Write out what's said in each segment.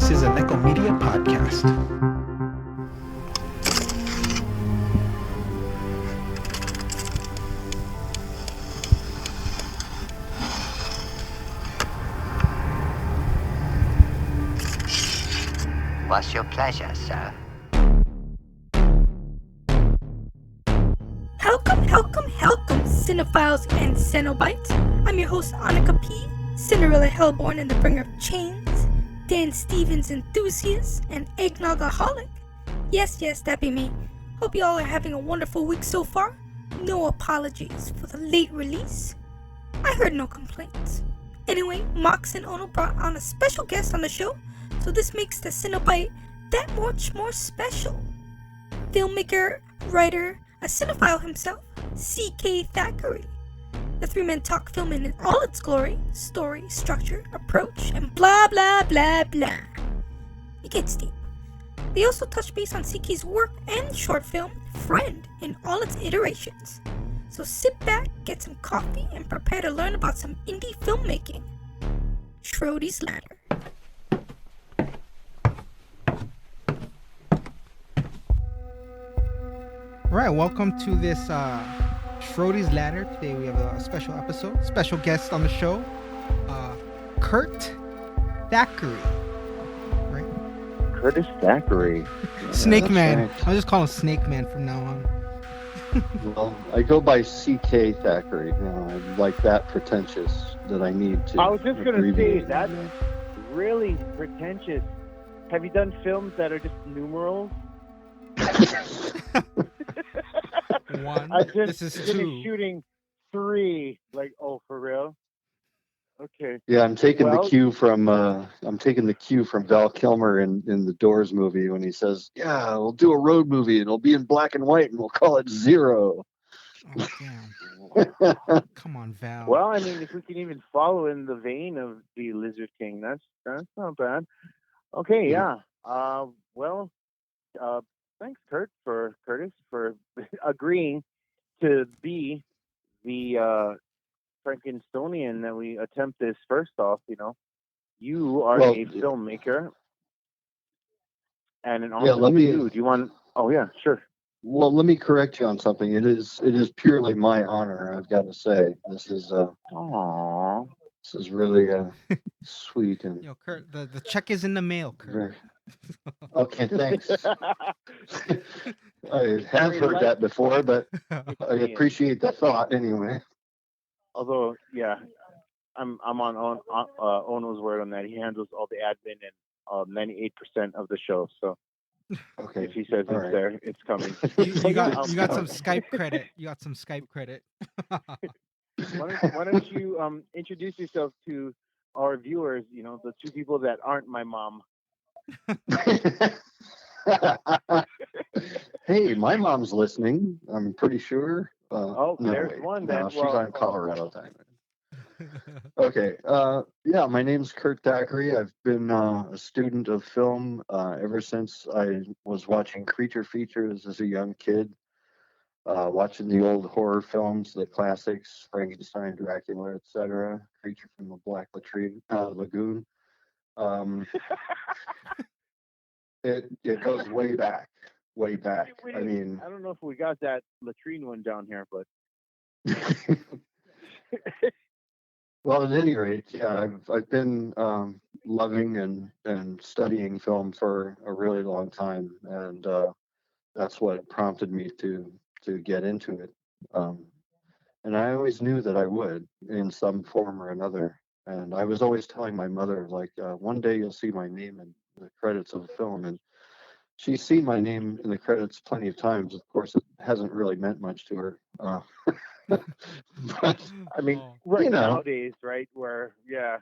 This is a Nekko Media podcast. What's your pleasure, sir? Welcome, cinephiles and Cenobites. I'm your host, Annika P., Cinderella Hellborn and the bringer of chains, Dan Stevens enthusiast, and eggnogaholic. Yes, that be me. Hope you all are having a wonderful week so far. No apologies for the late release. I heard no complaints. Anyway, Mox and Ono brought on a special guest on the show, so this makes the Cinebite that much more special. Filmmaker, writer, a cinephile himself, C.K. Thackery. The three-men talk film in all its glory, story, structure, approach, and blah blah blah blah. It gets deep. They also touch base on C.K.'s work and short film, Friend, in all its iterations. So sit back, get some coffee, and prepare to learn about some indie filmmaking. Schrody's Ladder. All right, welcome to this Schrody's Ladder. Today we have a special episode, special guest on the show, Kurt Thackery. Right? Curtis Thackery. Snake That's Man. right. I'll just call him Snake Man from now on. Well, I go by C.K. Thackery. I'm like that pretentious that I need to. I was just going to say, abbreviate that's my name. really pretentious. Have you done films that are just numerals? One. I just This is finished two. shooting 3. Like, oh, for real? Okay. Yeah, I'm taking Well- the cue from Val Kilmer in the Doors movie when he says, "Yeah, we'll do a road movie and it'll be in black and white and we'll call it Zero." Oh, damn. Come on, Val. Well, I mean, if we can even follow in the vein of the Lizard King, that's not bad. Okay, yeah. Thanks, Curtis, for agreeing to be the Frankensteinian that we attempt this first off. You are Well, a filmmaker and an Yeah, awesome let me- dude. You want? Oh yeah, sure. Well, let me correct you on something. It is purely my honor. I've got to say this is Aww. really sweet and Yo, Kurt, the check is in the mail, Kurt. very. Okay, thanks. I have heard that before, but I appreciate the thought anyway. Although, yeah, I'm on Ono's word on that. He handles all the admin and 98% of the show. So Okay. if he says All it's right. there, it's coming. You got some Okay. Skype credit. You got some Skype credit. Why don't you introduce yourself to our viewers? The two people that aren't my mom. Hey, my mom's listening. I'm pretty sure. Oh, no, there's wait. one No, that- she's well, on Colorado time. Okay. Yeah, my name's Kurt Thackery. I've been a student of film ever since I was watching creature features as a young kid. Watching the old horror films, the classics, Frankenstein, Dracula, etc. Creature from the Black Lagoon. It goes way back. I mean, I don't know if we got that latrine one down here, but well, at any rate, yeah, I've been loving and studying film for a really long time, and that's what prompted me to get into it. And I always knew that I would in some form or another. And I was always telling my mother, like, one day you'll see my name in the credits of a film, and she's seen my name in the credits plenty of times. Of course, it hasn't really meant much to her. But I mean, Oh. right You know. nowadays, right? Where, yeah.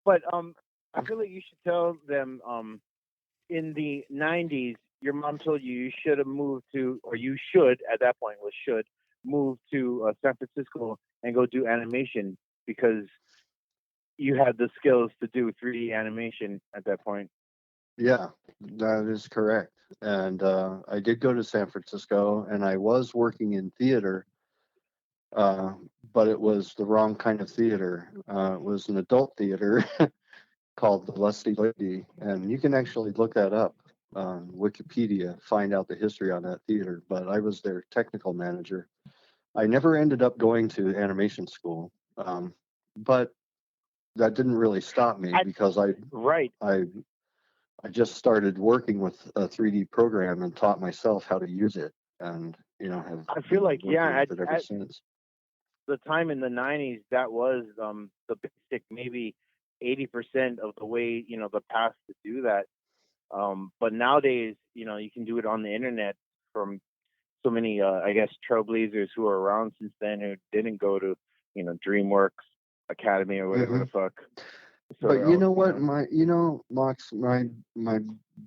But I feel like you should tell them in the 90s, your mom told you should have moved to, or you should, at that point, move to San Francisco and go do animation because you had the skills to do 3D animation at that point. yeah, that is correct. And I did go to San Francisco, and I was working in theater, but it was the wrong kind of theater. It was an adult theater called The Lusty Lady, and you can actually look that up on Wikipedia, find out the history on that theater. But I was their technical manager. I never ended up going to animation school, but that didn't really stop me because Right. I just started working with a 3D program and taught myself how to use it, and have I feel like, been yeah, working with it ever at since. the time in the 90s, that was the basic, maybe 80% of the way, the path to do that. But nowadays, you can do it on the internet from so many, I guess, trailblazers who are around since then who didn't go to, DreamWorks Academy or whatever the Hmm. fuck. So But you else, know what, Mox, my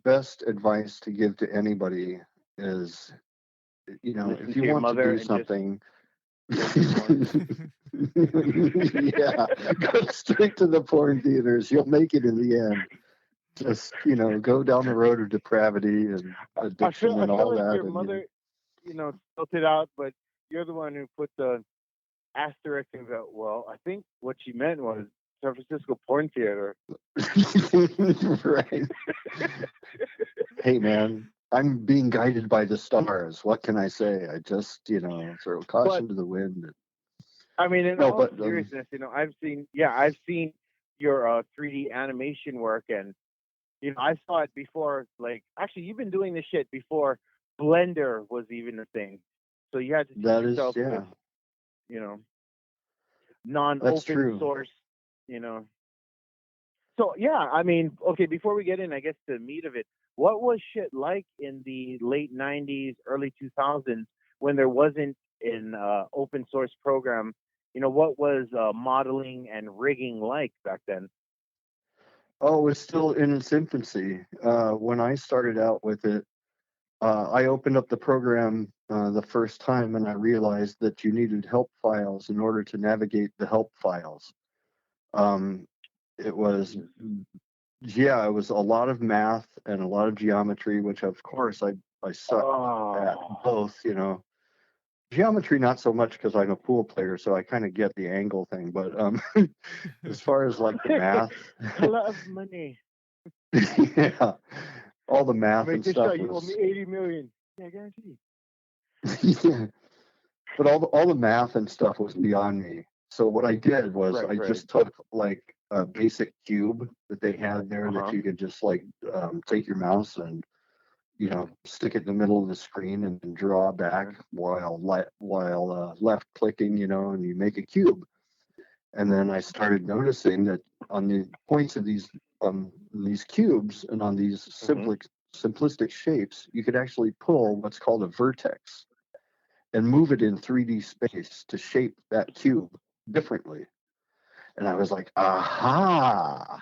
best advice to give to anybody is, listen if to you your want to mother do and just something, go to porn. yeah, go straight to the porn theaters. You'll make it in the end. Just go down the road of depravity and addiction I and feel all like that, your and mother, spelled it out, but you're the one who put the asterisk and go, well, I think what she meant was San Francisco Porn Theater. right. Hey, man, I'm being guided by the stars. What can I say? I just, throw But caution to the wind. I mean, in No, all but seriousness, I've seen your 3D animation work, and I saw it before. Like, actually, you've been doing this shit before Blender was even a thing. So you had to teach that is, yourself yeah, this, you know, that's non-open true. source, you know. So yeah, I mean, okay, before we get in, I guess the meat of it, what was shit like in the late '90s, early 2000s when there wasn't an open source program? What was modeling and rigging like back then? Oh, it's still in its infancy. When I started out with it, I opened up the program the first time and I realized that you needed help files in order to navigate the help files. Um, it was, Jesus. yeah, it was a lot of math and a lot of geometry, which of course I suck at Oh, both. Geometry, not so much because I'm a pool player, so I kind of get the angle thing. But as far as like the math, I love money. yeah, all the math Make and this shot. stuff You owe me was, 80 million. Yeah, guarantee. yeah. But all the math and stuff was beyond me. So what I did was Right, I right. just took like a basic cube that they had there Uh that huh. you could just like take your mouse and stick it in the middle of the screen and then draw back while left clicking, and you make a cube. And then I started noticing that on the points of these cubes and on these Hmm. simplistic shapes, you could actually pull what's called a vertex and move it in 3D space to shape that cube differently. And I was like, aha.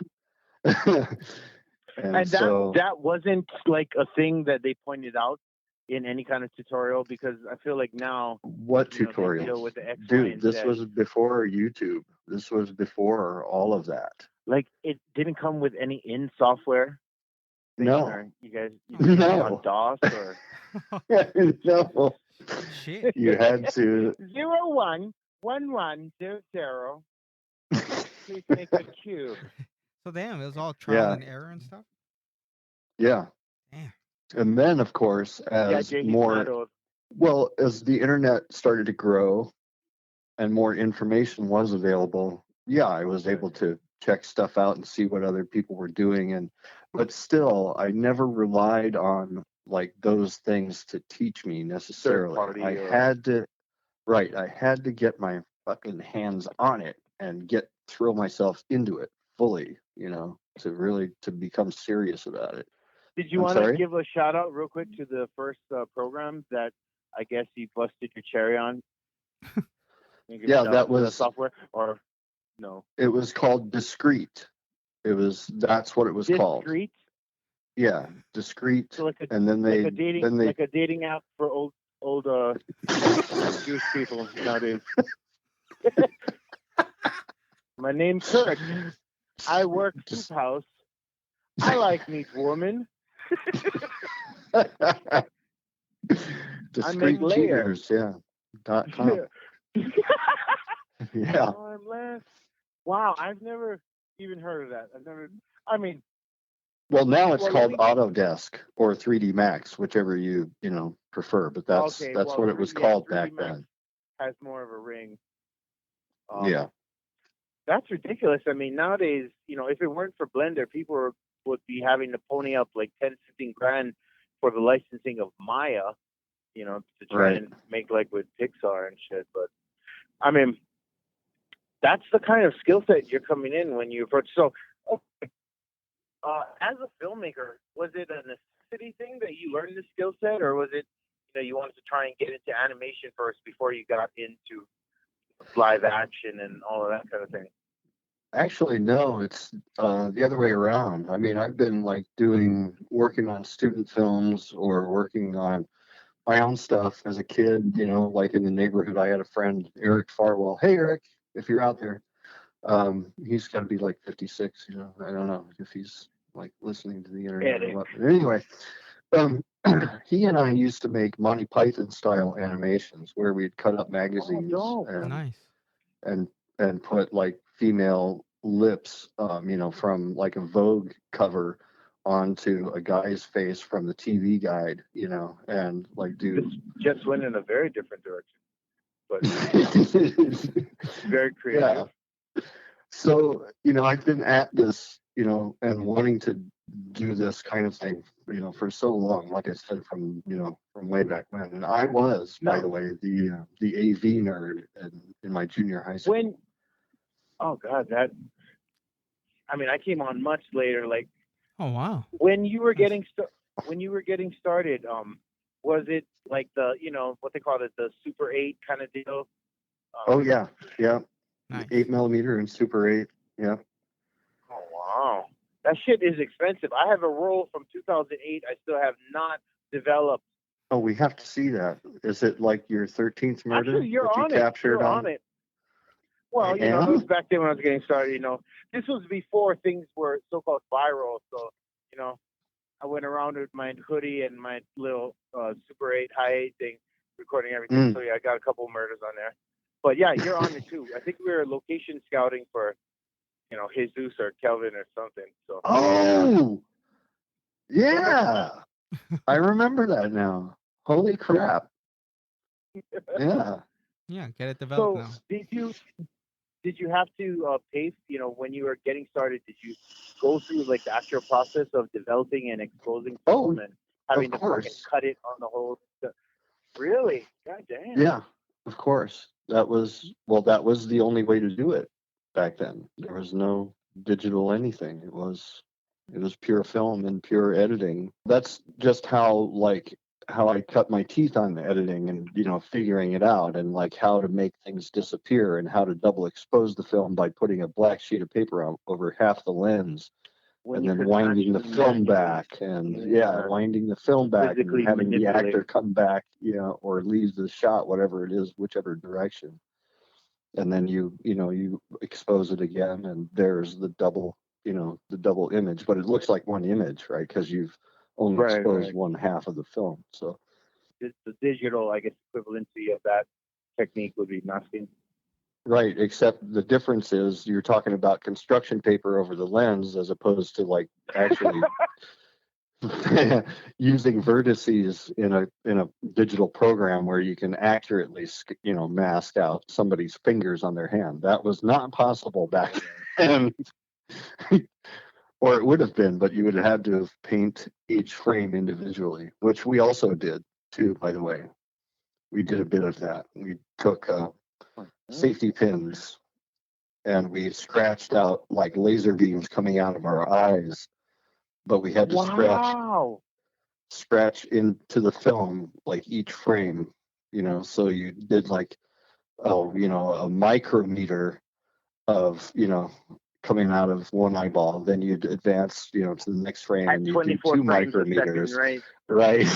And And that so, that wasn't like a thing that they pointed out in any kind of tutorial, because I feel like now, what they deal tutorials? with the X, Y, Dude, and this Z. was before YouTube. This was before all of that. Like, it didn't come with any in software thing, No, or you guys you Oh did it damn. on no, DOS or no. Shit. You had to. 011100. Please make a cube. So damn, it was all trial Yeah, and error and stuff. yeah. Damn. And then, of course, Yeah, as Jay, he's mad more, old. well, as the internet started to grow and more information was available, yeah, I was Right. able to check stuff out and see what other people were doing. But still, I never relied on like those things to teach me Third necessarily. I party or had to, right, I had to get my fucking hands on it and throw myself into it fully, to become serious about it. did you I'm want to sorry? give a shout out real quick to the first program that I guess you busted your cherry on? You give a Yeah, shout that out to the was, software, or no? it was called Discrete. That's what it was called. Discreet. Yeah, Discrete. So like a And then like they, a dating then they, like a dating app for old Jewish people nowadays. My name's Kurt. I work soup just, house. I like meat woman. I make Discrete layers. cheaters, yeah. .com. Yeah. I'm last. Wow, I've never. even heard of that. I've never. I mean, Well, now it's well, called Autodesk or 3D Max, whichever you prefer. But that's okay. that's Well, what it was called 3D back Max then. has more of a ring. Yeah. That's ridiculous. I mean, nowadays, if it weren't for Blender, people would be having to pony up like 10, 15 grand for the licensing of Maya, to try Right. and make like with Pixar and shit. But I mean, that's the kind of skill set you're coming in when you approach. So, as a filmmaker, was it a necessity thing that you learned the skill set, or was it, you wanted to try and get into animation first before you got into live action and all of that kind of thing? Actually, no, it's the other way around. I mean, I've been like working on student films or working on my own stuff as a kid, like in the neighborhood. I had a friend, Eric Farwell. Hey, Eric, if you're out there, he's got to be like 56. I don't know if he's like listening to the internet or what. But anyway, he and I used to make Monty Python style animations where we'd cut up magazines and Nice. and put like female lips, from like a Vogue cover onto a guy's face from the TV guide, and like do. This just went in a very different direction, but very creative. Yeah. So, I've been at this, and wanting to do this kind of thing, for so long, like I said, from way back when. And I was, by the way, the AV nerd in my junior high school. Oh God, I came on much later. Like, oh wow, when you were getting started, was it like the what they call it, the Super 8 kind of deal? Oh yeah, nice. 8mm and Super 8, yeah. Oh wow, that shit is expensive. I have a roll from 2008. I still have not developed. Oh, we have to see that. Is it like your 13th murder? Actually, you're on it. You're on it. Well, it was back then when I was getting started. This was before things were so-called viral. So, I went around with my hoodie and my little Super 8 high 8 thing, recording everything. So yeah, I got a couple of murders on there. But yeah, you're on it too. I think we were location scouting for, Jesus or Kelvin or something. So. Oh, yeah. I remember that now. Holy crap. Yeah. Yeah, get it developed now. Did you have to pay, when you were getting started, did you go through like the actual process of developing and exposing film and having to fucking cut it on the whole stuff? Really? God damn. Yeah, of course. That was the only way to do it back then. There was no digital anything. It was pure film and pure editing. That's just how I cut my teeth on the editing and figuring it out, and like how to make things disappear and how to double expose the film by putting a black sheet of paper over half the lens and then winding the film back and winding the film back and having the actor come back, or leave the shot, whatever it is, whichever direction. And then you expose it again, and there's the double image, but it looks like one image, right? Because you've only exposed one half of the film. So the digital, I guess, equivalency of that technique would be masking. Right, except the difference is you're talking about construction paper over the lens as opposed to like actually using vertices in a digital program where you can accurately mask out somebody's fingers on their hand. That was not possible back then. Or it would have been, but you would have had to paint each frame individually, which we also did too, by the way. We did a bit of that. We took safety pins and we scratched out like laser beams coming out of our eyes, but we had to scratch into the film like each frame, so you did like a micrometer of coming out of one eyeball, then you'd advance to the next frame and you do 2 micrometers, second, right. Right.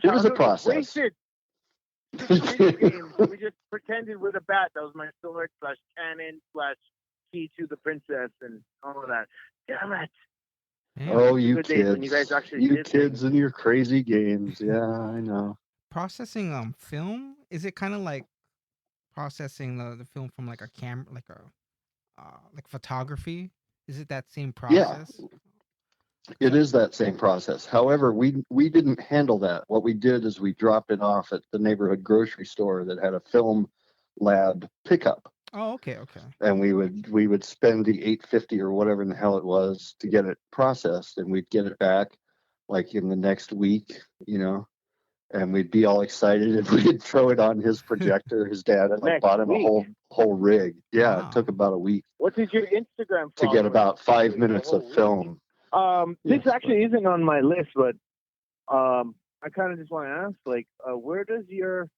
It was a process. Wasted. We just pretended with a bat. That was my sword / cannon / key to the princess and all of that. Damn it. Oh, you kids. You kids and your crazy games. Yeah, I know. Processing film, is it kind of like processing the film from like a camera, like photography? Is it that same Yeah, process? it is that same process. However, we didn't handle that. What we did is we dropped it off at the neighborhood grocery store that had a film lab pickup, Oh, okay, okay. and we would spend the 850 or whatever in the hell it was to get it processed, and we'd get it back like in the next week, and we'd be all excited and we'd throw it on his projector. His dad had like Next bought him a week. whole rig. Yeah, it Wow. took about a week What did your Instagram to get followers about do 5 in a minutes whole of week? film. This Yes, actually isn't on my list, but I kind of just want to ask, like, where does your,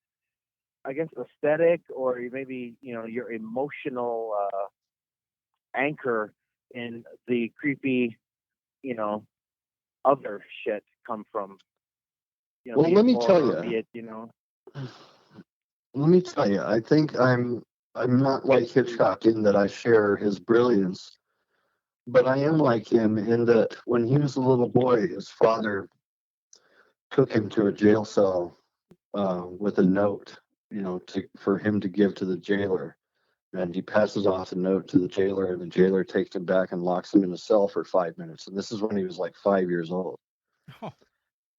I guess, aesthetic or maybe your emotional anchor in the creepy, other shit come from? Well, Be it let me tell horror, be you. it Let me tell you. I think I'm not like Hitchcock in that I share his brilliance, but I am like him in that when he was a little boy, his father took him to a jail cell with a note, for him to give to the jailer. And he passes off the note to the jailer, and the jailer takes him back and locks him in a cell for 5 minutes. And this is when he was like 5 years old. Oh,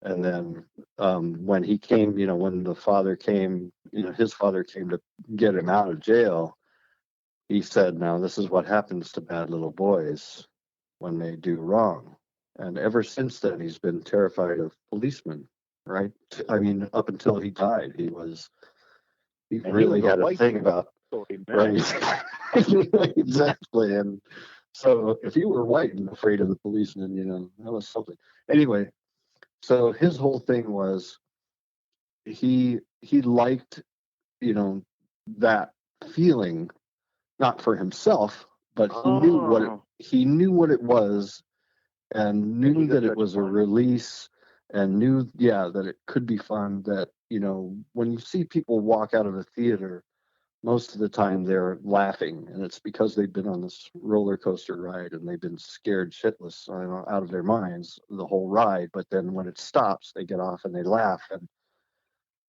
And then when he came, when the father came, his father came to get him out of jail, he said, "Now this is what happens to bad little boys when they do wrong." And ever since then, he's been terrified of policemen. Right? I mean, up until he died, he and he really was a had a white thing about story man. right. Exactly. And so if you were white and afraid of the policeman, that was something. Anyway, so his whole thing was he liked, that feeling, not for himself, but Oh, he knew what it was, and and he knew got that it such was a fun. release, and knew, yeah, that it could be fun. That, when you see people walk out of a theater, most of the time they're laughing, and it's because they've been on this roller coaster ride and they've been scared shitless, out of their minds the whole ride. But then when it stops, they get off and they laugh. And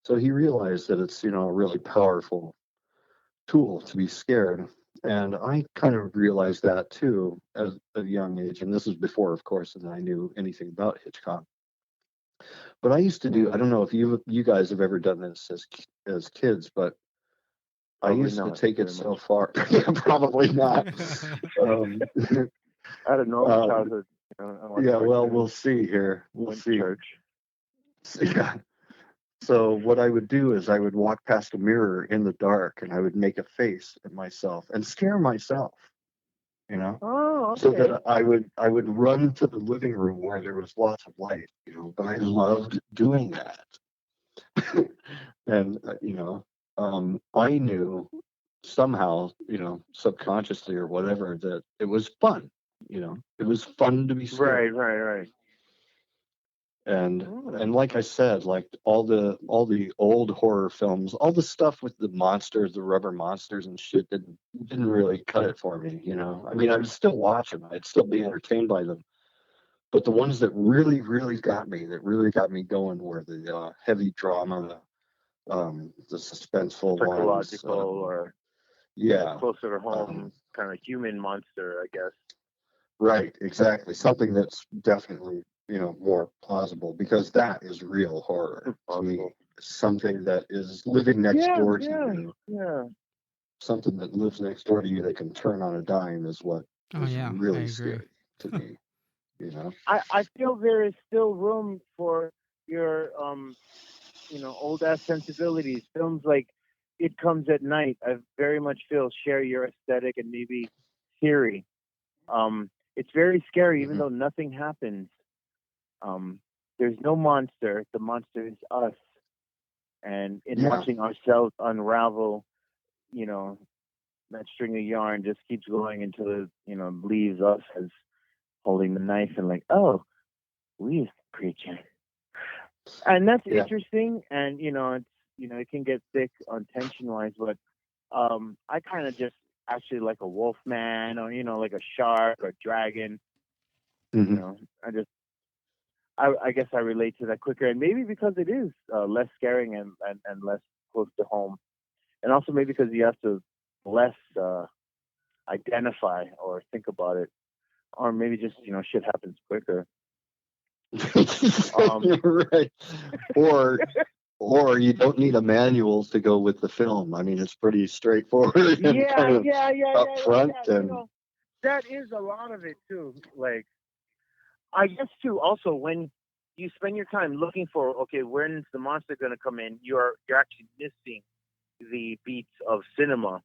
so he realized that it's, a really powerful tool to be scared. And I kind of realized that too at a young age. And this is before, of course, that I knew anything about Hitchcock. But I used to do, I don't know if you guys have ever done this as kids, but I Probably used to not take it very so much. far. Yeah, probably not. Um, I had a normal uh, childhood. I watched yeah, well, cartoons, we'll see here. We'll went to see. church. Yeah. So what I would do is I would walk past a mirror in the dark and I would make a face at myself and scare myself, Oh, so okay. that I would run to the living room where there was lots of light, But I loved doing that. And I knew somehow, subconsciously or whatever, that it was fun. It was fun to be Right, scared. right. And Oh, and like I said, like all the old horror films, all the stuff with the monsters, the rubber monsters and shit, didn't really cut it for me. I mean, I would still watch them, I'd still be entertained by them. But the ones that really got me going, were the heavy drama, the suspenseful ones. psychological or Yeah, closer to home, um, kind of human monster, I guess. right, exactly. Something that's definitely, more plausible, because that is real horror to me. Possible. Something that is living next Yeah, door to yeah, you, yeah. something that lives next door to you that can turn on a dime, is what oh is yeah, I really agree. scary to me. You know? I feel there is still room for your old ass sensibilities. Films like It Comes at Night, I very much feel share your aesthetic and maybe theory. It's very scary, even Hmm. though nothing happens. Um, there's no monster. The monster is us. And in Yeah, watching ourselves unravel, you know, that string of yarn just keeps going until it, leaves us as holding the knife and like, oh, we creature. And that's yeah, interesting. And it's it can get thick on tension wise, but I kind of just actually like a wolf man, or like a shark or dragon. You hmm, know, I guess I relate to that quicker, and maybe because it is less scaring and less close to home. and also maybe because you have to less identify or think about it, or maybe just shit happens quicker. Right. Or you don't need a manual to go with the film. I mean, it's pretty straightforward and kind of up front. And that is a lot of it too. Like, I guess too. Also, when you spend your time looking for, okay, when's the monster going to come in? You're actually missing the beats of cinema.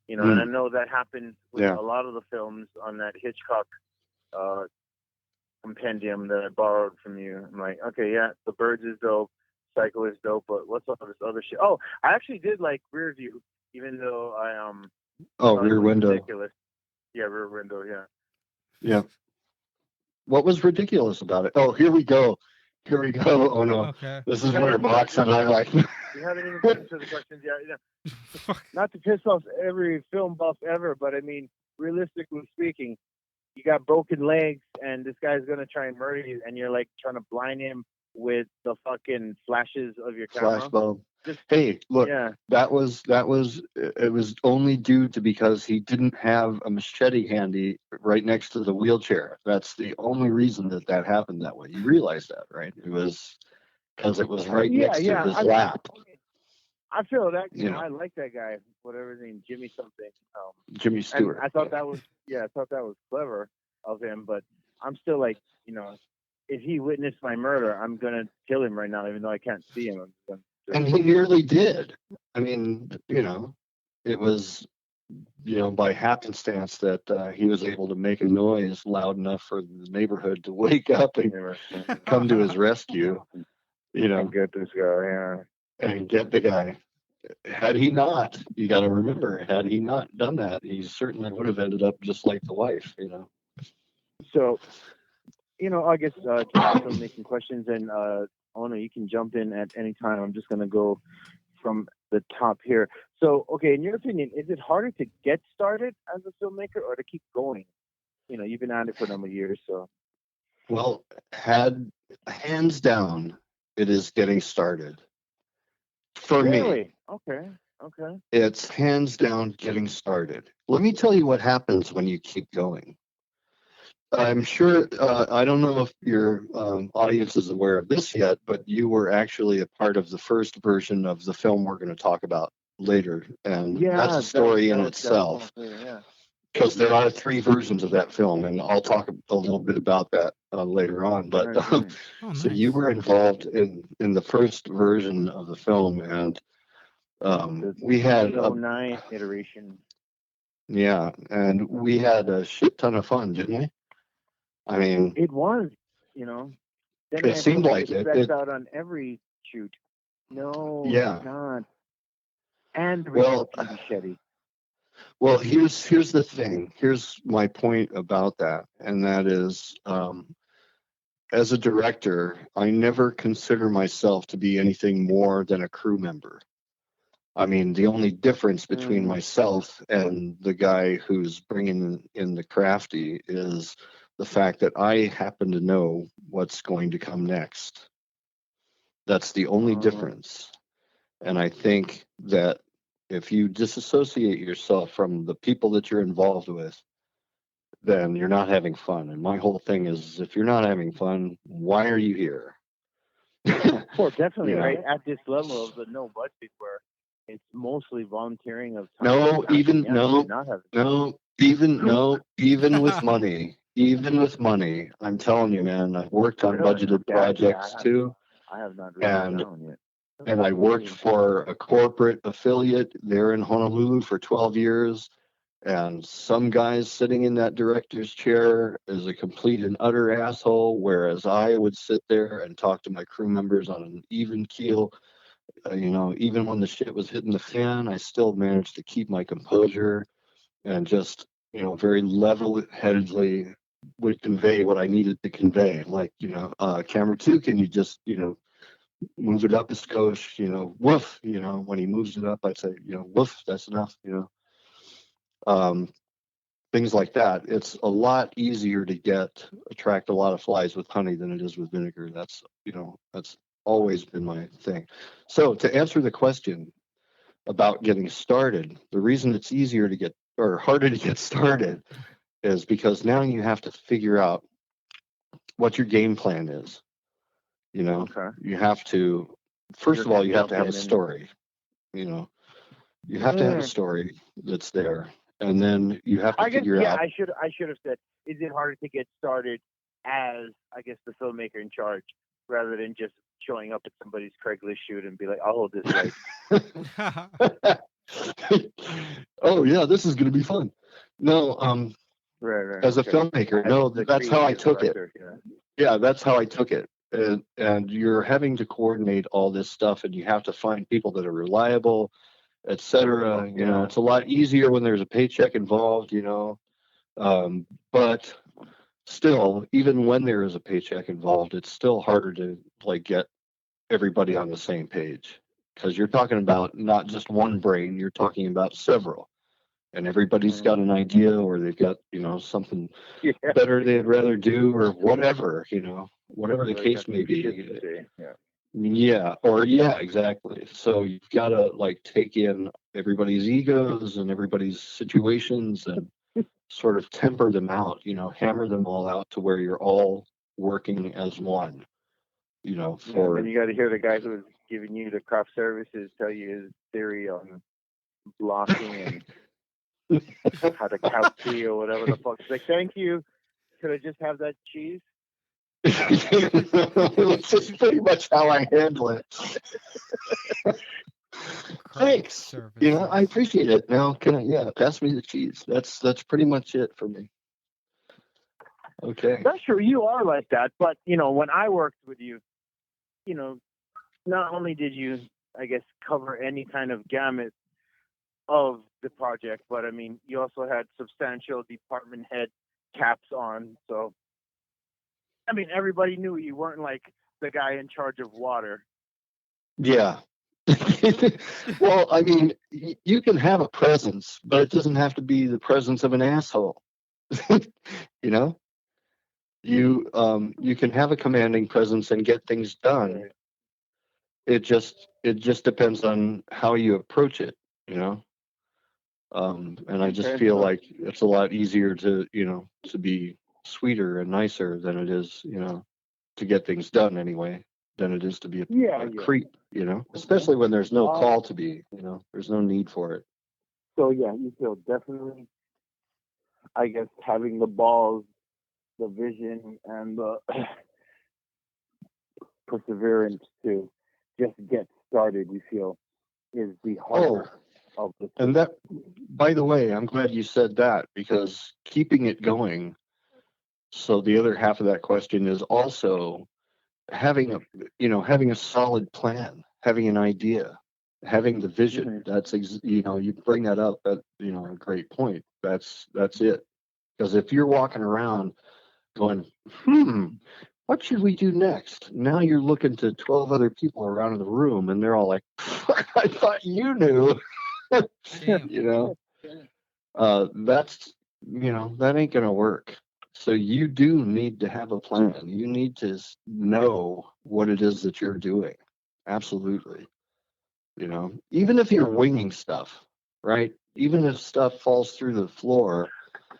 And I know that happened with a lot of the films on that Hitchcock compendium that I borrowed from you. I'm like, okay, yeah, The Birds is dope, Psycho is dope, but what's all this other shit? Oh, I actually did like Rear View, even though I Rear Window. Ridiculous. Yeah, Rear Window. Yeah. Yeah. What was ridiculous about it? Oh, here we go. Oh no, Okay. This is where Mox and I like. You haven't even gotten to the questions yet. Not to piss off every film buff ever, but I mean, realistically speaking, you got broken legs, and this guy's gonna try and murder you, and you're like trying to blind him with the fucking flashes of your camera. Flash bulb. Hey, look, that was it was only due to because he didn't have a machete handy right next to the wheelchair. That's the only reason that happened that way. You realize that, right? It was because it was right next to his lap. I feel that. I like that guy, whatever his name, Jimmy something. Jimmy Stewart. I thought that was clever of him, but I'm still like, if he witnessed my murder, I'm gonna kill him right now, even though I can't see him. And he nearly did. I mean, it was, by happenstance that he was able to make a noise loud enough for the neighborhood to wake up and come to his rescue. And get this guy, and get the guy. Had he not, you got to remember, had he not done that, he certainly would have ended up just like the wife. So, I guess just filmmaking questions, and Ono, you can jump in at any time. I'm just going to go from the top here. So, okay, in your opinion, is it harder to get started as a filmmaker or to keep going? You've been at it for a number of years, so. Well, hands down, it is getting started. For me. Okay. It's hands down getting started. Let me tell you what happens when you keep going. I'm sure, I don't know if your audience is aware of this yet, but you were actually a part of the first version of the film we're going to talk about later. And that's a story in itself. Because there are 3 versions of that film, and I'll talk a little bit about that later on. But nice. So you were involved in the first version of the film, and we had a 9 iteration. Yeah, and we had a shit ton of fun, didn't we? I mean, it was, Then it seemed like it. Out on every shoot. No, yeah, not. And the machete. Well, here's the thing. Here's my point about that, and that is, as a director, I never consider myself to be anything more than a crew member. I mean, the only difference between myself and the guy who's bringing in the crafty is the fact that I happen to know what's going to come next. That's the only difference. And I think that if you disassociate yourself from the people that you're involved with, then you're not having fun. And my whole thing is, if you're not having fun, why are you here? Well, definitely, right at this level of the no budget where it's mostly volunteering of time. Even with money, I'm telling you, man, I've worked on budgeted projects too. I have not written down yet. And I worked for a corporate affiliate there in Honolulu for 12 years. And some guys sitting in that director's chair is a complete and utter asshole, whereas I would sit there and talk to my crew members on an even keel. Even when the shit was hitting the fan, I still managed to keep my composure and just, very level-headedly would convey what I needed to convey. Like, camera 2, can you just, move it up a skosh, woof, when he moves it up, I'd say, woof, that's enough, things like that. It's a lot easier to attract a lot of flies with honey than it is with vinegar. That's always been my thing. So to answer the question, about getting started. The reason it's easier to get or harder to get started is because now you have to figure out what your game plan is. You know, Okay. you have to, first of all, you have to have a story. You know, you have to have a story that's there, and then you have to I guess figure out. I should have said, is it harder to get started as I guess the filmmaker in charge rather than just showing up at somebody's Craigslist shoot and be like, I'll hold this right. Oh yeah, this is going to be fun. No, Right. as a filmmaker, no, that's how I took it. Yeah, that's how I took it. And you're having to coordinate all this stuff, and you have to find people that are reliable, etc. You know, it's a lot easier when there's a paycheck involved. You know, but still, even when there is a paycheck involved, it's still harder to like get everybody on the same page because you're talking about not just one brain, you're talking about several, and everybody's got an idea or they've got, you know, something better they'd rather do or whatever, you know, whatever the case may be. Yeah, or yeah, exactly. So you've got to like take in everybody's egos and everybody's situations and sort of temper them out, you know, hammer them all out to where you're all working as one, you know, for. And you got to hear the guy who's giving you the craft services tell you his theory on blocking and how to count tea or whatever the fuck. It's like, thank you. Could I just have that cheese? It's just pretty much how I handle it. Thanks. You know, I appreciate it. Now, can I? Pass me the cheese. That's pretty much it for me. Okay. That's true. You are like that, but you know, when I worked with you, you know, not only did you, I guess, cover any kind of gamut of the project, but I mean, you also had substantial department head caps on. So, I mean, everybody knew you weren't like the guy in charge of water. Yeah. Well, I mean, you can have a presence, but it doesn't have to be the presence of an asshole. You know, you can have a commanding presence and get things done. It just depends on how you approach it, you know. And I just feel like it's a lot easier to, you know, to be sweeter and nicer than it is, you know, to get things done anyway, than it is to be a creep, you know, especially when there's no call to be, you know, there's no need for it. So yeah, you feel definitely, I guess, having the balls, the vision, and the perseverance to just get started, you feel, is the heart of the. And that, by the way, I'm glad you said that because keeping it going. So the other half of that question is also having a solid plan, having an idea, having the vision. That's you know, you bring that up. That, you know, a great point. That's it. Because if you're walking around going, what should we do next? Now you're looking to 12 other people around in the room, and they're all like, I thought you knew. You know, that's, you know, that ain't gonna work. So you do need to have a plan. You need to know what it is that you're doing. Absolutely. You know, even if you're winging stuff, right? Even if stuff falls through the floor,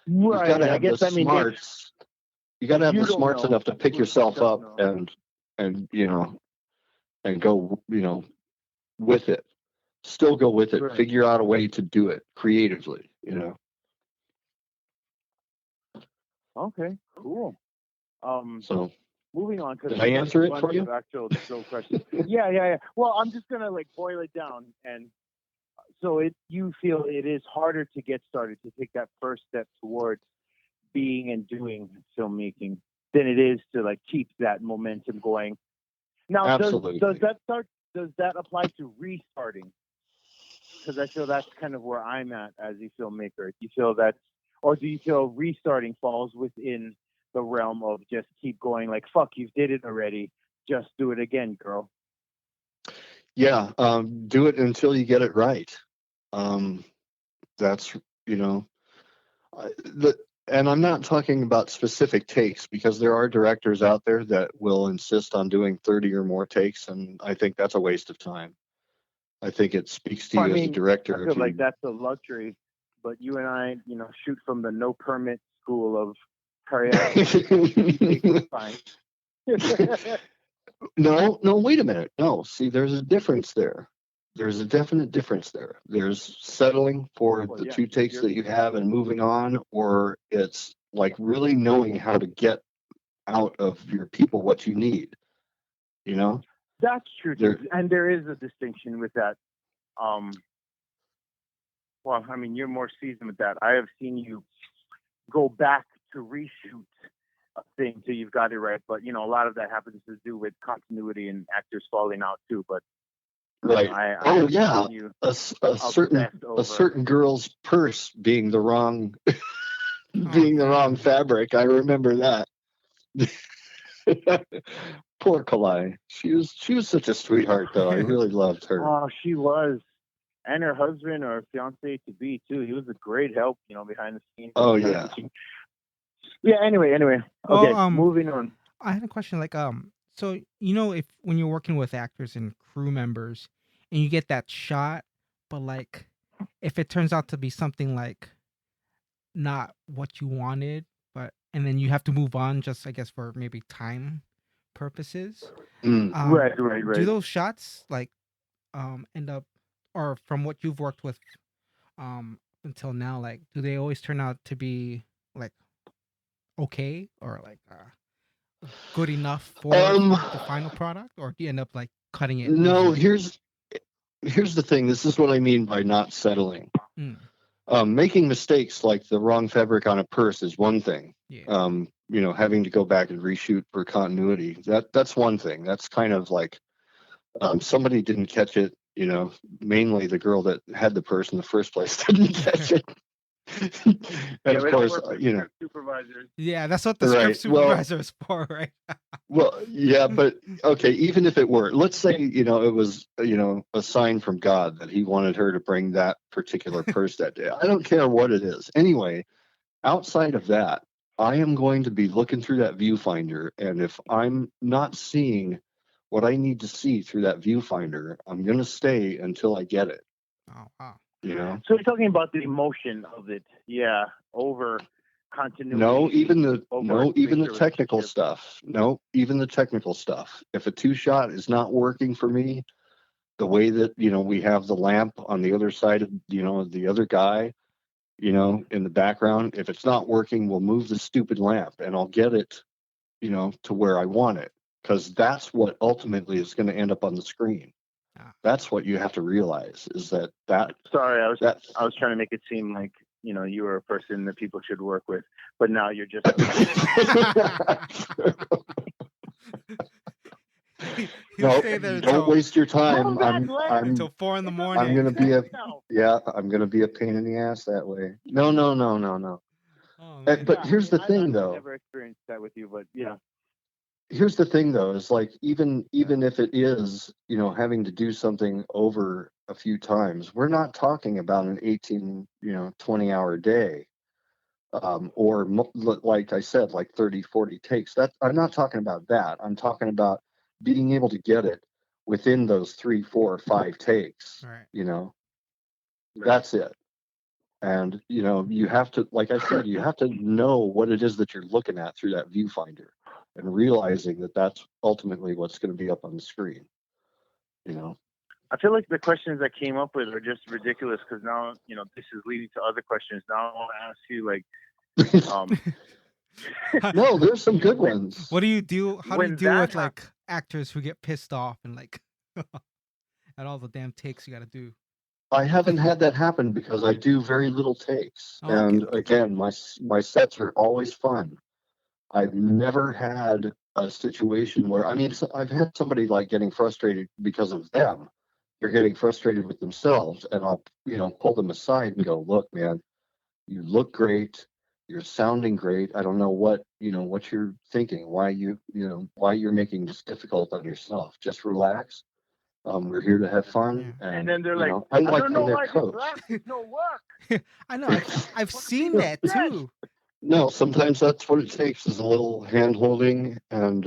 you've got to have the smarts. You got to have the smarts enough to pick yourself up and you know, and go, you know, with it. Still go with it. Figure out a way to do it creatively. You know. Okay, cool. So moving on to did I answer it for you? Actual questions. Yeah. Well, I'm just gonna like boil it down, and so you feel it is harder to get started to take that first step towards being and doing filmmaking than it is to like keep that momentum going. Now, does that apply to restarting? Because I feel that's kind of where I'm at as a filmmaker. Do you feel that, or do you feel restarting falls within the realm of just keep going? Like, fuck, you did it already. Just do it again, girl. Yeah, do it until you get it right. That's, you know, and I'm not talking about specific takes because there are directors out there that will insist on doing 30 or more takes, and I think that's a waste of time. I think it speaks to Well, you I as a mean, director. I feel like that's a luxury, but you and I, shoot from the no permit school of choreography. Fine. No, wait a minute. No, see, there's a difference there. There's a definite difference there. There's settling for the 2 takes that you have and moving on, or it's like really knowing how to get out of your people what you need. That's true too, and there is a distinction with that. Well, I mean, you're more seasoned with that. I have seen you go back to reshoot a thing till you've got it right, but a lot of that happens to do with continuity and actors falling out too. But right, yeah, a certain girl's purse being the wrong wrong fabric. I remember that. Poor Kalai. She was such a sweetheart, though. I really loved her. Oh, she was. And her husband or fiance to be too. He was a great help, behind the scenes. Oh yeah. Yeah. Anyway. Okay, Well, moving on. I had a question. Like, so if when you're working with actors and crew members, and you get that shot, but like, if it turns out to be something like not what you wanted, and then you have to move on, just I guess for maybe time purposes. Right. Do those shots like end up, or from what you've worked with until now, like do they always turn out to be like okay or like good enough for the final product, or do you end up like cutting it? No, here's the thing. This is what I mean by not settling. Making mistakes like the wrong fabric on a purse is one thing. Yeah. Having to go back and reshoot for continuity, that's one thing. That's kind of like somebody didn't catch it. Mainly the girl that had the purse in the first place didn't catch it. And of course, supervisors. Yeah, that's what the script supervisor is for, right? Well, yeah, but okay, even if it were, let's say, it was, a sign from God that he wanted her to bring that particular purse that day. I don't care what it is. Anyway, outside of that, I am going to be looking through that viewfinder, and if I'm not seeing what I need to see through that viewfinder, I'm going to stay until I get it. Oh, wow. So you're talking about the emotion of it, over continuity. No, even the technical stuff. No, even the technical stuff. If a 2-shot is not working for me, the way that we have the lamp on the other side of the other guy, in the background. If it's not working, we'll move the stupid lamp, and I'll get it, to where I want it, because that's what ultimately is going to end up on the screen. That's what you have to realize is that. Sorry, I was trying to make it seem like you were a person that people should work with, but now you're just. Don't waste your time. I'm until 4 a.m. I'm gonna be a pain in the ass that way. No. Oh, but here's the thing, though. I've never experienced that with you, but yeah. Here's the thing, though, is like even if it is having to do something over a few times, we're not talking about an 18 20-hour day, or like I said, like 30-40 takes. That I'm not talking about that. I'm talking about being able to get it within those 3, 4, 5 takes. Right. That's it. And you have to, like I said, you have to know what it is that you're looking at through that viewfinder, and realizing that that's ultimately what's going to be up on the screen. I feel like the questions I came up with are just ridiculous, because now this is leading to other questions. Now I want to ask you, like, no, there's some good ones. What do you do? How do you deal with like actors who get pissed off and like at all the damn takes you got to do? I haven't had that happen because I do very little takes, and again, my sets are always fun. I've never had a situation where, I've had somebody like getting frustrated because of them. They're getting frustrated with themselves, and I'll, pull them aside and go, look, man, you look great. You're sounding great. I don't know what you're thinking, why you're making this difficult on yourself. Just relax. We're here to have fun. Yeah. And then they're like, I don't know why coach. this don't work. I know. I've seen that too. No, sometimes that's what it takes, is a little hand holding and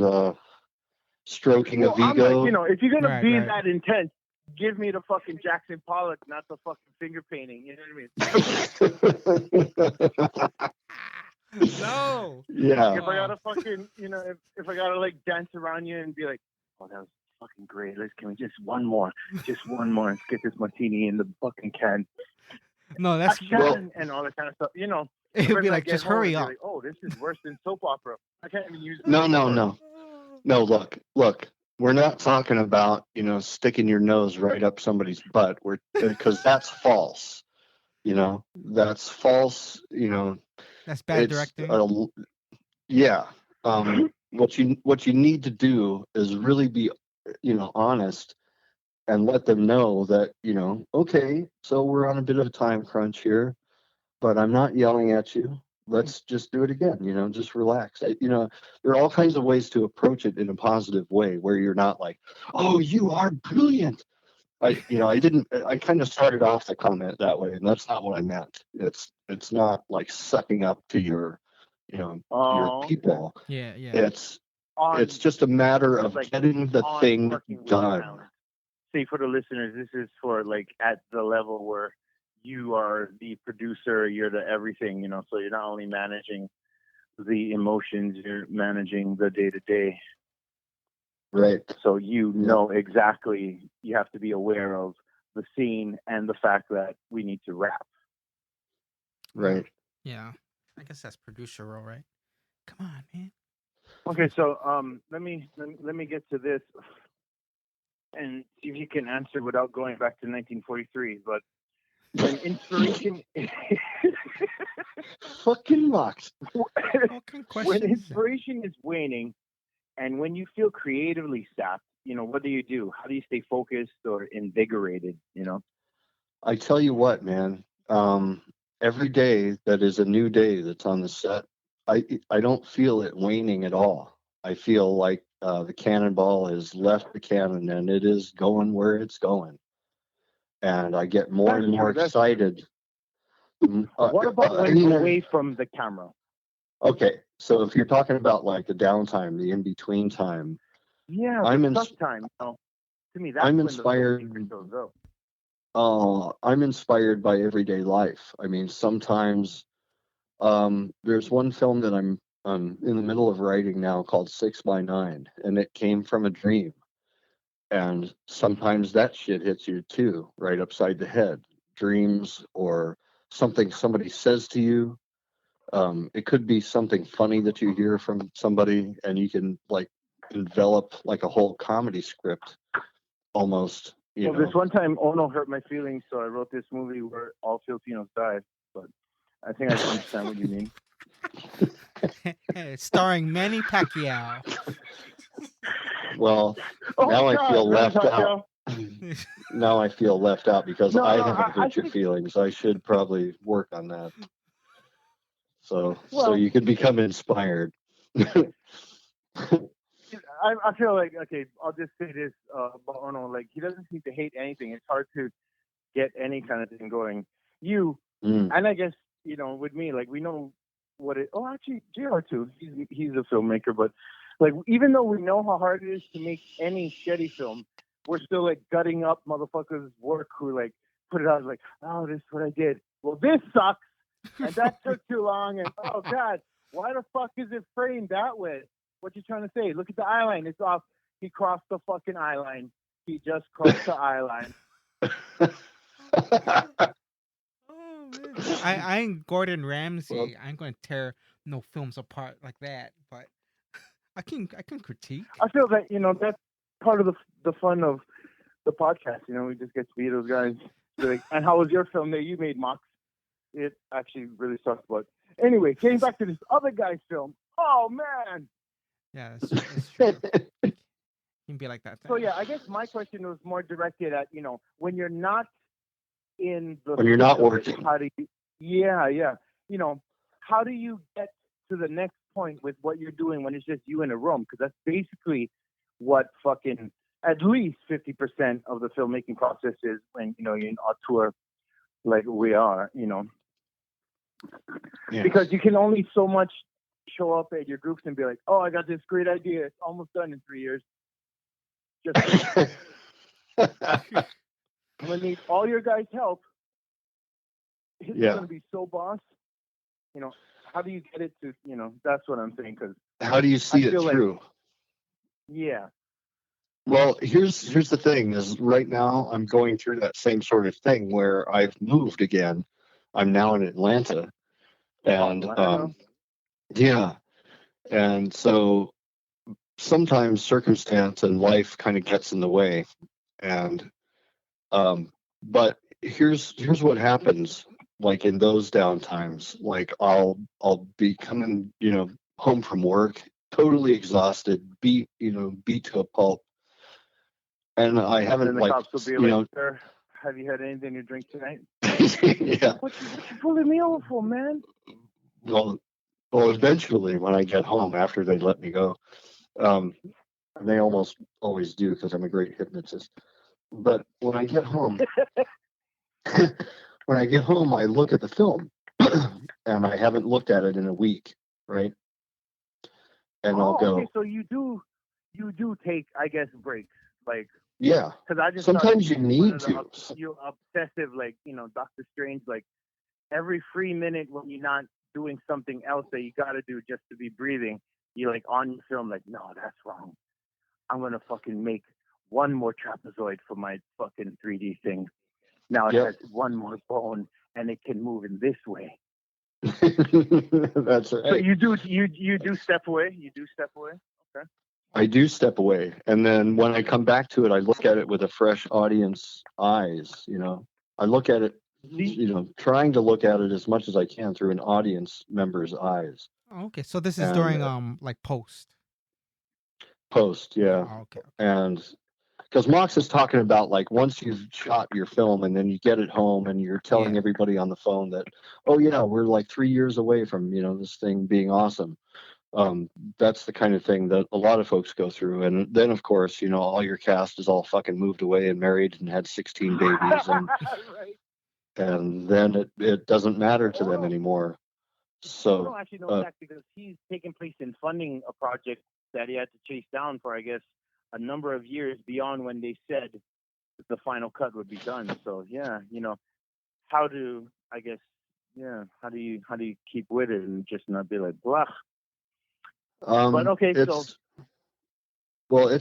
stroking of ego. Like, if you're gonna be that intense, give me the fucking Jackson Pollock, not the fucking finger painting. You know what I mean? No. Yeah. If I gotta fucking, if I gotta like dance around you and be like, oh, that was fucking great. Can we just one more? Let's get this martini in the fucking can. No, that's Action and all that kind of stuff. It'd be like, just hurry up. Like, oh, this is worse than soap opera. I can't even use. No. Look. We're not talking about sticking your nose right up somebody's butt. Because that's false. That's false. That's bad directing. Yeah. What you need to do is really be honest and let them know that okay, so we're on a bit of a time crunch here, but I'm not yelling at you. Let's just do it again. Just relax. There are all kinds of ways to approach it in a positive way where you're not like, oh, you are brilliant. I kind of started off the comment that way, and that's not what I meant. It's not like sucking up to your people. Yeah. It's just a matter of like getting the thing done. See, for the listeners, this is for like at the level where you are the producer, you're the everything, so you're not only managing the emotions, you're managing the day-to-day. Right. So know exactly, you have to be aware of the scene and the fact that we need to wrap. Right. Yeah. I guess that's producer role, right? Come on, man. Okay, so let me get to this and see if you can answer without going back to 1943. But when inspiration, fucking Mox. When inspiration is waning, and when you feel creatively sapped, what do? How do you stay focused or invigorated? I tell you what, man. Every day that is a new day that's on the set, I don't feel it waning at all. I feel like the cannonball has left the cannon and it is going where it's going. And I get more and more excited. What about when you're away from the camera? Okay, so if you're talking about like the downtime, the in-between time. Yeah, the tough time. To me, that's when inspired. The goes up. I'm inspired by everyday life. I mean, sometimes there's one film that I'm in the middle of writing now called 6x9, and it came from a dream. And sometimes that shit hits you too, right upside the head. Dreams or something somebody says to you. It could be something funny that you hear from somebody, and you can like envelop like a whole comedy script almost. This one time Ono hurt my feelings, so I wrote this movie where all Filipinos died. But I think I understand what you mean. Starring Manny Pacquiao. Well, now I feel left out. Now I feel left out because I haven't hurt your feelings. I should probably work on that. So you can become inspired. I feel like, okay, I'll just say this about Ono, like he doesn't seem to hate anything. It's hard to get any kind of thing going. And I guess, with me, like we know what it, actually JR too, he's a filmmaker, but like even though we know how hard it is to make any shitty film, we're still like gutting up motherfuckers' work who like put it out like, oh, this is what I did. Well, this sucks, and that took too long, and oh god, why the fuck is it framed that way? What you trying to say? Look at the eye line. It's off. He crossed the fucking eye line. He just crossed the eye line. Oh man! I ain't Gordon Ramsay. Well, I ain't going to tear no films apart like that. But I can critique. I feel that that's part of the fun of the podcast. We just get to be those guys. Like, and how was your film that you made, Mox? It actually really sucks. But anyway, getting back to this other guy's film. Oh man. Yeah, that's true. You can be like that. So yeah, I guess my question was more directed at when you're not in the when you're not working. How do you? Yeah. How do you get to the next point with what you're doing when it's just you in a room? Because that's basically what fucking at least 50% of the filmmaking process is when you're in auteur like we are. Yes. Because you can only so much show up at your groups and be like, oh, I got this great idea. It's almost done in 3 years. Just I'm gonna need all your guys' help. It's gonna be so boss. You know, how do you get it to? You know, that's what I'm saying. Because how do you see it through? Yeah. Well, here's the thing: is right now I'm going through that same sort of thing where I've moved again. I'm now in Atlanta, and yeah, and so sometimes circumstance and life kind of gets in the way, and but here's what happens. Like in those downtimes, like I'll be coming, home from work, totally exhausted, beat to a pulp, and I haven't And the cops will be like, "Sir, have you had anything to drink tonight?" Yeah. What you pulling me over for, man? Well, eventually when I get home after they let me go, and they almost always do because I'm a great hypnotist. But when I get home, I look at the film, and I haven't looked at it in a week, right? And I'll go. Okay, so you do take, I guess, breaks, like. Yeah. Because I just sometimes you need to. You obsessive, like, Doctor Strange, like every free minute when you're not doing something else that you got to do just to be breathing, you're like on your film, like, no, that's wrong. I'm gonna fucking make one more trapezoid for my fucking 3D thing. Now it has one more bone and it can move in this way. That's right. So you do step away. You do step away. Okay. I do step away, and then when I come back to it, I look at it with a fresh audience eyes. I look at it, trying to look at it as much as I can through an audience member's eyes. Oh, okay, so this is during like post. Post, yeah. Oh, okay. And because Mox is talking about, like, once you've shot your film and then you get it home and you're telling everybody on the phone that, oh yeah, we're like 3 years away from this thing being awesome. That's the kind of thing that a lot of folks go through. And then, of course, all your cast is all fucking moved away and married and had 16 babies. And, right. And then it doesn't matter to them anymore. So I don't actually know that because he's taking place in funding a project that he had to chase down for, I guess, a number of years beyond when they said the final cut would be done. So yeah, how do how do you keep with it and just not be like blah? But okay, it's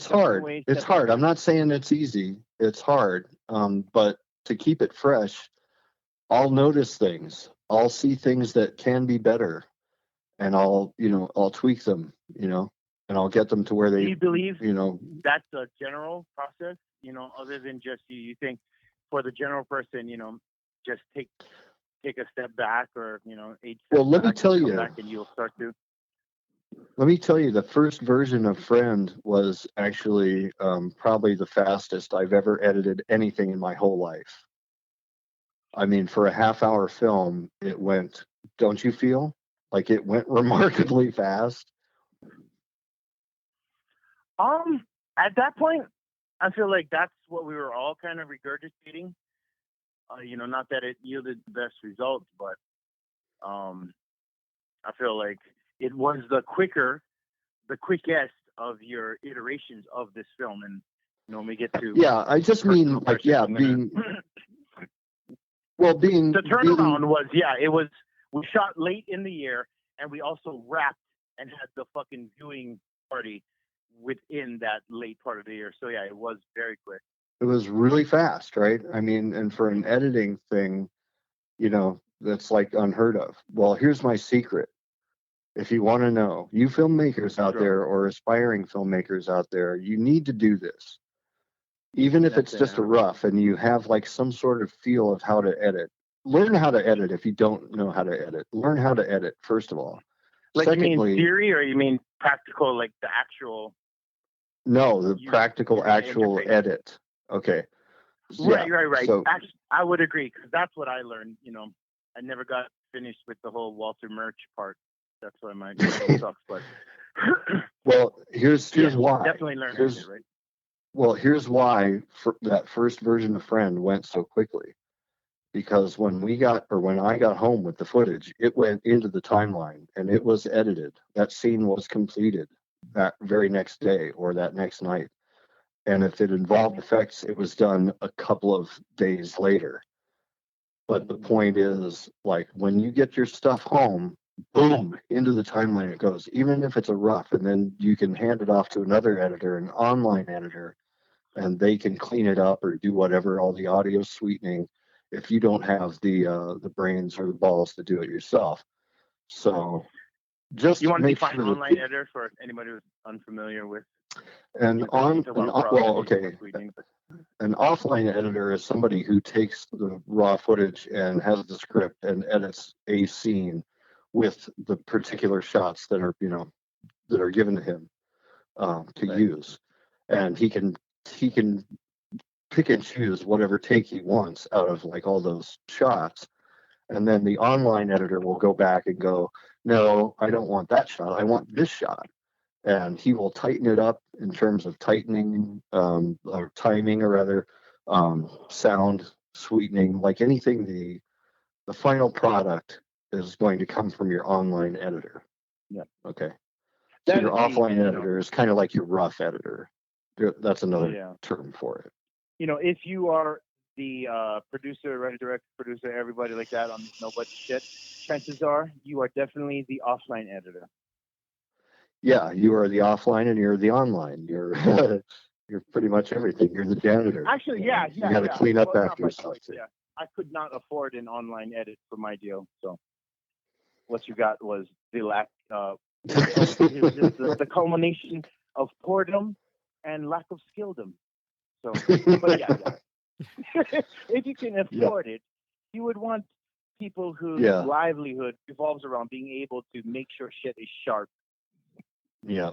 hard. It's hard. I'm not saying it's easy. It's hard. But to keep it fresh, I'll notice things. I'll see things that can be better, and I'll tweak them, and I'll get them to where they. Do you believe that's a general process? Other than just you think for the general person, just take a step back or 8 steps well, let me back tell and you. Come back and you'll start to. Let me tell you, the first version of Friend was actually probably the fastest I've ever edited anything in my whole life. I mean, for a half-hour film, it went, don't you feel? Like it went remarkably fast. At that point, I feel like that's what we were all kind of regurgitating. Not that it yielded the best results, but I feel like it was the quickest of your iterations of this film. And when we get to I just mean like being the turnaround was it was we shot late in the year and we also wrapped and had the fucking viewing party within that late part of the year. So it was very quick. It was really fast, right? I mean, and for an editing thing, that's like unheard of. Well, here's my secret. If you want to know, you filmmakers out there or aspiring filmmakers out there, you need to do this. Even if it's just a rough and you have like some sort of feel of how to edit. Learn how to edit if you don't know how to edit. Learn how to edit, first of all. Like, secondly, you mean theory or you mean practical, like the actual? No, the practical actual edit. Okay. Right. So, actually, I would agree because that's what I learned. I never got finished with the whole Walter Murch part. That's why my sucks. But well, here's why. Definitely learned it, right? Well, here's why that first version of Friend went so quickly. Because when I got home with the footage, it went into the timeline and it was edited. That scene was completed that very next day or that next night. And if it involved effects, it was done a couple of days later. But the point is, like, when you get your stuff home, boom, into the timeline it goes, even if it's a rough, and then you can hand it off to another editor, an online editor, and they can clean it up or do whatever, all the audio sweetening, if you don't have the brains or the balls to do it yourself. So just You want to make define sure online that, editor for anybody who's unfamiliar with? and okay, Sweetening, but an offline editor is somebody who takes the raw footage and has the script and edits a scene with the particular shots that are, that are given to him to Right. use, and he can pick and choose whatever take he wants out of like all those shots, and then the online editor will go back and go, no, I don't want that shot, I want this shot, and he will tighten it up in terms of tightening or timing, or rather sound sweetening, like anything. The final product is going to come from your online editor. Yeah. Okay. So that your is offline editor is kind of like your rough editor. That's another term for it. If you are the producer, writer, director, producer, everybody like that on No Budget Shit, chances are you are definitely the offline editor. Yeah, you are the offline and you're the online. You're you're pretty much everything. You're the janitor. Actually, you got to clean up after yourself. Yeah, I could not afford an online edit for my deal, so what you got was the lack. The culmination of boredom and lack of skilldom. So, but yeah. If you can afford it, you would want people whose livelihood revolves around being able to make sure shit is sharp. Yeah.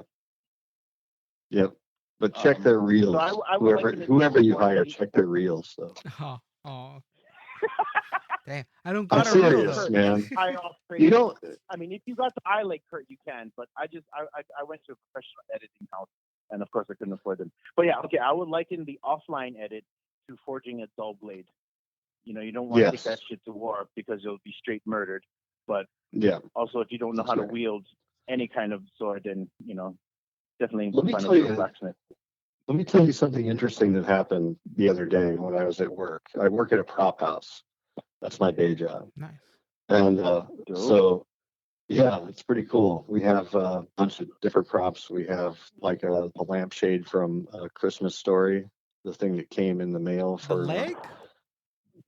Yep. But check their reels. So whoever you hire, check their reels. So. Oh. Damn, I don't got I'm a serious, reel, man. You don't. I mean, if you got the eye like Kurt, you can. But I went to a professional editing house, and of course I couldn't afford them. But yeah, okay. I would liken the offline edit to forging a dull blade. You don't want to take that shit to war because you'll be straight murdered. But also, if you don't know how to wield any kind of sword, then definitely find a blacksmith. Let me tell you something interesting that happened the other day when I was at work. I work at a prop house. That's my day job. Nice. And so, it's pretty cool. We have a bunch of different props. We have like a lampshade from A Christmas Story, the thing that came in the mail for the leg.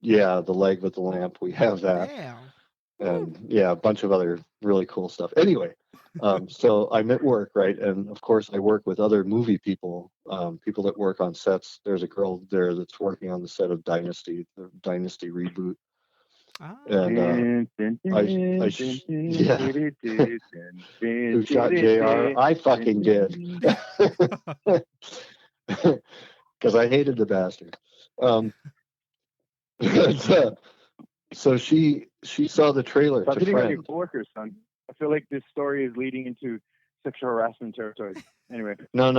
The leg with the lamp. We have that. Damn. And a bunch of other really cool stuff. Anyway, so I'm at work, right? And of course, I work with other movie people, people that work on sets. There's a girl there that's working on the set of Dynasty, the Dynasty reboot. And who shot JR? I fucking did. Because I hated the bastard. So she saw the trailer. Stop hitting on your coworkers, son. I feel like this story is leading into sexual harassment territory. Anyway. No.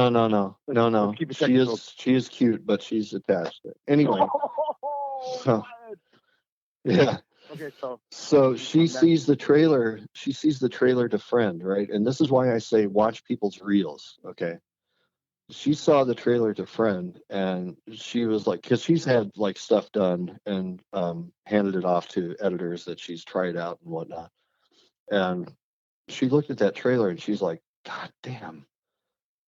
She is cute, but she's attached. Anyway. Okay, so she sees the trailer. She sees the trailer to Friend, right? And this is why I say watch people's reels. Okay. She saw the trailer to Friend, and she was like, because she's had like stuff done and handed it off to editors that she's tried out and whatnot. And she looked at that trailer and she's like, God damn,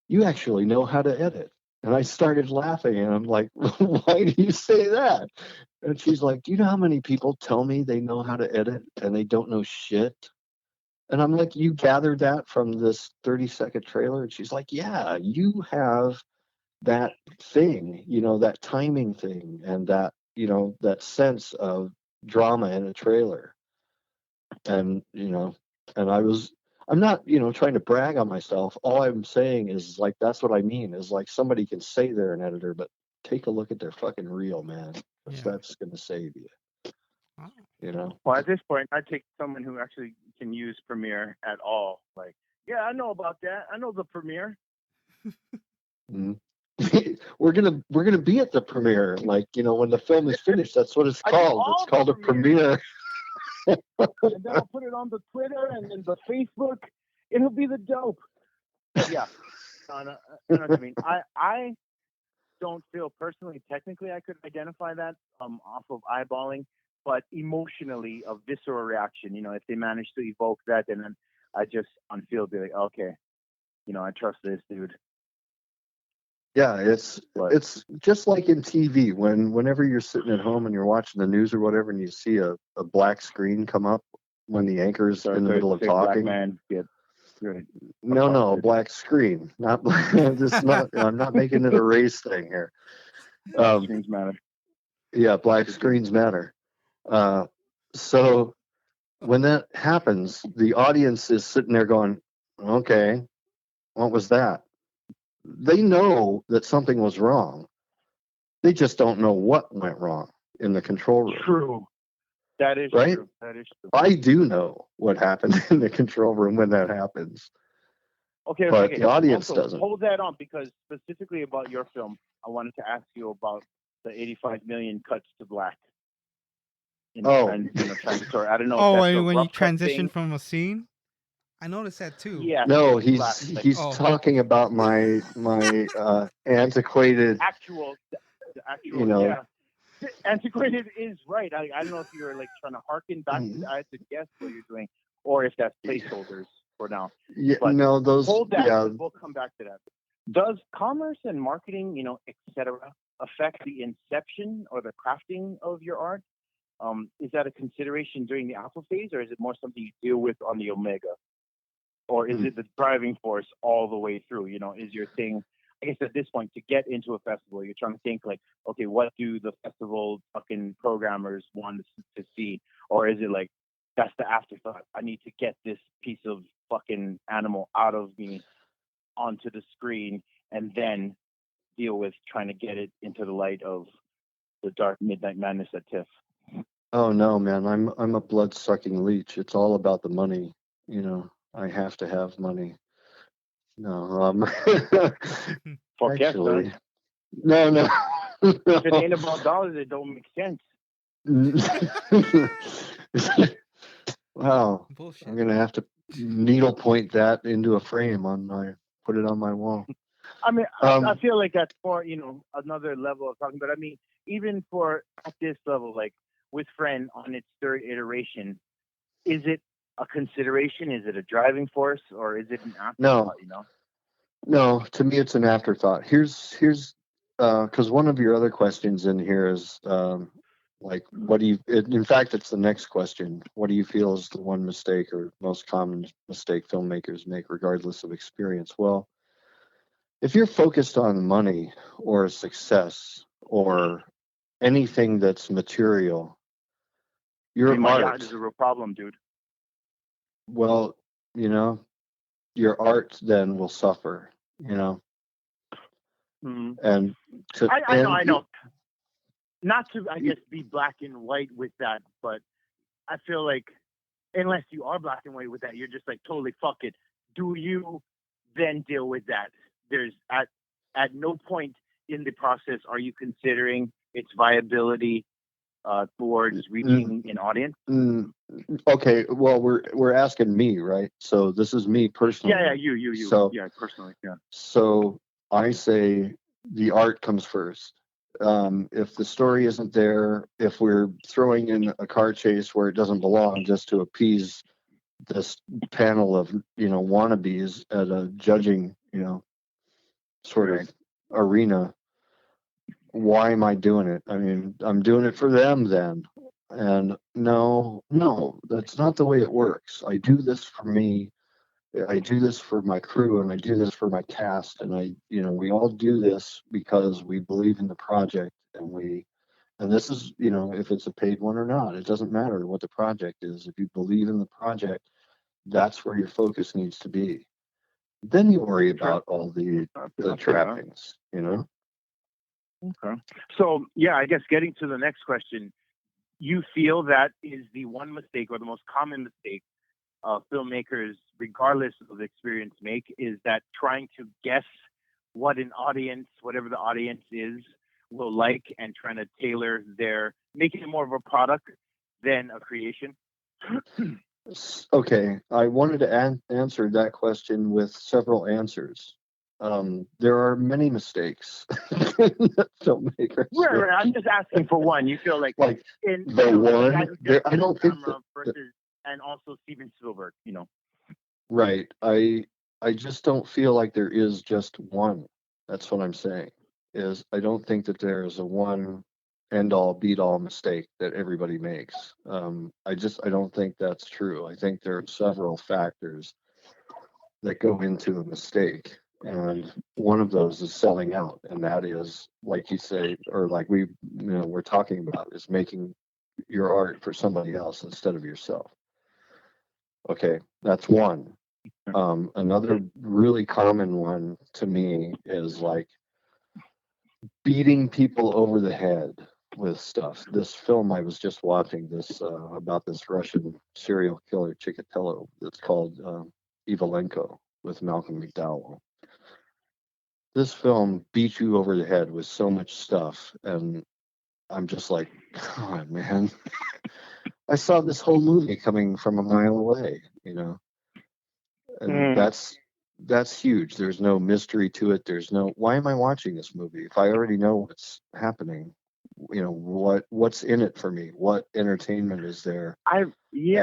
you actually know how to edit. And I started laughing, and I'm like, why do you say that? And she's like, do you know how many people tell me they know how to edit and they don't know shit? And I'm like, you gathered that from this 30-second trailer? And she's like, yeah, you have that thing, that timing thing, and that, that sense of drama in a trailer. And, and I'm not, trying to brag on myself. All I'm saying is like, that's what I mean, is like somebody can say they're an editor, but take a look at their fucking reel, man. That's going to save you. Well, at this point, I take someone who actually can use Premiere at all. Like, I know about that. I know the Premiere. We're gonna be at the premiere, like, when the film is finished. That's what it's called. It's called a premiere. And then I'll put it on the Twitter and then the Facebook. It'll be the dope. Yeah, I know what you mean. don't feel personally, technically, I could identify that off of eyeballing, but emotionally, a visceral reaction. If they manage to evoke that, then I just on feel be like, okay, I trust this dude. Yeah, it's just like in TV whenever you're sitting at home and you're watching the news or whatever, and you see a black screen come up when the anchor's in the middle of talking. Black man get right. No, black screen, not I'm not making it a race thing here. Screens matter. Yeah, black screens matter. So when that happens, the audience is sitting there going, "Okay, what was that?" They know that something was wrong. They just don't know what went wrong in the control room. True. That is right? true. That is true. I do know what happened in the control room when that happens. Okay, but the audience also, doesn't. Hold that on, because specifically about your film, I wanted to ask you about the 85 million cuts to black. Transitory. I don't know. Oh, if that's when you rough cut transition thing. from a scene, I noticed that too. Yeah. No, black, he's talking about my antiquated. The actual. Yeah. Antiquated is right. I don't know if you're like trying to harken back to that. I have to guess what you're doing, or if that's placeholders for now. Yeah, but no, those. Hold that. Yeah. We'll come back to that. Does commerce and marketing, etc., affect the inception or the crafting of your art? Is that a consideration during the alpha phase, or is it more something you deal with on the omega? Or is it the driving force all the way through? Is your thing, I guess at this point, to get into a festival, you're trying to think like, okay, what do the festival fucking programmers want to see? Or is it like, that's the afterthought. I need to get this piece of fucking animal out of me onto the screen, and then deal with trying to get it into the light of the dark midnight madness at TIFF. Oh no, man! I'm a blood-sucking leech. It's all about the money. I have to have money. No, Fuck actually, yes, no. If it ain't about dollars, it don't make sense. Wow. Bullshit. I'm gonna have to needle point that into a frame put it on my wall. I mean, I feel like that's for another level of talking. But I mean, even for at this level, like with Friend on its third iteration, is it a consideration? Is it a driving force, or is it an afterthought? No, to me it's an afterthought. Here's because one of your other questions in here is like, what do you? In fact, it's the next question. What do you feel is the one mistake or most common mistake filmmakers make, regardless of experience? Well, if you're focused on money or success or anything that's material, your art is a real problem, dude. Well, your art then will suffer. Mm-hmm. And I know. Not to, I guess, be black and white with that, but I feel like unless you are black and white with that, you're just like totally fuck it. Do you then deal with that? There's at no point in the process are you considering its viability towards reaching an audience. Okay, well, we're asking me, right? So this is me personally. Yeah, you. So, yeah, personally, yeah. So I say the art comes first. If the story isn't there, if we're throwing in a car chase where it doesn't belong just to appease this panel of wannabes at a judging sort of arena, why am I doing it? I mean, I'm doing it for them then. And no, that's not the way it works. I do this for me. I do this for my crew, and I do this for my cast, and we all do this because we believe in the project, and this is, if it's a paid one or not, it doesn't matter what the project is. If you believe in the project, that's where your focus needs to be. Then you worry about all the trappings, Okay. So yeah, I guess getting to the next question, you feel that is the one mistake or the most common mistake filmmakers, regardless of the experience, make, is that trying to guess what an audience, whatever the audience is, will like, and trying to tailor making it more of a product than a creation. Okay, I wanted to answer that question with several answers. there are many mistakes that filmmakers Right. I'm just asking for one. You feel like in the one guy who there, does I don't think camera versus and also Steven Spielberg. right. I just don't feel like there is just one. That's what I'm saying. Is I don't think that there is a one end all beat all mistake that everybody makes. I don't think that's true. I think there are several factors that go into a mistake. And one of those is selling out. And that is, like you say, or like we're talking about, is making your art for somebody else instead of yourself. Okay, that's one. Another really common one to me is like beating people over the head with stuff. This film I was just watching this about this Russian serial killer Chikatilo. It's called Evelenko with Malcolm McDowell. This film beat you over the head with so much stuff, and I'm just like, God, man, I saw this whole movie coming from a mile away, and that's huge. There's no mystery to it. There's no, why am I watching this movie if I already know what's happening? What's in it for me? What entertainment is there at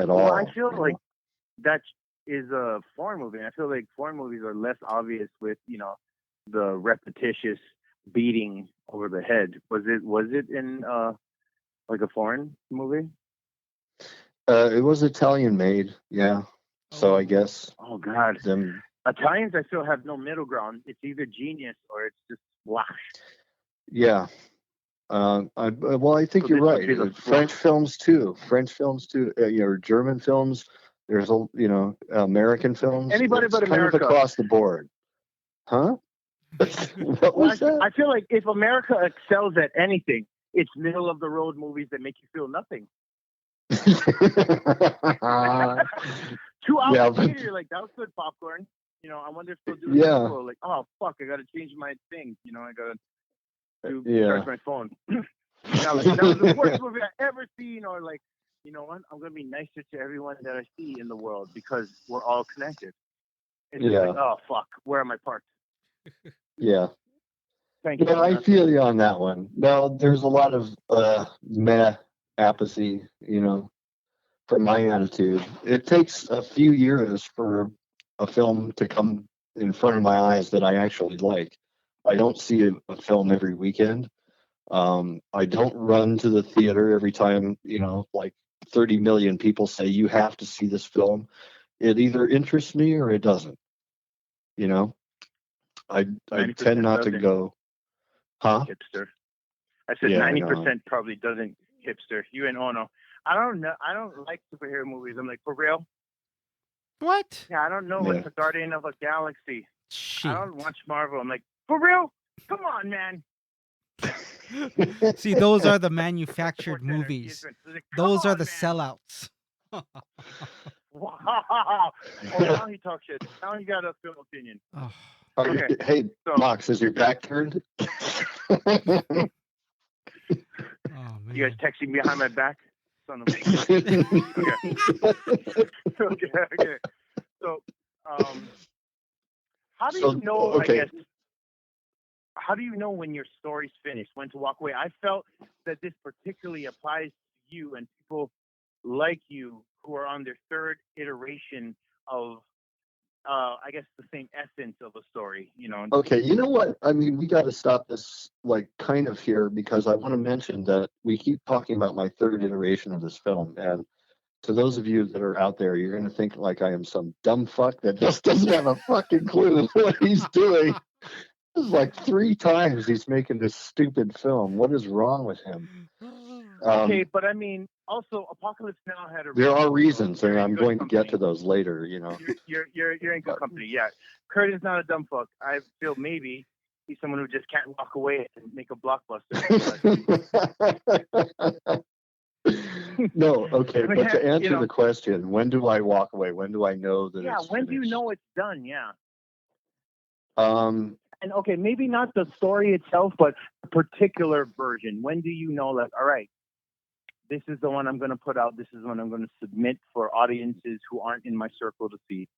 all? I feel like that is a foreign movie. I feel like foreign movies are less obvious with the repetitious beating over the head. Was it in like a foreign movie? It was Italian made, yeah. So I guess. Oh God, them Italians I feel have no middle ground. It's either genius or it's just splash. Yeah. I think So you're this would be the right. French films too. German films. There's American films. Anybody It's but kind America. of across the board. Huh? What was that? I feel like if America excels at anything, it's middle of the road movies that make you feel nothing. 2 hours later, you're like, that was good popcorn. I wonder if they'll do a sequel. Like, oh fuck, I gotta change my thing. I gotta charge my phone. That was the worst movie I ever seen. Or like, you know what? I'm gonna be nicer to everyone that I see in the world because we're all connected. It's just like, oh fuck, where am I parked? Yeah. Thank you. Yeah, I feel you on that one. No, there's a lot of meh apathy, from my attitude. It takes a few years for a film to come in front of my eyes that I actually like. I don't see a film every weekend. I don't run to the theater every time, like 30 million people say you have to see this film. It either interests me or it doesn't. I tend not to go. Huh? Hipster. I said 90% probably doesn't hipster. You and Ono. I don't know. I don't like superhero movies. I'm like, for real? What? Yeah, I don't know what's the Guardian of a Galaxy. Shit. I don't watch Marvel. I'm like, for real? Come on, man. See, those are the manufactured movies. Those are the sellouts. Wow. Oh, now he talks shit. Now he got a film opinion. Oh. Okay. Hey, Mox, is your back turned? Oh, man. You guys texting behind my back? Son of a... Okay. So, how do you know, I guess, how do you know when your story's finished, when to walk away? I felt that this particularly applies to you and people like you who are on their third iteration of, I guess, the same essence of a story, Okay, you know what? I mean, we got to stop this, kind of here, because I want to mention that we keep talking about my third iteration of this film. And to those of you that are out there, you're going to think like I am some dumb fuck that just doesn't have a fucking clue what he's doing. This is like 3 times he's making this stupid film. What is wrong with him? Okay, but I mean, also, Apocalypse Now had a. There are reasons, and I'm going to get to those later. You're in good company. Yeah, Kurt is not a dumb fuck. I feel maybe he's someone who just can't walk away and make a blockbuster. No, okay, but to answer the question, when do I walk away? When do I know that? Yeah, it's when finished? do you know it's done? Yeah. And okay, maybe not the story itself, but a particular version. When do you know, like, all right, this is the one I'm going to put out. This is one I'm going to submit for audiences who aren't in my circle to see.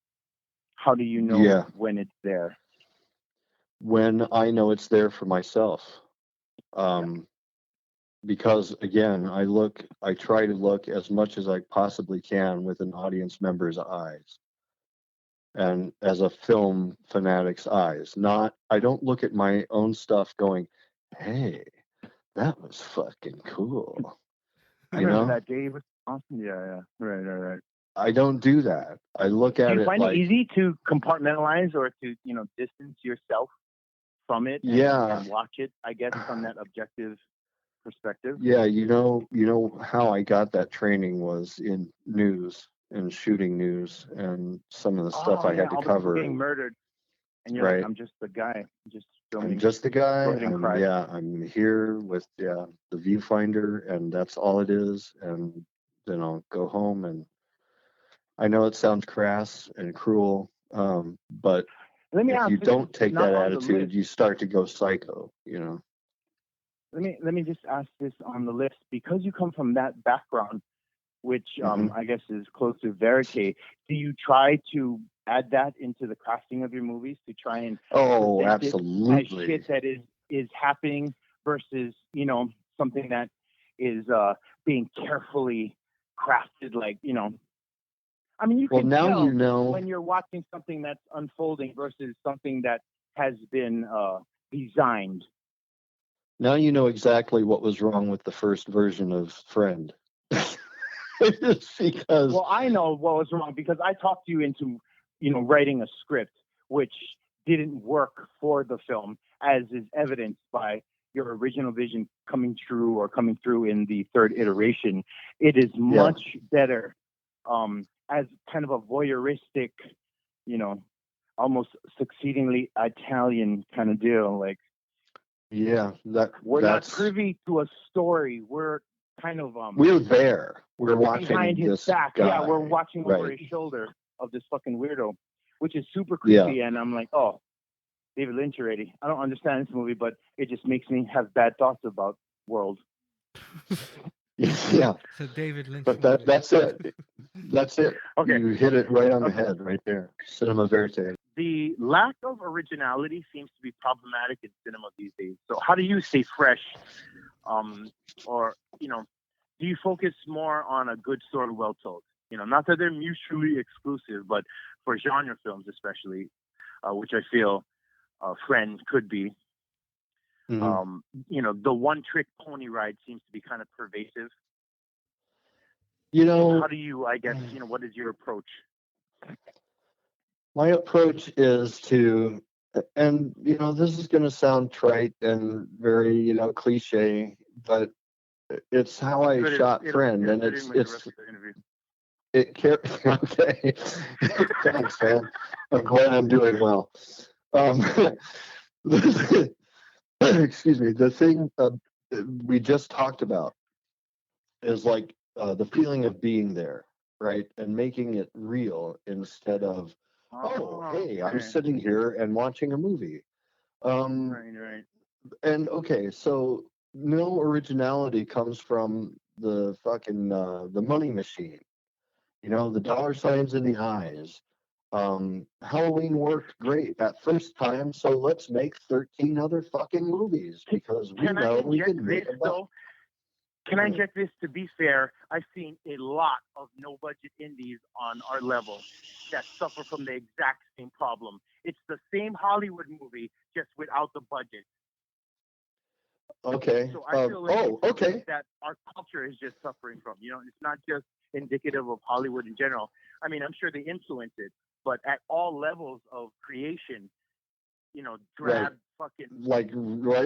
How do you know when it's there? when I know it's there for myself. Because again, I try to look as much as I possibly can with an audience member's eyes and as a film fanatic's eyes. I don't look at my own stuff going, hey, that was fucking cool. I remember that day was awesome. Yeah. Right. I don't do that. I look at it. Do you find like, it easy to compartmentalize or to distance yourself from it and watch it? I guess from that objective perspective. Yeah, you know how I got that training was in news and shooting news and some of the stuff I had to all the cover. people getting murdered, and you're like, I'm just the guy, just filming. I'm just the guy. Go ahead and cry. I'm here with the viewfinder, and that's all it is. And then I'll go home. And I know it sounds crass and cruel, but if you don't take that attitude, you start to go psycho. Let me just ask this on the list, because you come from that background, which I guess is close to verite. Do you try to add that into the casting of your movies to try and absolutely as shit that is happening versus something that is being carefully crafted, like I mean, you can tell when you're watching something that's unfolding versus something that has been designed. Now you know exactly what was wrong with the first version of Friend. Well, I know what was wrong because I talked you into, writing a script which didn't work for the film, as is evidenced by your original vision coming through in the third iteration. It is much better as kind of a voyeuristic, almost succeedingly Italian kind of deal. Like, we're not privy to a story. We're kind of we're there. We're watching behind his back. Guy. Yeah, we're watching over his shoulder of this fucking weirdo, which is super creepy. Yeah. And I'm like, oh, David Lynch already. I don't understand this movie, but it just makes me have bad thoughts about world. Yeah. So David Lynch. But that's it. That's it. Okay. You hit it right on the head right there. Cinema verite. The lack of originality seems to be problematic in cinema these days. So how do you stay fresh? Or, do you focus more on a good story well told? Not that they're mutually exclusive, but for genre films especially, which I feel Friend could be. Mm-hmm. The one-trick pony ride seems to be kind of pervasive. How do you, I guess, what is your approach? My approach is to, and, this is going to sound trite and very, cliche, but it's how I shot Friend. And okay. Thanks, man. I'm glad I'm doing well. Excuse me. The thing we just talked about is like the feeling of being there, right? And making it real instead of, hey, I'm sitting here and watching a movie. Right. And okay, so no originality comes from the fucking the money machine. The dollar signs in the eyes. Halloween worked great that first time, so let's make 13 other fucking movies because we know we can make them up. Can I inject this? To be fair, I've seen a lot of no-budget indies on our level that suffer from the exact same problem. It's the same Hollywood movie, just without the budget. Okay. So I feel like that our culture is just suffering from. It's not just indicative of Hollywood in general. I mean, I'm sure they influence it, but at all levels of creation, drab fucking like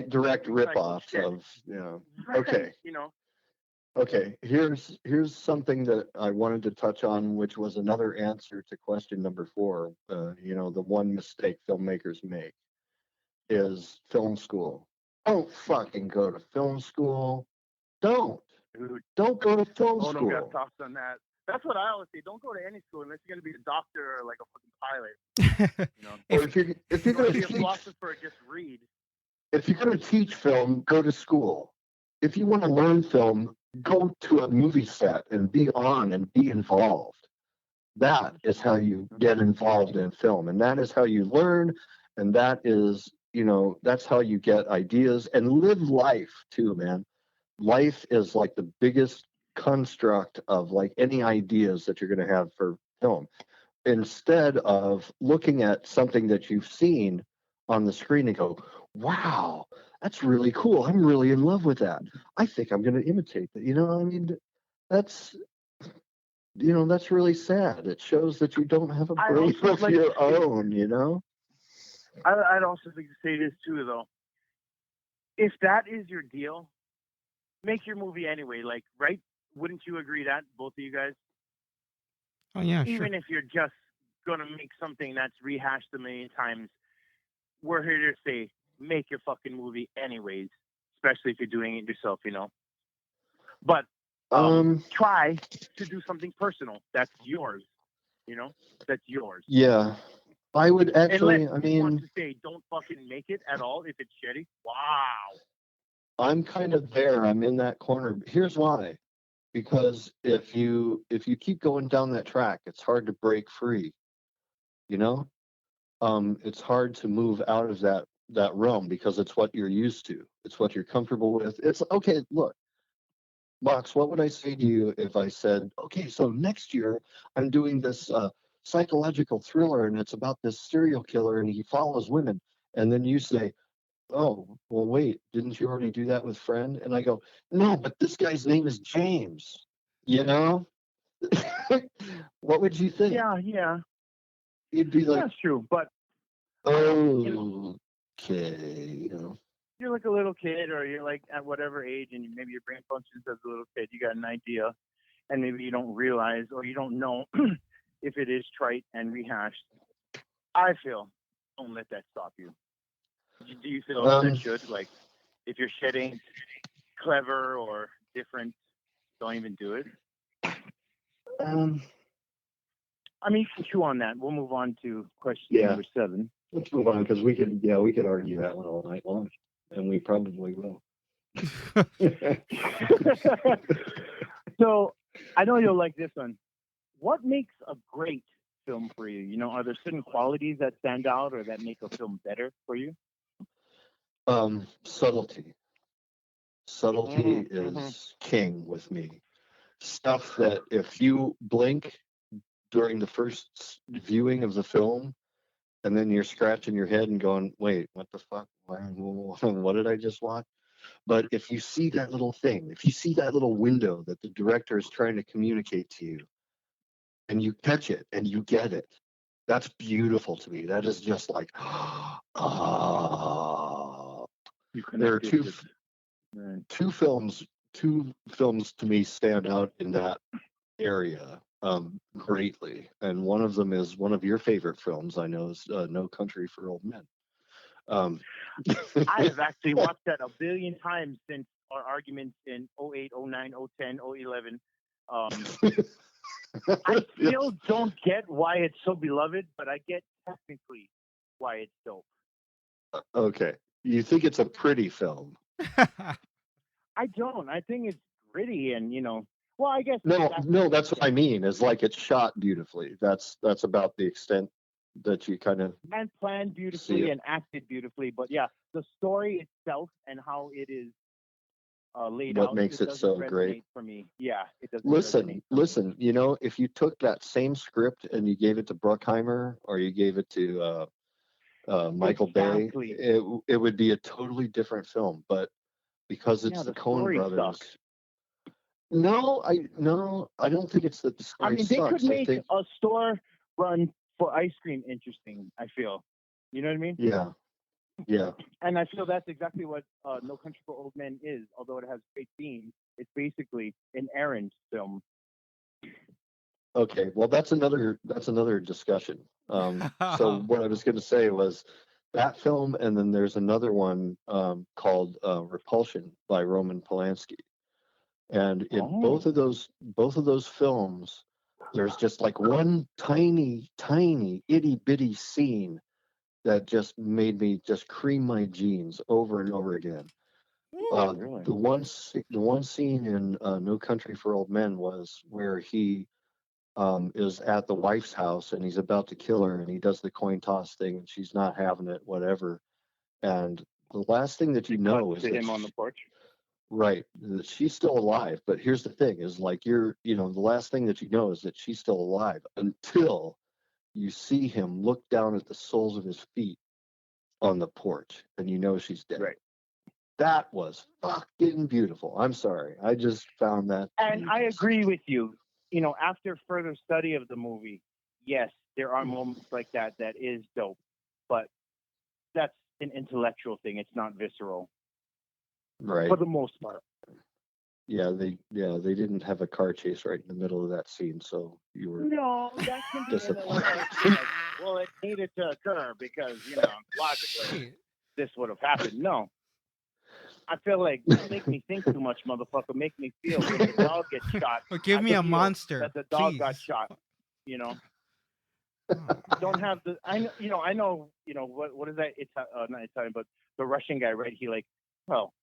direct rip-offs of Okay. Okay, here's something that I wanted to touch on, which was another answer to question number 4. The one mistake filmmakers make is film school. Don't fucking go to film school. Don't go to film school. Don't get talks on that. That's what I always say. Don't go to any school unless you're going to be a doctor or like a fucking pilot. Or if you're going to be a philosopher, just read. If you're going to teach film, go to school. If you want to learn film, go to a movie set and be on and be involved. That is how you get involved in film, and that is how you learn, and that is that's how you get ideas and live life too, man. Life is like the biggest construct of like any ideas that you're going to have for film. Instead of looking at something that you've seen on the screen and go, wow, that's really cool. I'm really in love with that. I think I'm going to imitate that. I mean, that's that's really sad. It shows that you don't have a I brain also of like your own. I'd also like to say this too, though. If that is your deal, make your movie anyway. Like, right? Wouldn't you agree that both of you guys? Oh yeah, sure. Even if you're just gonna make something that's rehashed a million times, we're here to say make your fucking movie anyways. Especially if you're doing it yourself, But try to do something personal. That's yours. That's yours. Yeah. I would actually, Unless you want to say don't fucking make it at all if it's shitty. Wow. I'm kind of there. I'm in that corner. Here's why. Because if you keep going down that track, it's hard to break free. You know, it's hard to move out of that realm because it's what you're used to. It's what you're comfortable with. It's okay. Look, Mox, what would I say to you if I said, okay, so next year I'm doing this psychological thriller and it's about this serial killer and he follows women, and then you say, oh, well, wait, didn't you already do that with Friend? And I go, no, but this guy's name is James. You know, what would you think? Yeah. You'd be like, That's true. But oh, okay, you're like a little kid, or you're like at whatever age, and maybe your brain functions as a little kid. You got an idea, and maybe you don't realize or you don't know if it is trite and rehashed. I feel don't let that stop you. Do you feel that should, like, if you're shedding clever or different, don't even do it? I mean, you can chew on that. We'll move on to question number 7. Let's move on because we could argue that one all night long, and we probably will. So I know you'll like this one. What makes a great film for you? Are there certain qualities that stand out or that make a film better for you? Subtlety. Subtlety is king with me. Stuff that if you blink during the first viewing of the film, and then you're scratching your head and going, wait, what the fuck? What did I just watch? But if you see that little thing, if you see that little window that the director is trying to communicate to you, and you catch it and you get it, that's beautiful to me. That is just like, there are two films to me stand out in that area greatly, and one of them is one of your favorite films. I know is No Country for Old Men. I have actually watched that a billion times since our arguments in 08, 09, 010, 011. I still don't get why it's so beloved, but I get technically why it's dope. Okay. You think it's a pretty film? I don't. I think it's gritty and, well, I guess. No, that's what I mean. Is like it's shot beautifully. That's about the extent that you kind of and planned beautifully and acted beautifully. But yeah, the story itself and how it is laid out. What makes it so great for me? Yeah, it doesn't. Listen. If you took that same script and you gave it to Bruckheimer or you gave it to Michael Bay, it would be a totally different film. But because it's the Coen brothers. Sucks. No, I don't think it's that the story I mean, they sucks. could make a store run for ice cream interesting, I feel. You know what I mean? Yeah. And I feel that's exactly what No Country for Old Men is. Although it has great themes, it's basically an errand film. Okay, well that's another discussion. So what I was going to say was that film, and then there's another one called Repulsion by Roman Polanski. And in both of those films, there's just like one tiny itty bitty scene that just made me just cream my jeans over and over again. Really? The one scene in No Country for Old Men was where he is at the wife's house and he's about to kill her and he does the coin toss thing and she's not having it, whatever. and the last thing that you know is to that him on the porch. right, that she's still alive. But here's the thing: is like the last thing that you know is that she's still alive until you see him look down at the soles of his feet on the porch, and you know she's dead. Right. That was fucking beautiful. I'm sorry, I just found that. And I agree with you. After further study of the movie, yes, there are moments like that is dope, but that's an intellectual thing. It's not visceral, Right. for the most part. Yeah, they didn't have a car chase right in the middle of that scene, so you were No, that can be well, it needed to occur because logically this would have happened. No, I feel like don't make me think too much, motherfucker. Make me feel when the dog gets shot. Or give I me a feel monster. that the dog Please. got shot. Don't have the I know what is that? It's not Italian, but the Russian guy, right? He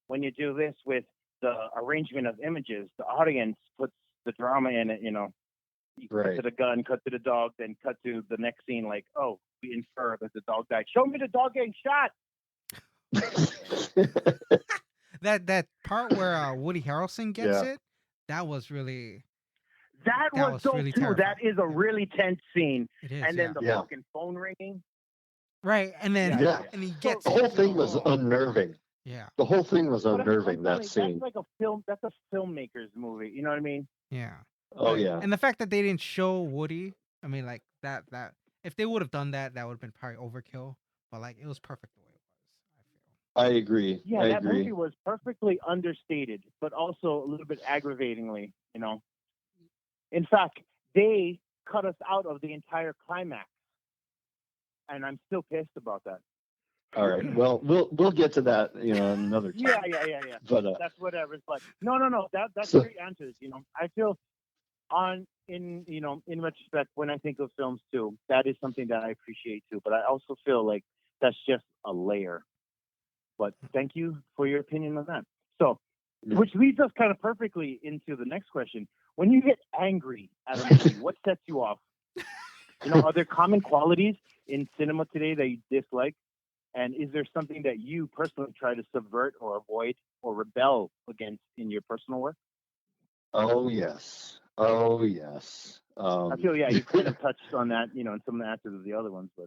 when you do this with the arrangement of images, the audience puts the drama in it. You right. cut to the gun, cut to the dog, then cut to the next scene. Like, oh, we infer that the dog died. Show me the dog getting shot. that part where Woody Harrelson gets Yeah. it, that was really. That was dope really too. terrifying. That is a really tense scene. It is, and then the Yeah. fucking phone ringing. Right, and then and he gets the whole thing was unnerving. Yeah. The whole thing was unnerving. That scene. That's like a film. That's a filmmaker's movie. You know what I mean? Yeah. Oh yeah. And the fact that they didn't show Woody, I mean, like that if they would have done that, that would have been probably overkill. But like it was perfect the way it was. I agree. Yeah, I that agree. movie was perfectly understated, but also a little bit aggravatingly. In fact, they cut us out of the entire climax, and I'm still pissed about that. All right. Well, we'll get to that, another time. Yeah. But that's whatever. But no. That's great answers. I feel in retrospect, when I think of films too, that is something that I appreciate too. But I also feel like that's just a layer. But thank you for your opinion on that. So, which leads us kind of perfectly into the next question. When you get angry at a movie, what sets you off? Are there common qualities in cinema today that you dislike? And is there something that you personally try to subvert or avoid or rebel against in your personal work? Mm-hmm. Oh yes. I feel you kind of touched on that, in some of the answers of the other ones, but.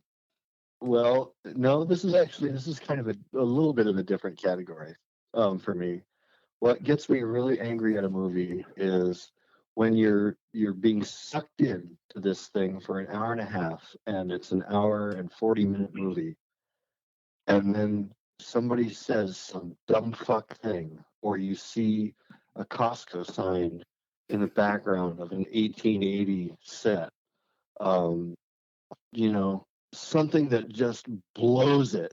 Well, no, this is kind of a little bit of a different category for me. What gets me really angry at a movie is when you're being sucked in to this thing for an hour and a half, and it's an hour and 40-minute movie, and then somebody says some dumb fuck thing, or you see a Costco sign in the background of an 1880 set. Something that just blows it,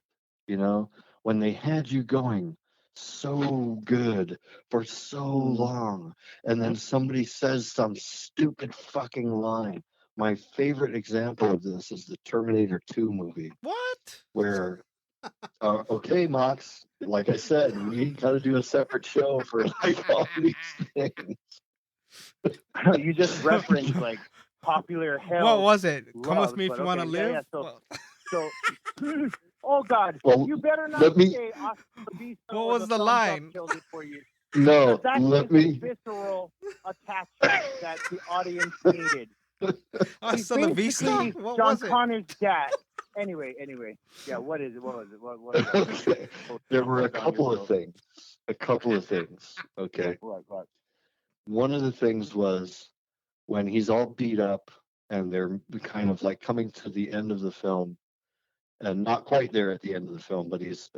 when they had you going so good for so long, and then somebody says some stupid fucking line. My favorite example of this is the Terminator 2 movie. What? Where, okay, Mox, like I said, we got to do a separate show for like all these things. You just referenced like popular hell. What was it? Come with loves, me if you want to live. Yeah, so oh God, Well, you better not say what was the line? Killed it for you. No, That's let me. Visceral attachment that the audience needed. Hasta la vista? What John was it? Connor's dad. Anyway. Yeah, what is it? What was it? What is it? Okay. There were a couple of things. Okay. What? One of the things was when he's all beat up and they're kind of like coming to the end of the film, and not quite there at the end of the film, but he's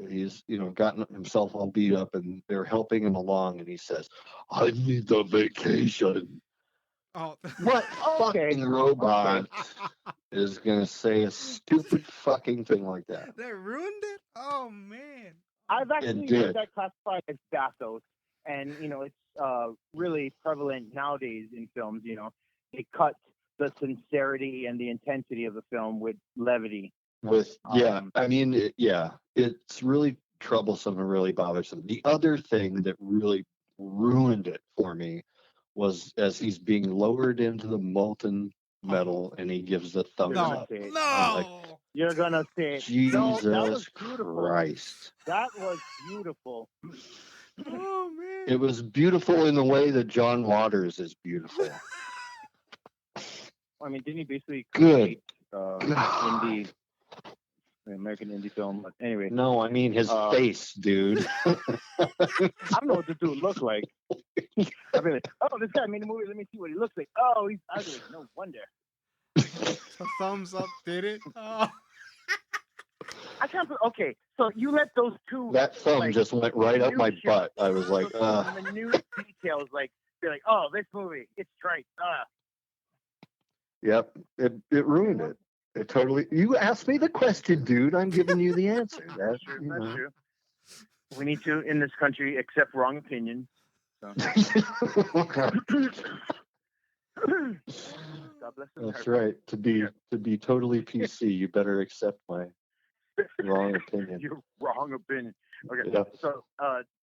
gotten himself all beat up and they're helping him along, and he says, "I need a vacation." Oh. What fucking robot is gonna say a stupid fucking thing like that? That ruined it? Oh man. I've actually heard that classified as bathos, and it's really prevalent nowadays in films. They cut the sincerity and the intensity of the film with levity. It's really troublesome and really bothersome. The other thing that really ruined it for me was as he's being lowered into the molten metal and he gives the thumbs up. No. You're gonna say, no, that was Jesus beautiful. Christ. That was beautiful. Oh man. It was beautiful in the way that John Waters is beautiful. I mean, didn't he basically Good. create American indie film? But anyway, No, I mean his face, dude. I don't know what the dude looked like. I'd be like, oh, this guy made a movie. Let me see what he looks like. Oh, he's ugly. No wonder. So thumbs up did it. Oh. I can't. Okay, so you let those two. That thumb just went right up my butt. I was like, minute details, like be like, oh, this movie, it's trite. Yep, it ruined it. It totally. You asked me the question, dude. I'm giving you the answer. That's true. That's true. We need to, in this country, accept wrong opinions. So. God bless America. That's right. To be totally PC, you better accept my wrong opinion. Your wrong opinion. Okay. Yeah.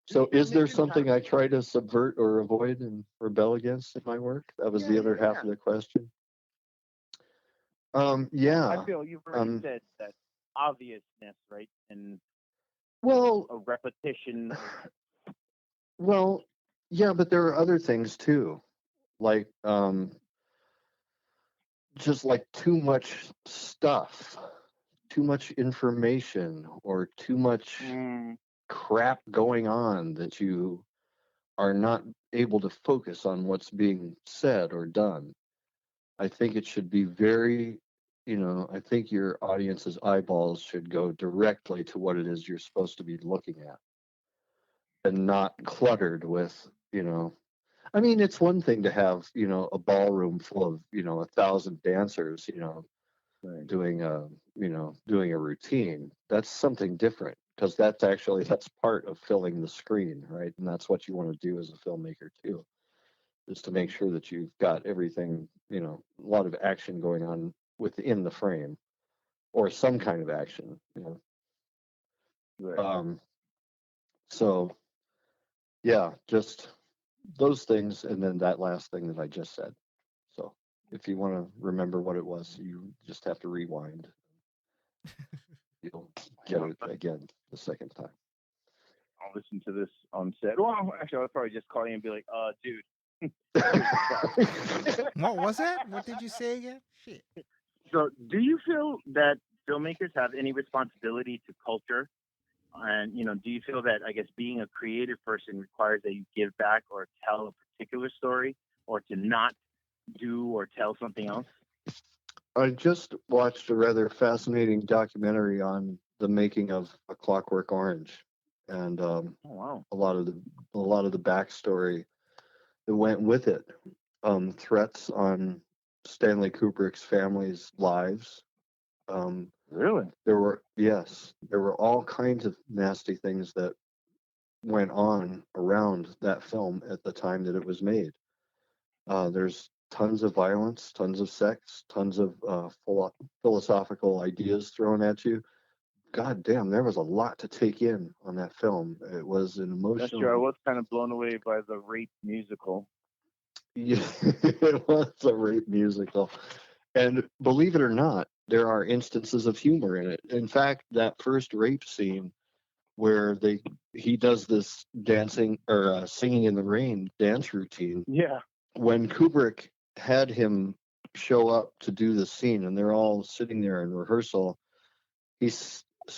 So, is there something I try to subvert or avoid and rebel against in my work? That was the other half of the question. Yeah. I feel you've already said that obviousness, right? And a repetition. Well, yeah, but there are other things too, like just like too much stuff, too much information, or too much crap going on that you are not able to focus on what's being said or done. I think it should be very, I think your audience's eyeballs should go directly to what it is you're supposed to be looking at and not cluttered with, I mean, it's one thing to have, a ballroom full of, 1,000 dancers, doing a routine. That's something different because that's part of filling the screen, right? And that's what you want to do as a filmmaker too, is to make sure that you've got everything, a lot of action going on within the frame or some kind of action, Right. So yeah, just those things, and then that last thing that I just said. So if you want to remember what it was, you just have to rewind. You'll get it again the second time. I'll listen to this on set. Well, actually, I'll probably just call you and be like, dude. What was that? What did you say again? Shit. So, do you feel that filmmakers have any responsibility to culture? And, do you feel that, I guess, being a creative person requires that you give back or tell a particular story or to not do or tell something else? I just watched a rather fascinating documentary on the making of A Clockwork Orange, and oh, wow. a lot of the backstory that went with it, threats on Stanley Kubrick's family's lives. Really? There were all kinds of nasty things that went on around that film at the time that it was made. There's tons of violence, tons of sex, tons of philosophical ideas thrown at you. God damn, there was a lot to take in on that film. It was an emotional. That's true. I was kind of blown away by the rape musical. Yeah, it was a rape musical. And believe it or not, there are instances of humor in it. In fact, that first rape scene where he does this dancing or singing in the rain dance routine. Yeah. When Kubrick had him show up to do the scene and they're all sitting there in rehearsal,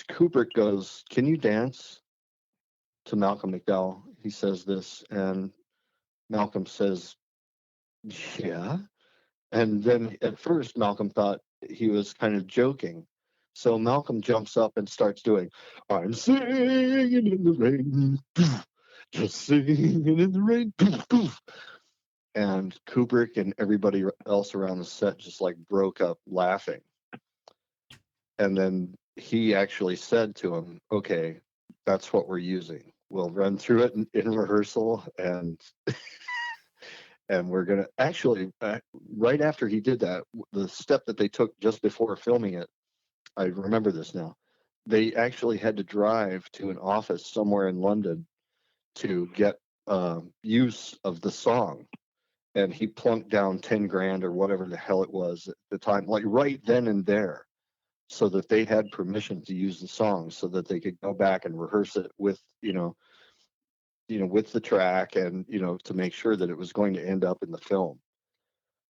Kubrick goes, "Can you dance?" to Malcolm McDowell. He says this, and Malcolm says, "Yeah." And then at first, Malcolm thought he was kind of joking. So Malcolm jumps up and starts doing, "I'm singing in the rain, poof, just singing in the rain, poof, poof." And Kubrick and everybody else around the set just like broke up laughing. And then he actually said to him, "Okay, that's what we're using. We'll run through it in rehearsal, and and we're gonna actually." Right after he did that, the step that they took just before filming it, I remember this now. They actually had to drive to an office somewhere in London to get use of the song, and he plunked down 10 grand or whatever the hell it was at the time, like right then and there. so that they had permission to use the song, so that they could go back and rehearse it with with the track, and to make sure that it was going to end up in the film.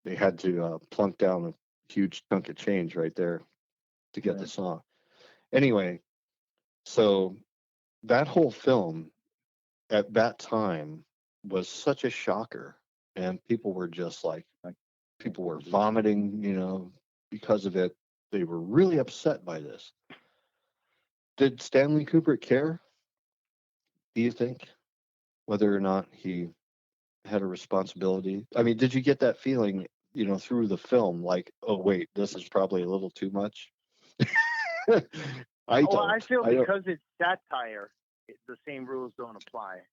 They had to plunk down a huge chunk of change right there to get the song. Anyway, so that whole film at that time was such a shocker, and people were just like people were vomiting, because of it. They were really upset by this. Did Stanley Kubrick care? Do you think, whether or not he had a responsibility? I mean, did you get that feeling, through the film, like, oh wait, this is probably a little too much? I feel don't. because it's satire, the same rules don't apply.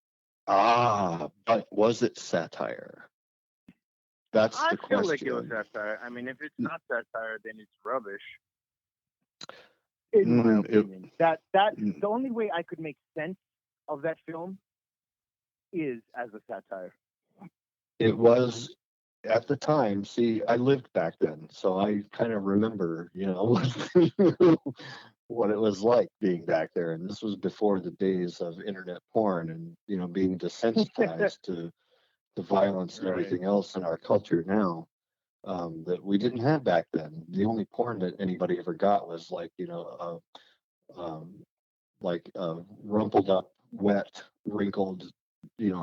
But was it satire? That's the question. I feel like it was satire. I mean, if it's not satire, then it's rubbish. In my opinion, the only way I could make sense of that film is as a satire. It was at the time. See, I lived back then, so I kind of remember, what it was like being back there. And this was before the days of internet porn and being desensitized to the violence and everything else in our culture now, that we didn't have back then. The only porn that anybody ever got was like rumpled up, wet, wrinkled,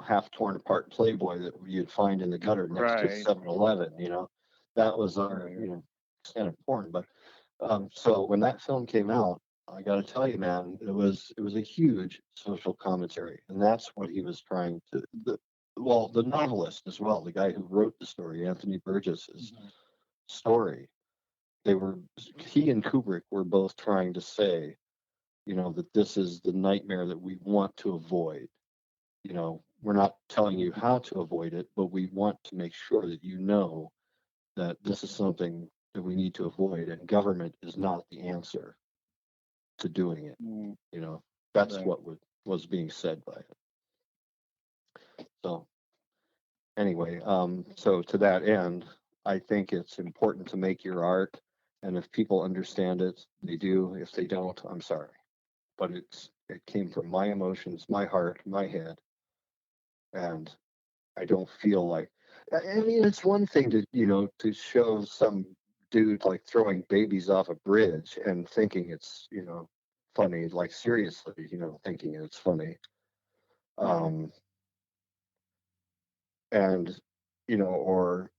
half torn apart Playboy that you'd find in the gutter next to 7-Eleven. That was our kind of porn. But so when that film came out, I got to tell you, man, it was a huge social commentary, and that's what he was trying to. The novelist as well, the guy who wrote the story, Anthony Burgess's story. He and Kubrick were both trying to say, that this is the nightmare that we want to avoid. We're not telling you how to avoid it, but we want to make sure that that this is something that we need to avoid, and government is not the answer to doing it. That's what was being said by it. So anyway, so to that end, I think it's important to make your art, and if people understand it, they do. If they don't, I'm sorry. But it came from my emotions, my heart, my head, and I don't feel like. I mean, it's one thing to show some dude like throwing babies off a bridge and thinking it's funny, like seriously, thinking it's funny, and or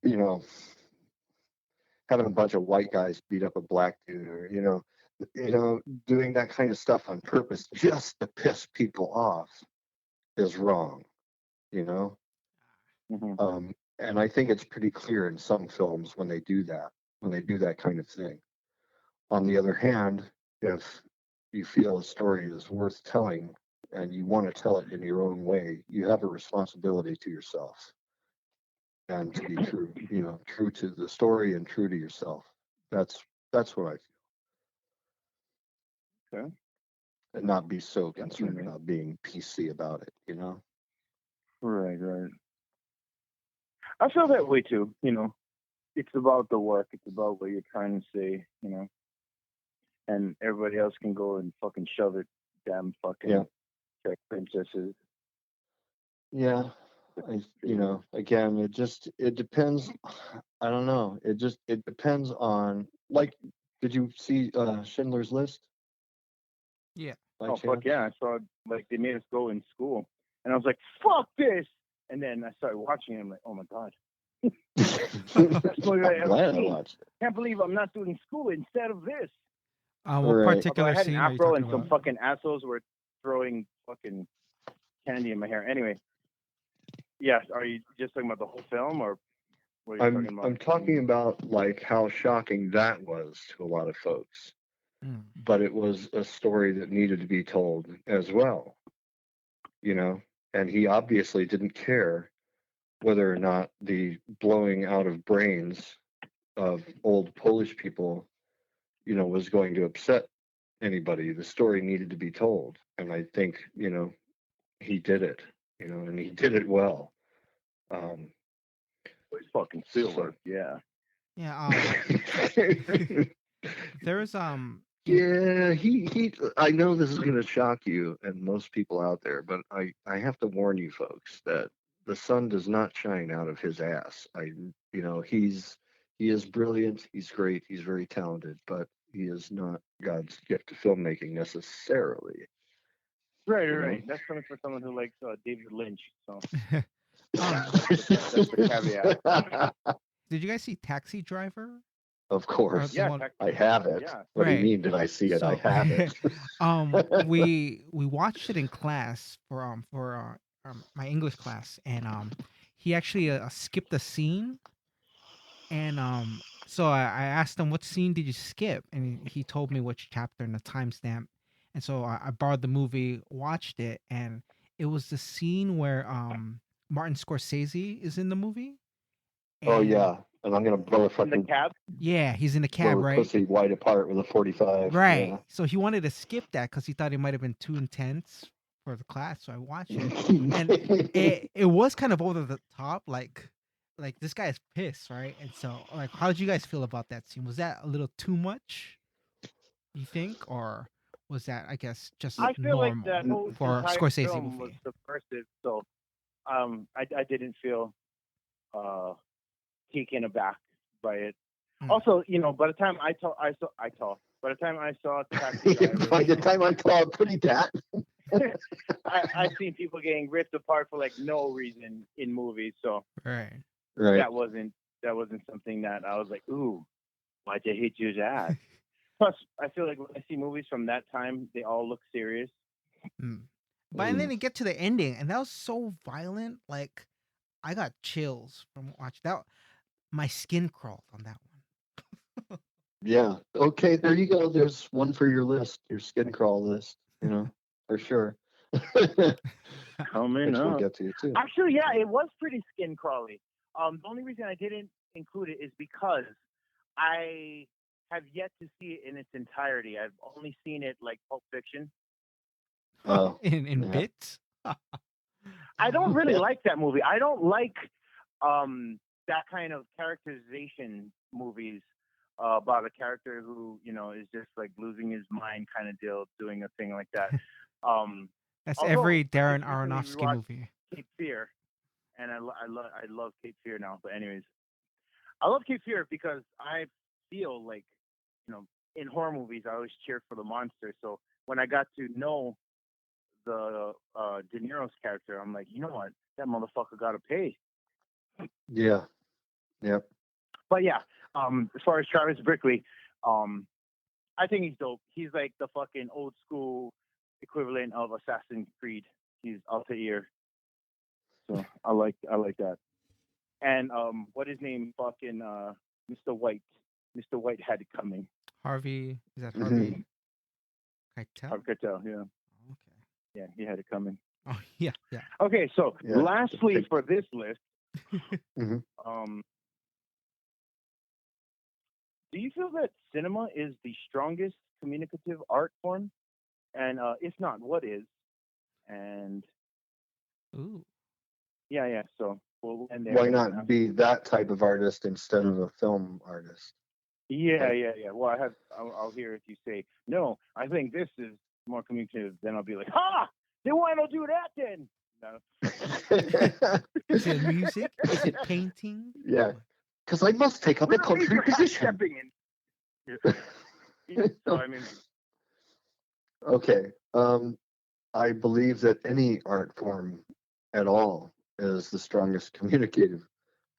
having a bunch of white guys beat up a black dude, or doing that kind of stuff on purpose just to piss people off is wrong. And I think it's pretty clear in some films when they do that kind of thing. On the other hand, if you feel a story is worth telling and you want to tell it in your own way, you have a responsibility to yourself and to be true to the story and true to yourself. That's what I feel. Okay. And not be so concerned about being PC about it. Right. I feel that way too. It's about the work. It's about what you're trying to say. And everybody else can go and fucking shove it. Damn fucking check princesses. Yeah. Again, it depends. I don't know. It depends on, like, did you see Schindler's List? Yeah. Fuck yeah. I saw, like, they made us go in school. And I was like, fuck this. And then I started watching it. I'm like, oh my God. That's what I'm glad I watched it. Can't believe I'm not doing school instead of this. What particular I had an scene are you afro talking and some about? fucking assholes were throwing fucking candy in my hair. Anyway. Yes. Are you just talking about the whole film, or what are you talking about? I'm talking about like how shocking that was to a lot of folks. But it was a story that needed to be told as well. And he obviously didn't care whether or not the blowing out of brains of old Polish people, was going to upset anybody. The story needed to be told. And I think, he did it, and he did it well. It's fucking silver. Yeah. Yeah. There's Yeah, he. I know this is going to shock you and most people out there, but I have to warn you folks that the sun does not shine out of his ass. He is brilliant. He's great. He's very talented, but he is not God's gift to filmmaking necessarily. Right, You right. know? That's coming from someone who likes David Lynch. So um, that's the caveat. did you guys see Taxi Driver? Of Or course, the Yeah, one, I have it. yeah. What do you right? mean? Did I see it? I So, have it. we watched it in class for my English class, and he actually skipped a scene, and so I asked him what scene did you skip, and he told me which chapter and the timestamp, and so I borrowed the movie, watched it, and it was the scene where Martin Scorsese is in the movie, Oh and yeah, and I'm gonna blow a In the fucking cab. yeah, he's in the blow cab, a right? pussy wide apart with a 45. Right. Yeah. So he wanted to skip that because he thought it might have been too intense for the class. So I watched it, and it was kind of over the top. Like this guy is pissed, right? And so like, how did you guys feel about that scene? Was that a little too much? You think, or was that, I guess, just I feel like normal that whole for a entire Scorsese film was movie? subversive. So I didn't feel uh taken aback by it. Mm. Also, by the time by the time I saw Taxi Driver, By the time I call pretty dat. I've seen people getting ripped apart for like no reason in movies. So Right. Right. that wasn't something that I was like, ooh, why'd they hit you that? Plus, I feel like when I see movies from that time, they all look serious. Mm. But and then you get to the ending, and that was so violent. Like I got chills from watching that. My skin crawled on that one. Yeah. Okay, there you go. There's one for your list, your skin crawl list, for sure. Coming Which we'll up. get to too. Actually, yeah, it was pretty skin crawly. The only reason I didn't include it is because I have yet to see it in its entirety. I've only seen it like Pulp Fiction. Oh, in yeah. bits. I don't really like that movie. I don't like that kind of characterization movies about a character who is just like losing his mind kind of deal, doing a thing like that. That's Although every I Darren just recently Aronofsky rewatched movie. Cape Fear, and I love Cape Fear now. But anyways, I love Cape Fear because I feel like in horror movies I always cheer for the monster. So when I got to know the De Niro's character, I'm like, you know what, that motherfucker got to pay. Yeah. Yep. But yeah, as far as Travis Brickley, I think he's dope. He's like the fucking old school equivalent of Assassin's Creed. He's Altair. So I like that. And what his name? Fucking Mr. White. Mr. White had it coming. Harvey, is that Mhm. Harvey Keitel? Hard to tell, yeah. Okay. Yeah, he had it coming. Oh yeah, yeah. Okay, so Yeah. lastly for this list, Mhm. do you feel that cinema is the strongest communicative art form? And if not, what is? And Ooh. yeah. So we'll end there. Why not be that type of artist instead of a film artist? Yeah. Well, I'll hear if you say no. I think this is more communicative. Then I'll be like, ha! Then why don't do that then? No. Is it music? Is it painting? Yeah. Because I must take up a country position. Stepping in. So I mean, Okay. I believe that any art form at all is the strongest communicative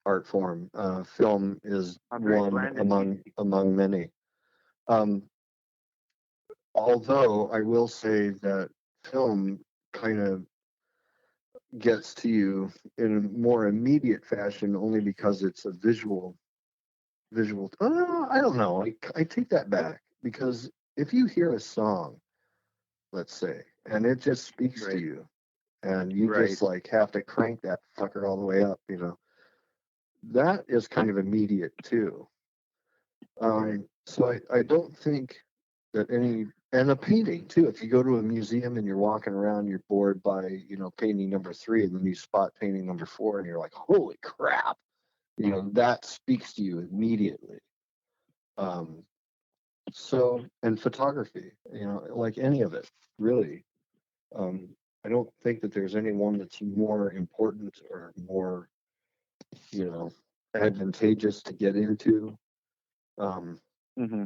art form. Film is I'm very one slanted. among many. Although I will say that film kind of gets to you in a more immediate fashion only because it's a visual. I don't know. I take that back because if you hear a song, let's say, and it just speaks to you, and you just like have to crank that fucker all the way up, that is kind of immediate too. So I don't think that and a painting too. If you go to a museum and you're walking around, you're bored by painting number 3, and then you spot painting number 4, and you're like, holy crap, that speaks to you immediately. So, and photography, like any of it, really. Um, I don't think that there's any one that's more important or more, you know, advantageous to get into. Um, Mm-hmm.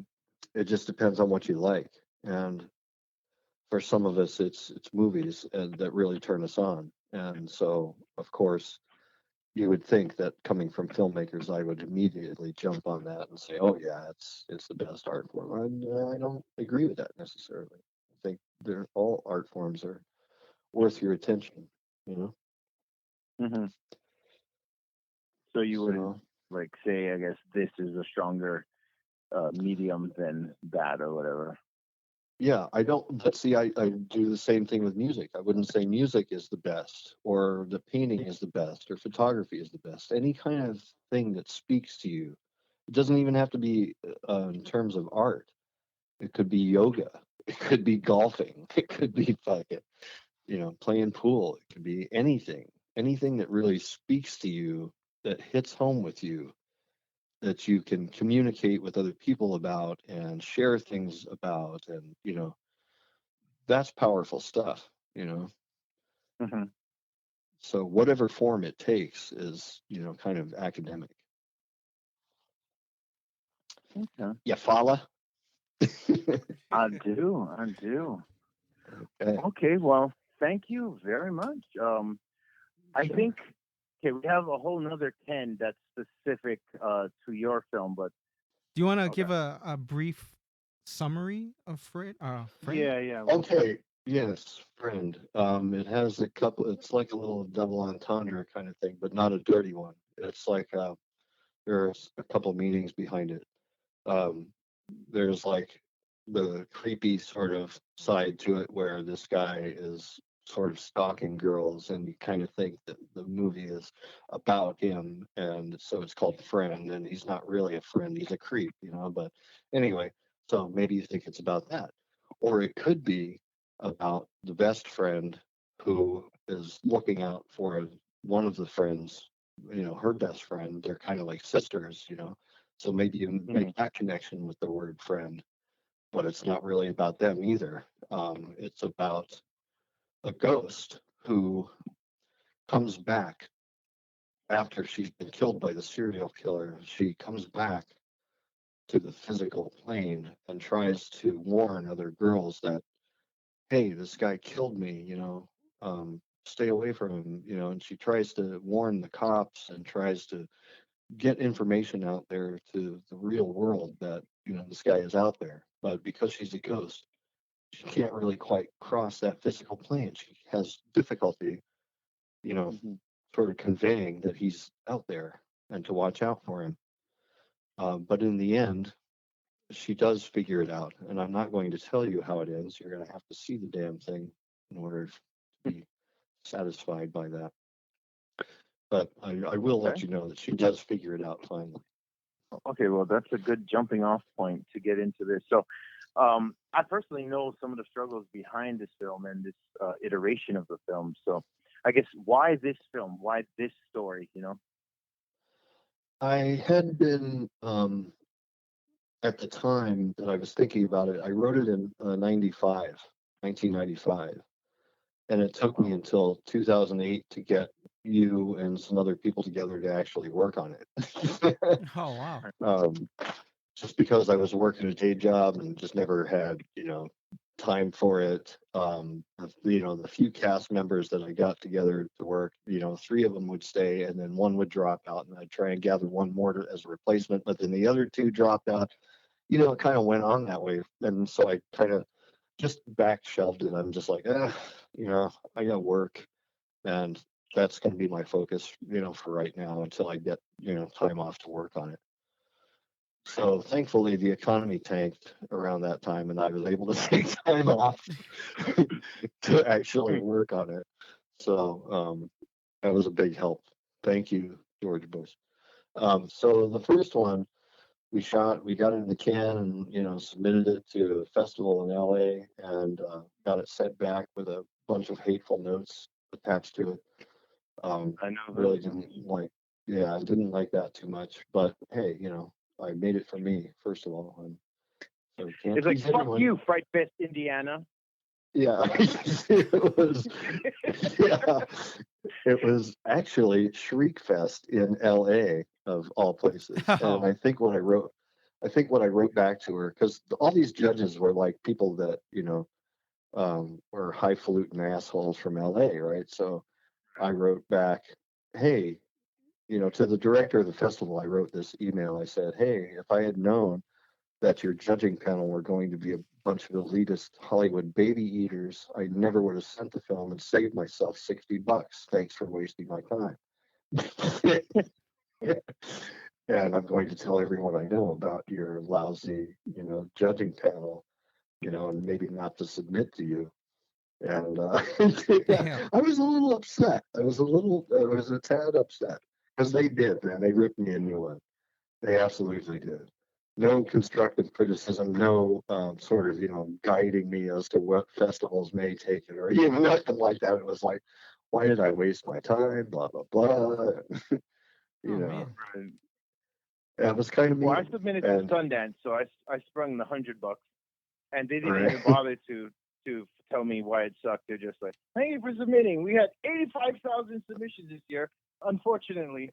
it just depends on what you like. And for some of us, it's movies and that really turn us on. And so, of course, you would think that coming from filmmakers, I would immediately jump on that and say, "Oh yeah, it's the best art form." And I don't agree with that necessarily. I think they're all art forms are worth your attention. You know, Mm-hmm. So you would so like say, I guess this is a stronger medium than that or whatever. yeah, I don't. But see, I do the same thing with music. I wouldn't say music is the best, or the painting is the best, or photography is the best. Any kind of thing that speaks to you. It doesn't even have to be in terms of art. It could be yoga. It could be golfing. It could be fucking, playing pool. It could be anything. Anything that really speaks to you, that hits home with you, that you can communicate with other people about and share things about. And, that's powerful stuff, Mm-hmm. So whatever form it takes is, kind of academic. Okay. Yeah, follow? I do. I do. Okay. Okay. Well, thank you very much. I Sure. think okay, we have a whole nother 10 that's specific to your film, but Do you want to okay. give a brief summary of Friend? Yeah, yeah. Okay. Yes, friend. It has a couple. It's like a little double entendre kind of thing, but not a dirty one. It's like there's a couple meanings behind it. Um, there's like the creepy sort of side to it, where this guy is sort of stalking girls, and you kind of think that the movie is about him, and so it's called Friend, and he's not really a friend. He's a creep, But anyway, so maybe you think it's about that, or it could be about the best friend who is looking out for one of the friends, her best friend. They're kind of like sisters, so maybe you Mm-hmm. make that connection with the word friend, but it's not really about them either. It's about a ghost who comes back after she's been killed by the serial killer. She comes back to the physical plane and tries to warn other girls that, hey, this guy killed me, stay away from him, and she tries to warn the cops and tries to get information out there to the real world that, this guy is out there. But because she's a ghost, she can't really quite cross that physical plane. She has difficulty, you know, Mm-hmm. sort of conveying that he's out there and to watch out for him. But in the end, she does figure it out. And I'm not going to tell you how it ends. You're going to have to see the damn thing in order to be satisfied by that. But I will let Okay. you know that she does figure it out finally. Okay, well, that's a good jumping off point to get into this. So, I personally know some of the struggles behind this film and this iteration of the film. So, I guess why this film? Why this story? I had been, at the time that I was thinking about it, I wrote it in 1995. And it took me Oh, until 2008 to get you and some other people together to actually work on it. Oh wow. um, just because I was working a day job and just never had, time for it. The few cast members that I got together to work, three of them would stay and then one would drop out, and I'd try and gather one more as a replacement, but then the other two dropped out. It kind of went on that way. And so I kind of just back shelved it. I'm just like, I got work, and that's going to be my focus, for right now until I get, time off to work on it. So thankfully, the economy tanked around that time, and I was able to take time off to actually work on it. So that was a big help. Thank you, George Bush. So the first one we got it in the can and submitted it to a festival in LA, and got it sent back with a bunch of hateful notes attached to it. I know Really those. didn't like, yeah, I didn't like that too much, but hey, I made it for me first of all, and So we can't It's like, tease fuck anyone. you, Fright Fest, Indiana. Yeah, it was. Yeah, it was actually Shriek Fest in L.A. of all places. And Oh. I think what I wrote back to her, because all these judges were like people that were highfalutin assholes from L.A. Right? So I wrote back, hey, to the director of the festival. I wrote this email. I said, hey, if I had known that your judging panel were going to be a bunch of elitist Hollywood baby eaters, I never would have sent the film and saved myself $60. Thanks for wasting my time. And I'm going to tell everyone I know about your lousy, judging panel, and maybe not to submit to you. And Damn. I was a little upset. I was a tad upset because they did, man. They ripped me a new one. They absolutely did. No constructive criticism, no sort of, guiding me as to what festivals may take it or even nothing like that. It was like, why did I waste my time? Blah, blah, blah. Oh man. It was kind of mean. Well, I submitted to And, Sundance, so I sprung the $100, and they didn't Right. even bother to tell me why it sucked. They're just like, thank you for submitting. We had 85,000 submissions this year. Unfortunately,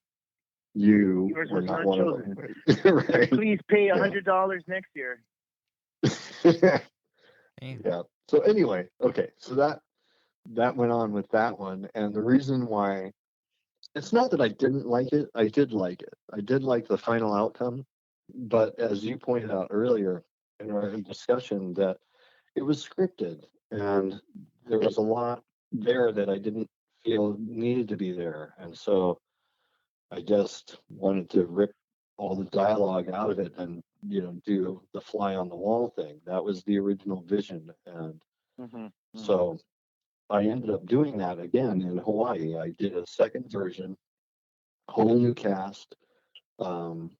you yours were was not not one chosen. of them. Right. Please pay $100 next year. Damn. Yeah. So anyway, okay. So that went on with that one, and the reason why, it's not that I didn't like it. I did like it. I did like the final outcome, but as you pointed out earlier in our discussion, that it was scripted, and there was a lot there that I didn't feel needed to be there, and so I just wanted to rip all the dialogue out of it and do the fly on the wall thing. That was the original vision, and Mm-hmm. so I ended up doing that again in Hawaii. I did a second version, whole new cast, um,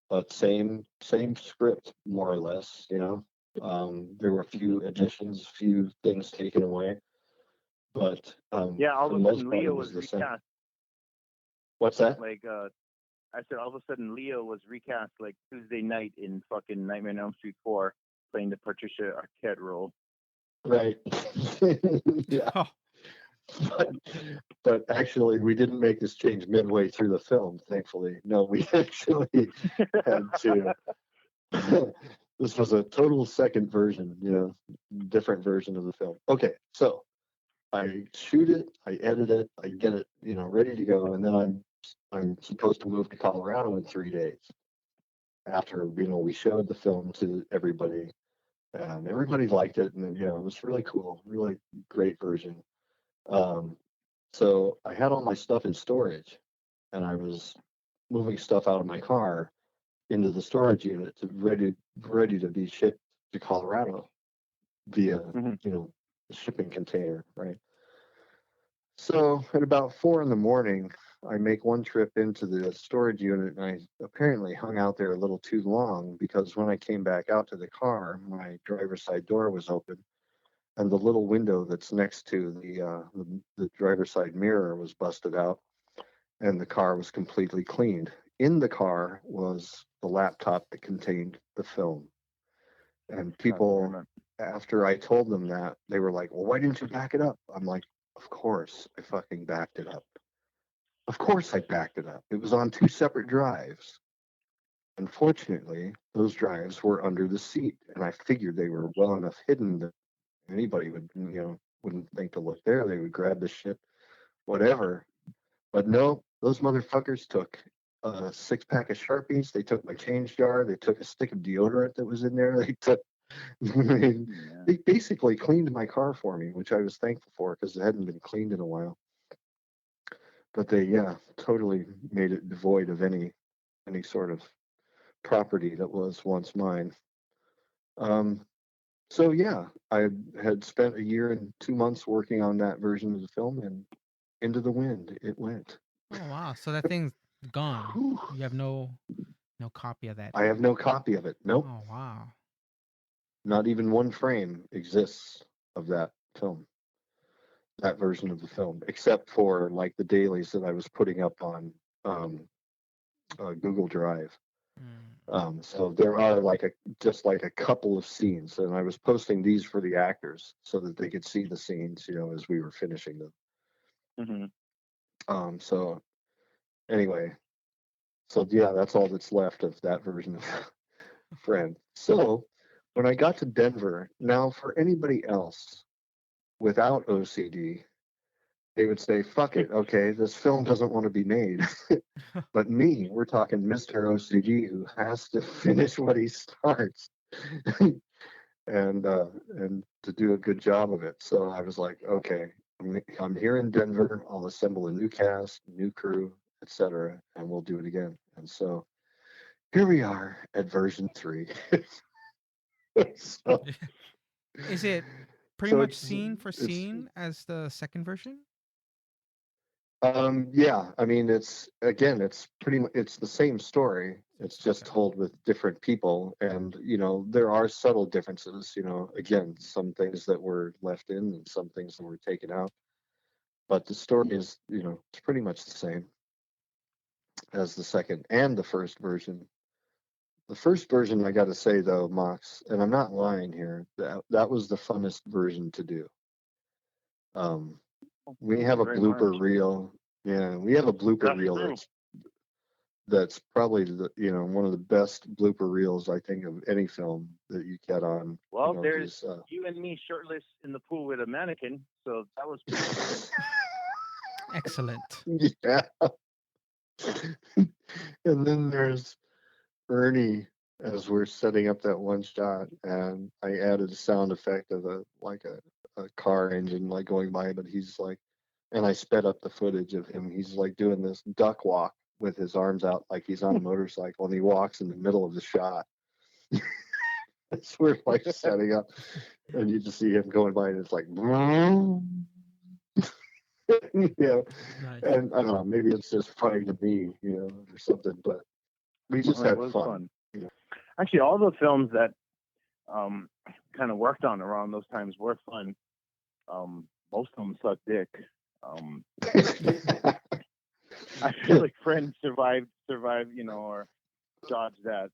but same script more or less. There were a few additions, a few things taken away, but Yeah, all for of the a sudden most part, Leo it was was the same. recast. What's that? Like, I said, all of a sudden Leo was recast like Tuesday night in fucking Nightmare on Elm Street 4, playing the Patricia Arquette role. Right. Yeah. Oh. But actually, we didn't make this change midway through the film, thankfully. No, we actually had to. This was a total second version, different version of the film. Okay, so I shoot it, I edit it, I get it, ready to go, and then I'm supposed to move to Colorado in 3 days. After we showed the film to everybody, and everybody liked it, and it was really cool, really great version. So I had all my stuff in storage, and I was moving stuff out of my car into the storage unit ready to be shipped to Colorado via the shipping container, right? So at about 4 a.m, I make one trip into the storage unit, and I apparently hung out there a little too long, because when I came back out to the car, my driver's side door was open, and the little window that's next to the driver's side mirror was busted out, and the car was completely cleaned. In the car was the laptop that contained the film. And people, after I told them that, they were like, well, why didn't you back it up? I'm like, of course I fucking backed it up. Of course I backed it up. It was on 2 separate drives. Unfortunately, those drives were under the seat, and I figured they were well enough hidden that anybody wouldn't think to look there. They would grab the shit, whatever. But no, those motherfuckers took a 6-pack of Sharpies. They took my change jar. They took a stick of deodorant that was in there. They basically cleaned my car for me, which I was thankful for, because it hadn't been cleaned in a while. But they, totally made it devoid of any sort of property that was once mine. So yeah, I had spent a year and 2 months working on that version of the film, and into the wind it went. Oh wow. So that thing's gone. Whew. You have no copy of that. I have no copy of it. Nope. Oh wow. Not even one frame exists of that film, that version of the film, except for like the dailies that I was putting up on Google Drive. So there are just like a couple of scenes, and I was posting these for the actors so that they could see the scenes, as we were finishing them. So anyway, so yeah, that's all that's left of that version of Friend. So when I got to Denver, now for anybody else without OCD, they would say, fuck it, okay, this film doesn't want to be made. But me, we're talking Mr. OCD who has to finish what he starts and to do a good job of it. So I was like, okay, I'm here in Denver. I'll assemble a new cast, new crew, etc., and we'll do it again. And so here we are at version 3. So, Is it pretty so much it's, scene for it's scene as the second version? yeah, I mean, it's pretty much it's the same story. It's just Okay. told with different people, and there are subtle differences. Again, some things that were left in and some things that were taken out, but the story is it's pretty much the same as the second and the first version. The first version, I got to say though, Mox, and I'm not lying here, that was the funnest version to do. Um, we have a Very much. blooper reel. Yeah, we have a blooper That's reel true. that's probably one of the best blooper reels I think of any film that you get on. Well, there's you and me shirtless in the pool with a mannequin, so that was pretty cool. Excellent. Yeah. And then there's Ernie as we're setting up that one shot, and I added a sound effect of a car engine like going by, but he's like, and I sped up the footage of him. He's like doing this duck walk with his arms out like he's on a motorcycle, and he walks in the middle of the shot. As we're like setting up, and you just see him going by, and it's like, Nice. and I don't know, maybe it's just funny to me, or something, but we just had fun. Actually, all the films that kind of worked on around those times were fun. Most of them sucked dick. I feel like Friends survived, or dodged that.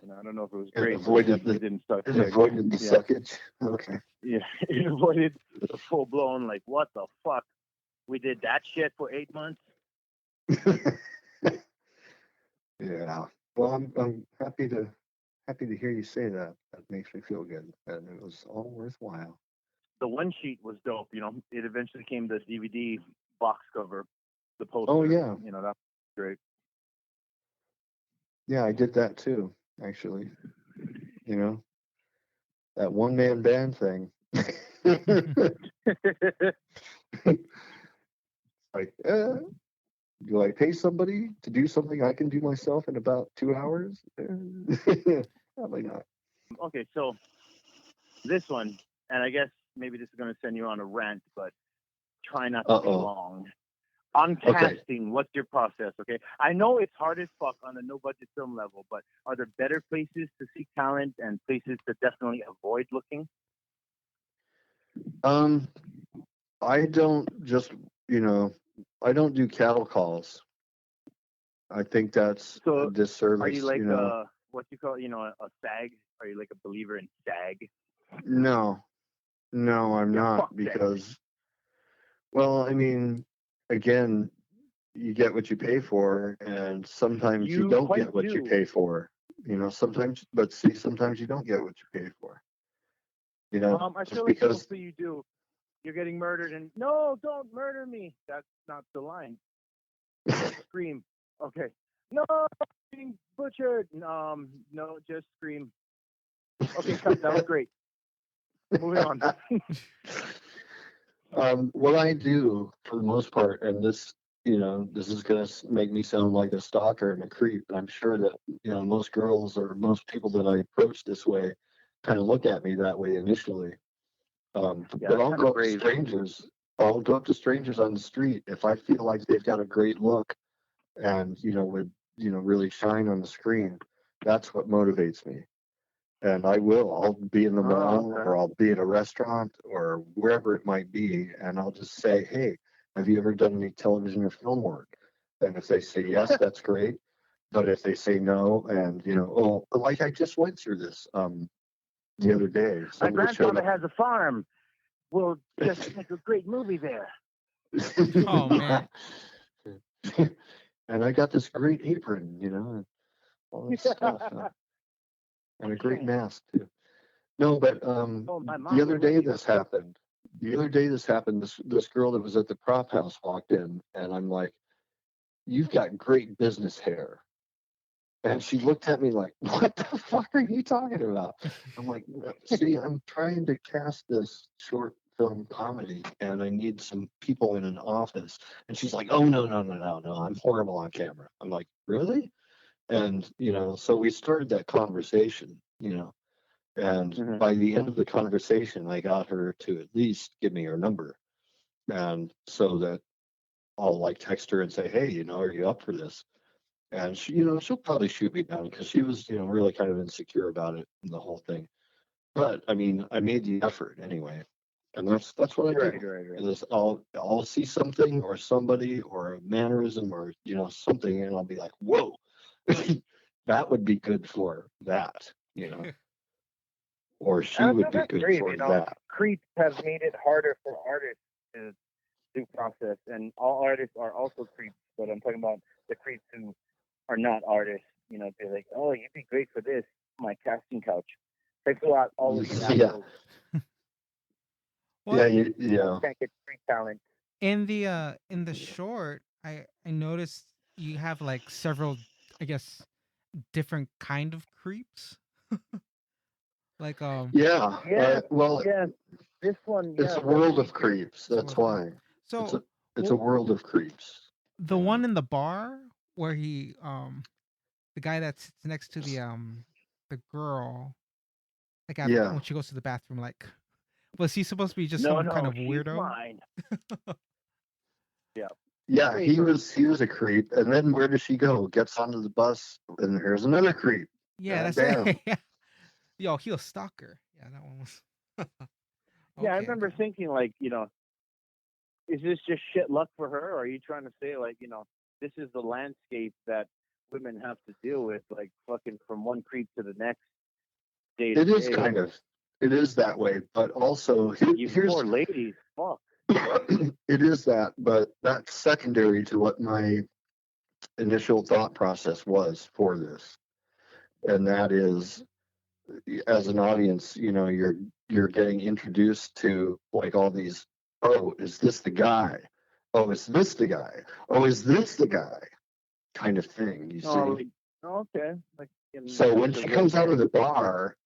I don't know if it was great. It didn't suck dick. Avoided the suckage. Okay. Yeah, it avoided the full blown like, what the fuck? We did that shit for 8 months. Yeah. Well, I'm happy to hear you say that. That makes me feel good, and it was all worthwhile. The one sheet was dope. It eventually came the DVD box cover, the poster. Oh yeah. That was great. Yeah, I did that too, actually. That one man band thing. Like, do I pay somebody to do something I can do myself in about 2 hours? Probably not. Okay, so this one, and I guess maybe this is going to send you on a rant, but try not to be long. On casting, what's your process? Okay, I know it's hard as fuck on a no budget film level, but are there better places to seek talent and places to definitely avoid looking? I don't just I don't do cattle calls. I think that's a disservice. Are you like what you call a SAG? Are you like a believer in SAG? No, I'm not, because well, I mean, again, you get what you pay for, and sometimes you don't get what you pay for. Sometimes, but see, sometimes you don't get what you pay for. I feel like mostly you do. You're getting murdered, and no, don't murder me. That's not the line. Scream. Okay. No, being butchered. No, just scream. Okay, cut. That was great. Moving on. What I do for the most part, and this is going to make me sound like a stalker and a creep, and I'm sure that most girls or most people that I approach this way kind of look at me that way initially. But I'll go up to strangers. I'll go up to strangers on the street if I feel like they've got a great look and would really shine on the screen. That's what motivates me. And I'll be in the mall or I'll be at a restaurant or wherever it might be, and I'll just say, hey, have you ever done any television or film work? And if they say yes, that's great. But if they say no, and oh, like I just went through this the other day. My Somebody showed grandfather up. has a farm. We'll just make a great movie there. Oh, man. And I got this great apron, and all this stuff, and a great mask too. No, but my mom the other would day like this happened. The other day this happened. This girl that was at the prop house walked in, and I'm like, "You've got great business hair." And she looked at me like, "What the fuck are you talking about?" I'm like, "See, I'm trying to cast this short film comedy, and I need some people in an office." And she's like, "Oh, no, no, no, no, no, I'm horrible on camera." I'm like, "Really?" And so we started that conversation, and Mhm. by the end of the conversation, I got her to at least give me her number, and so that I'll like text her and say, "Hey, are you up for this?" And she, she'll probably shoot me down because she was, really kind of insecure about it and the whole thing. But I mean, I made the effort anyway, and that's what I do. Right. Is I'll see something or somebody or a mannerism or something, and I'll be like, "Whoa, that would be good for that," or she And would be that's good great. for that. Creeps have made it harder for artists to do process, and all artists are also creeps. But I'm talking about the creeps who are not artists. They're like, "Oh, you'd be great for this, my casting couch." Takes a lot. All of you Yeah. assholes Well, Yeah. can't get street talent. in the short, I noticed you have like several, I guess, different kind of creeps. Like Yeah. Yeah, Well, yeah. This one, it's yeah, a that world of features. creeps. it's That's worth it. why. It's So, a it's a world of creeps. the Yeah. one in the bar where he the guy that sits next to the girl, like Yeah. when she goes to the bathroom, like, was he supposed to be just No, some kind no, of she's weirdo? mine. Yeah. Yeah, he Paper. was a creep, and then where does she go? Gets onto the bus, and here's another creep. Yeah, God that's damn. it. Yo, he was stalker. Yeah, that one was. Yeah, I Okay, remember okay. thinking like, is this just shit luck for her, or are you trying to say like, this is the landscape that women have to deal with, like fucking from one creep to the next, day to It is day. kind of, it is that way, but also You here's poor ladies, fuck. it is that, but that's secondary to what my initial thought process was for this, and that is, as an audience, you're getting introduced to like all these. Oh, is this the guy? Oh, is this the guy? Oh, is this the guy? Kind of thing. You see. Like, okay. Like So when the she way comes out of the bar,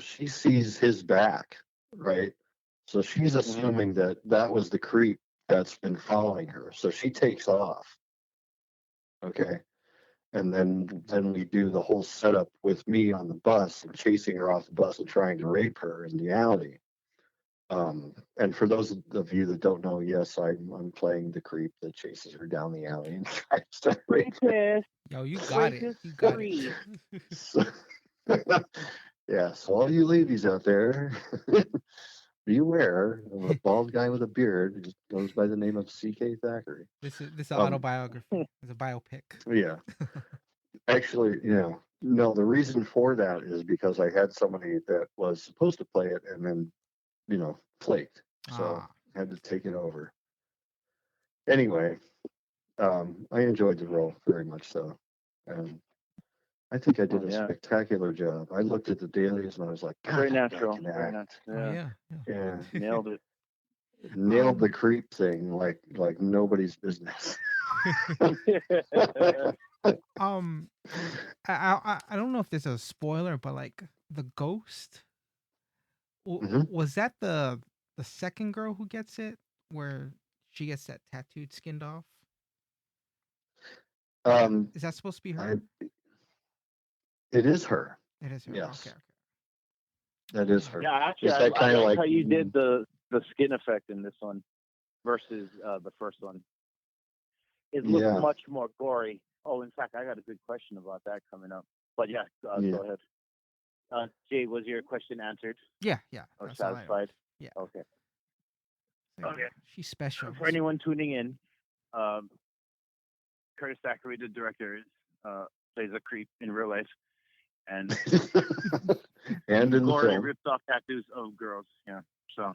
she sees his back, right? So she's assuming that was the creep that's been following her. So she takes off. Okay. And then we do the whole setup with me on the bus and chasing her off the bus and trying to rape her in the alley. And for those of you that don't know, yes, I'm playing the creep that chases her down the alley and tries to rape her. rapist, Yo, you got it. rapist You got three. it. So, yeah, so all you ladies out there, beware of a bald guy with a beard who goes by the name of C.K. Thackery. This is an Um, autobiography. It's a biopic. yeah, actually, no, the reason for that is because I had somebody that was supposed to play it and then, flaked. So Ah, I had to take it over. Anyway, I enjoyed the role very much so. And I think I did a Yeah, spectacular job. I looked at the dailies and I was like, God, very that guy natural, can very act. natural. oh Yeah, yeah. Yeah, nailed it. nailed the creep thing like nobody's business. um, I don't know if this is a spoiler, but like the ghost, Hmm. was that the second girl who gets it, where she gets that tattooed skinned off? Is that supposed to be her? I, it is her. It is her. Okay, Yes, okay. that is Uh, her. Yeah, actually, Is I that kind of like like how you did the skin effect in this one versus the first one. It looks yeah, much more gory. Oh, in fact, I got a good question about that coming up. But yeah, yeah. go ahead. Jay, was your question answered yeah, or that's all I know. satisfied? Yeah. Okay. So, yeah, Okay. she's special. For anyone tuning in, um, Curtis Thackery, the director, plays a creep in real life, and and in the gory film. ripped off tattoos of girls. Yeah. So,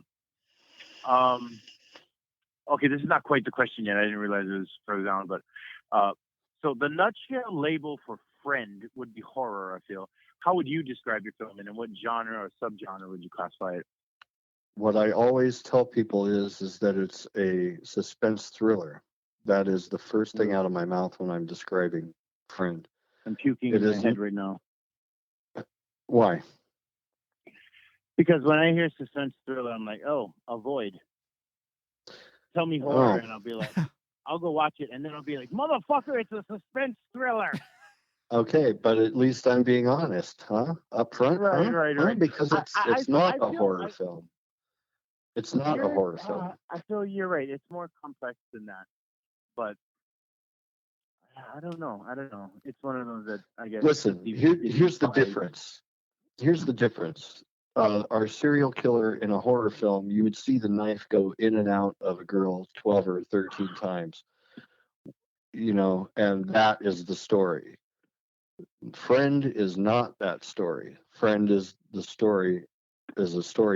okay, this is not quite the question yet. I didn't realize it was further down, but so the nutshell label for friend would be horror. I feel. How would you describe your film, and in what genre or subgenre would you classify it? What I always tell people is that it's a suspense thriller. That is the first thing out of my mouth when I'm describing Friend. I'm puking in my head right now. Why? Because when I hear suspense thriller, I'm like, oh, avoid. Tell me horror, and I'll be like, I'll go watch it, and then I'll be like, motherfucker, it's a suspense thriller. Okay, but at least I'm being honest, huh? Up front, right. Because it's not a horror film. It's not a horror film. I feel you're right. It's more complex than that. But I don't know. It's one of those that I guess. Listen, here's the difference. Here's the difference. Our serial killer in a horror film, you would see the knife go in and out of a girl 12 or 13 times. And that is the story. Friend is not that story. Friend is a story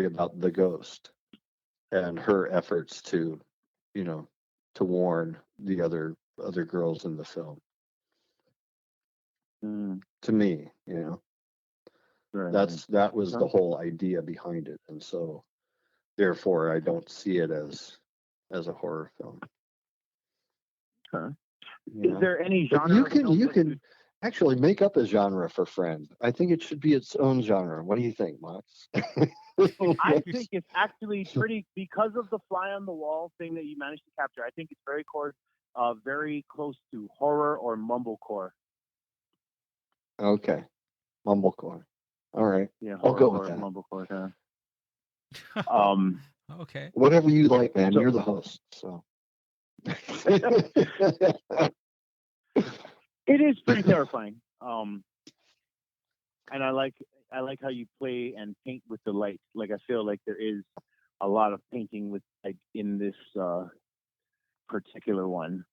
about the ghost and her efforts to warn the other girls in the film. To me, that was the whole idea behind it, and so therefore I don't see it as a horror film. Okay. Is there any genre? You can actually make up a genre for Friend. I think it should be its own genre. What do you think, Mox? I think it's actually pretty, because of the fly on the wall thing that you managed to capture. I think it's very close to horror or mumblecore. Okay, mumblecore. All right. Yeah, I'll go with that. Mumblecore. Okay. Whatever you like, man. You're the host, so. It is pretty terrifying. And I like how you play and paint with the light. Like, I feel like there is a lot of painting with like in this particular one.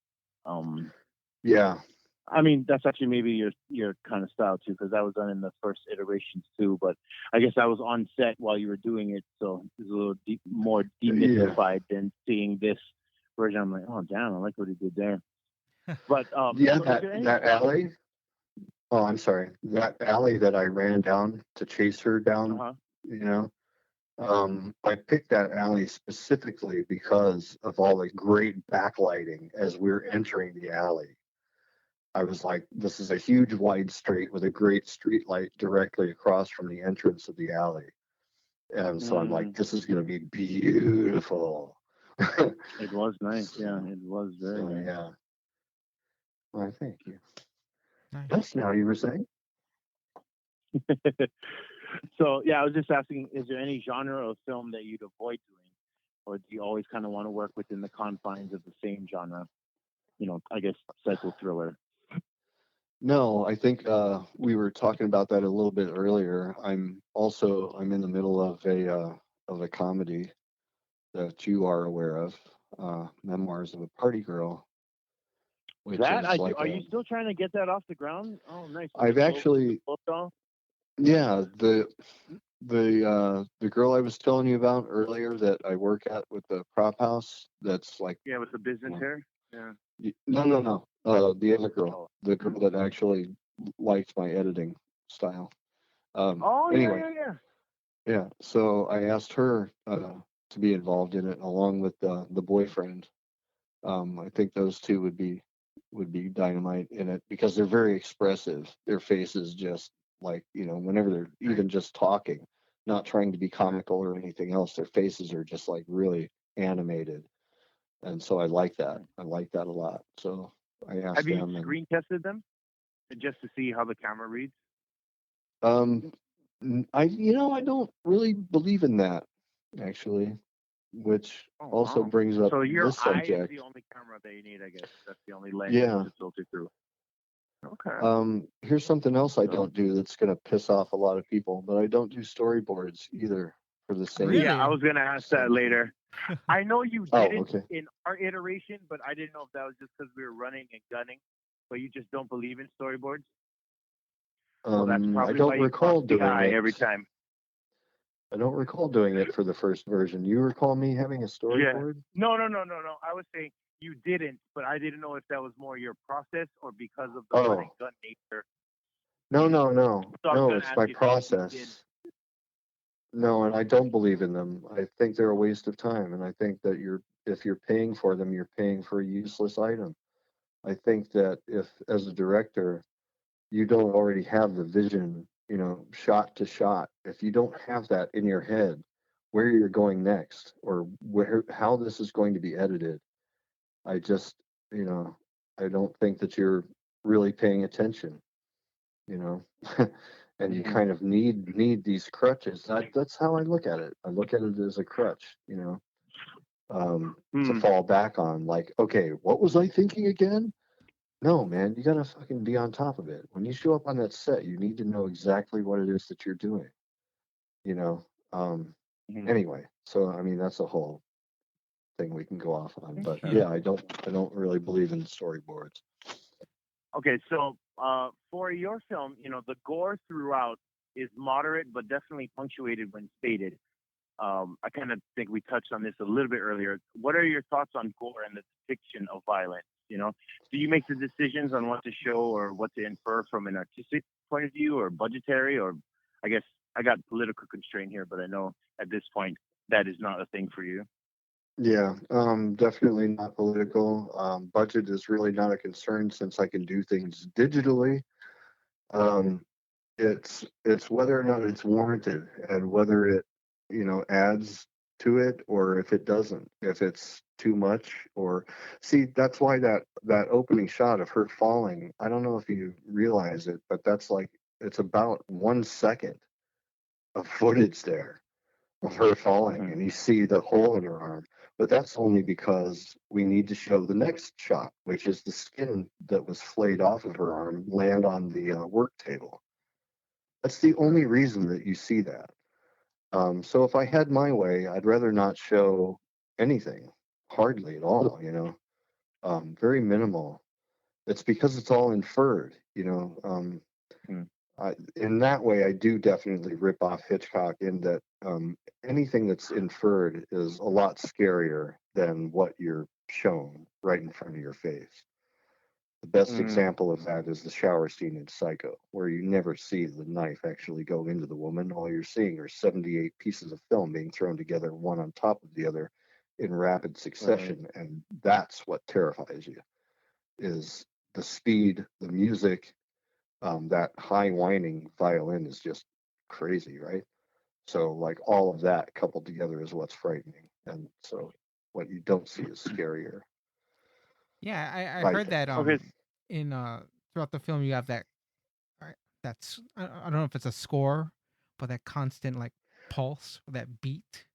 Yeah. I mean, that's actually maybe your kind of style too, because that was done in the first iterations too. But I guess I was on set while you were doing it, so it's a little more demystified than seeing this version. I'm like, oh damn, I like what he did there. But that alley. Oh, I'm sorry. That alley that I ran down to chase her down. I picked that alley specifically because of all the great backlighting as we're entering the alley. I was like, this is a huge wide street with a great street light directly across from the entrance of the alley. And so I'm like, this is going to be beautiful. It was nice. Yeah, it was very nice. Yeah. Well, thank you. Nice. Yes, now you were saying? So, yeah, I was just asking, is there any genre of film that you'd avoid doing? Or do you always kind of want to work within the confines of the same genre? I guess psycho thriller. No, I think we were talking about that a little bit earlier. I'm in the middle of a comedy that you are aware of, Memoirs of a Party Girl. Are you still trying to get that off the ground? Oh, nice. I've actually, yeah, the girl I was telling you about earlier that I work at with the prop house. That's like, yeah, with the business hair. Yeah. No. The other girl, the girl that actually likes my editing style. Anyway, yeah. So I asked her to be involved in it along with the boyfriend. I think those two would be dynamite in it because they're very expressive. Their faces just like, whenever they're even just talking, not trying to be comical or anything else, their faces are just like really animated. And so I like that. I like that a lot. So I asked Have you them. screen tested them just to see how the camera reads? I don't really believe in that, actually, which also brings up your this subject. eye is the only camera that you need, I guess. That's the only lens to filter through. Okay. Here's something else I don't do that's gonna piss off a lot of people, but I don't do storyboards either for the same. Really? Yeah, I was gonna ask that later. I know you didn't in our iteration, but I didn't know if that was just because we were running and gunning. but you just don't believe in storyboards. Well, that's I probably why don't you cross recall the doing eye it. every time. I don't recall doing it for the first version. You recall me having a Yeah. storyboard? No. I was saying you didn't, but I didn't know if that was more your process or because of the run and Oh, gun nature. no, So I was no. going to It's ask my you if you did. process. No, and I don't believe in them. I think they're a waste of time, and I think that if you're paying for them, you're paying for a useless item. I think that if, as a director, you don't already have the vision, shot to shot, if you don't have that in your head, where you're going next or how this is going to be edited, I just, you know, I don't think that you're really paying attention, you know. And you Mhm. kind of need these crutches. That's how I look at it. I look at it as a crutch, to Hmm. fall back on. Like, okay, what was I thinking again? No, man, you gotta fucking be on top of it. When you show up on that set, you need to know exactly what it is that you're doing. You know. Um, Mhm. anyway, so I mean that's a whole thing we can go off on. But Okay. yeah, I don't really believe in storyboards. Okay, so for your film, the gore throughout is moderate, but definitely punctuated when stated. I kind of think we touched on this a little bit earlier. What are your thoughts on gore and the depiction of violence? Do you make the decisions on what to show or what to infer from an artistic point of view or budgetary? Or I guess I got political constraint here, but I know at this point that is not a thing for you. Yeah, definitely not political. Budget is really not a concern since I can do things digitally. Um, it's whether or not it's warranted and whether it adds to it or if it doesn't, if it's too much. Or see, that's why that opening shot of her falling, I don't know if you realize it, but that's like it's about 1 second of footage there of her falling, Mm-hmm. and you see the hole in her arm. But that's only because we need to show the next shot, which is the skin that was flayed off of her arm land on the work table. That's the only reason that you see that. So if I had my way, I'd rather not show anything, hardly at all, very minimal. It's because it's all inferred. In that way, I do definitely rip off Hitchcock in that anything that's inferred is a lot scarier than what you're shown right in front of your face. The best Mm-hmm. example of that is the shower scene in Psycho, where you never see the knife actually go into the woman. All you're seeing are 78 pieces of film being thrown together, one on top of the other, in rapid Right. succession, and that's what terrifies you: is the speed, the music, that high whining violin is just crazy, right? So, like all of that coupled together is what's frightening, and so what you don't see is scarier, Yeah, I I heard think. that Okay. in throughout the film you have that that's I don't know if it's a score, but that constant like pulse, that beat.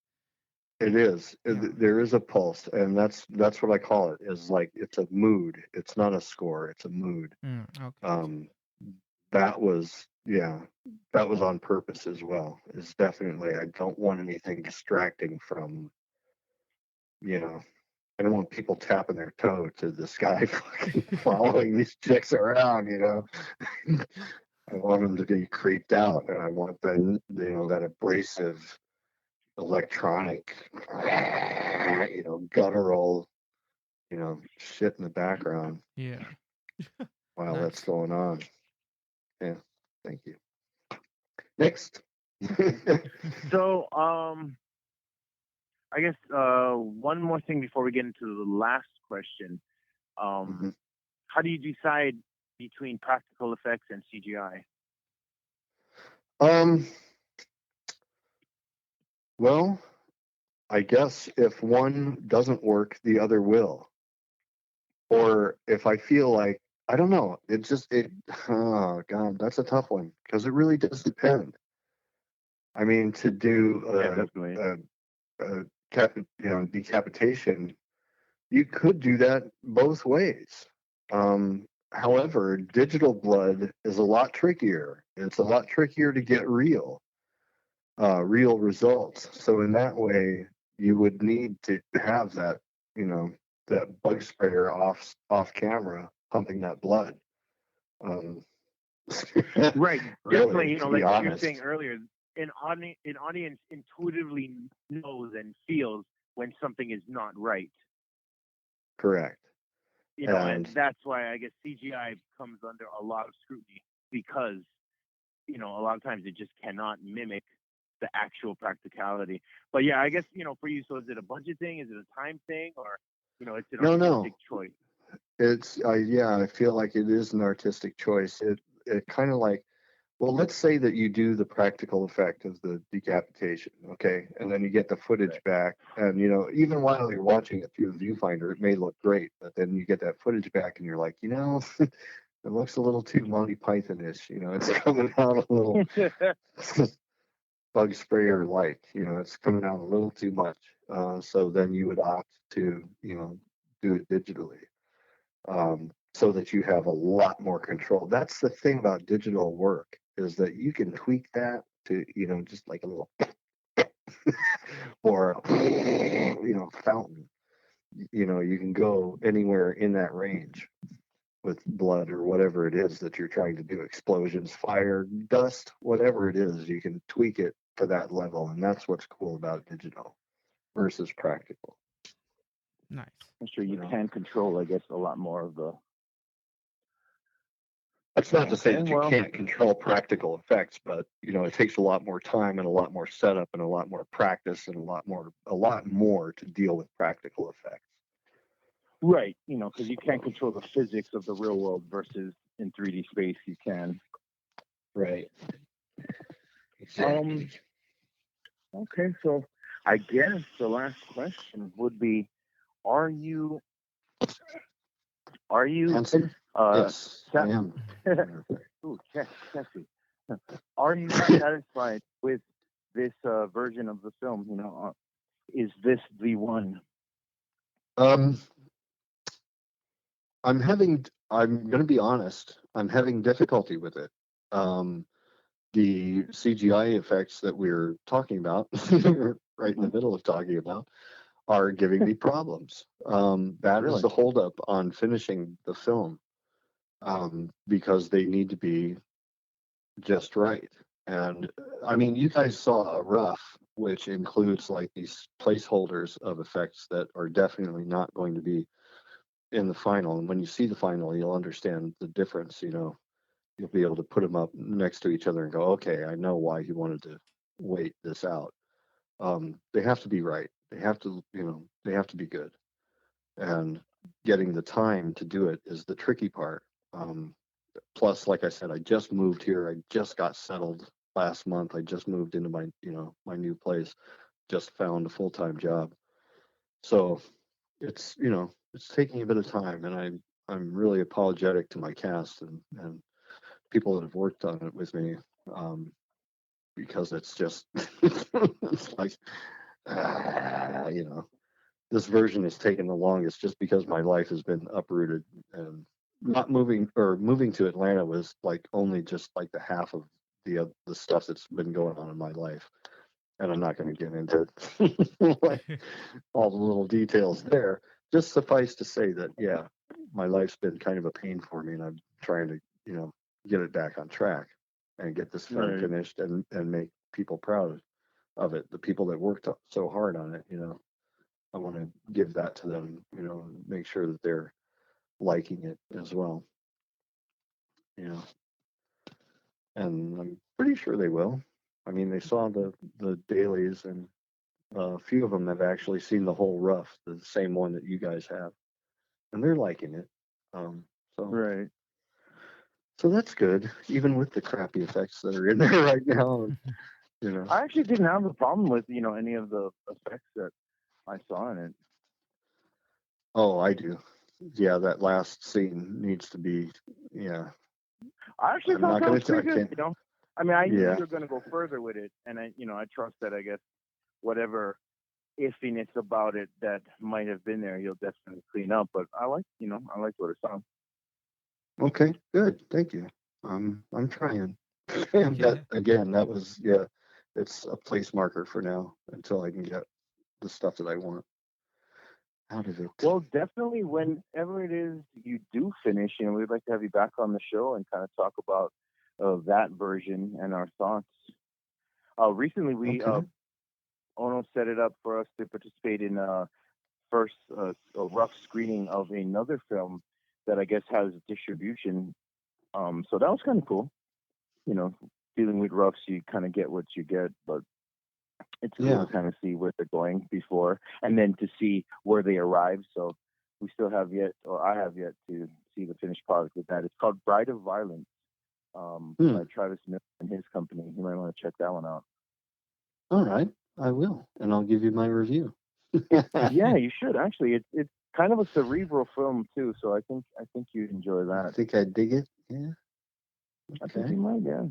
It is. Yeah. There is a pulse, and that's what I call it. Is like it's a mood. It's not a score. It's a mood. Okay. Um, that was yeah, that was on purpose as well. Is definitely I don't want anything distracting from you know. I don't want people tapping their toe to this guy fucking following these chicks around. I want them to be creeped out, and I want that abrasive electronic, guttural, shit in the background Yeah. while that's Nice. going on. Yeah, thank you. Next. So, I guess one more thing before we get into the last question. Mhm. How do you decide between practical effects and CGI? Um, well, I guess if one doesn't work, the other will. Or if I feel like, I don't know, oh God, that's a tough one because it really does depend. I mean, to do Yeah, definitely. a decapitation, you could do that both ways. However, digital blood is a lot trickier. It's a lot trickier to get real results. So in that way, you would need to have that, that bug sprayer off camera pumping that blood. Um, Right. really, Definitely. to be Like you were saying honest. earlier, an audience intuitively knows and feels when something is not right. Correct. And And that's why I guess CGI comes under a lot of scrutiny because a lot of times it just cannot mimic the actual practicality. But yeah, I guess for you, so is it a budget thing? Is it a time thing, or it's an no, artistic choice? it's yeah, I feel like it is an artistic choice. It kind of like, well, let's say that you do the practical effect of the decapitation, okay, and then you get the footage back, and even while you're watching it through the viewfinder, it may look great, but then you get that footage back, and you're like, it looks a little too Monty Python-ish. It's coming out a little bug sprayer like. It's coming out a little too much. So then you would opt to, do it digitally, so that you have a lot more control. That's the thing about digital work, is that you can tweak that to, just like a little or fountain. You can go anywhere in that range with blood or whatever it is that you're trying to do. Explosions, fire, dust, whatever it is, you can tweak it for that level, and that's what's cool about digital versus practical. Nice. I'm sure you can control, I guess, a lot more of the. That's not to say that you well, can't control practical effects, but it takes a lot more time and a lot more setup and a lot more practice and a lot more to deal with practical effects. Right, because you can't control the physics of the real world versus in 3D space you can. Right. Exactly. Okay, so I guess the last question would be: Are you Handsome? Yes, I am. Ooh, Cassie. Are you satisfied with this version of the film? Is this the one? I'm going to be honest, I'm having difficulty with it. The CGI effects that we're talking about, right in the middle of talking about, are giving me problems. That is the holdup on finishing the film, because they need to be just right. And I mean, you guys saw a rough, which includes like these placeholders of effects that are definitely not going to be in the final. And when you see the final, you'll understand the difference. You'll be able to put them up next to each other and go, okay, I know why he wanted to wait this out. They have to be right. They have to, they have to be good. And getting the time to do it is the tricky part. Plus, like I said, I just moved here. I just got settled last month. I just moved into my, my new place. Just found a full-time job. So it's, it's taking a bit of time, and I'm really apologetic to my cast and people that have worked on it with me, because it's just it's like, this version has taken the longest just because my life has been uprooted, and not moving to Atlanta was like only just like the half of the stuff that's been going on in my life, and I'm not going to get into like all the little details there. Just suffice to say that, yeah, my life's been kind of a pain for me, and I'm trying to, get it back on track and get this film finished and make people proud of it. The people that worked so hard on it, I want to give that to them, make sure that they're liking it as well, and I'm pretty sure they will. I mean, they saw the dailies, and a few of them have actually seen the whole rough, the same one that you guys have, and they're liking it. So so that's good, even with the crappy effects that are in there right now. I actually didn't have a problem with any of the effects that I saw in it. Oh, I do. Yeah, that last scene needs to be. Yeah. I actually I'm thought not that gonna. was pretty good. I mean, I knew Yeah. you were going to go further with it, and I trust that, I guess, whatever iffiness about it that might have been there, you'll definitely clean up. But I like what I saw. Okay, good. Thank you. I'm trying. And that again, that was, yeah. It's a place marker for now until I can get the stuff that I want. out of it. Well, definitely whenever it is you do finish, we'd like to have you back on the show and kind of talk about that version and our thoughts. Recently, we Okay. Ono set it up for us to participate in first a rough screening of another film that I guess has distribution. So that was kind of cool. You know, dealing with roughs, you kind of get what you get, but it's cool Yeah. to kind of see where they're going before, and then to see where they arrive. So we still have yet, or I have yet to see the finished product with that. It's called Bride of Violence by Hmm. Travis Smith and his company. You might want to check that one out. All right. I will, and I'll give you my review. Yeah, you should actually. It's kind of a cerebral film too, so I think you'd enjoy I that. think I dig it. Yeah. I think Okay. you might, yeah.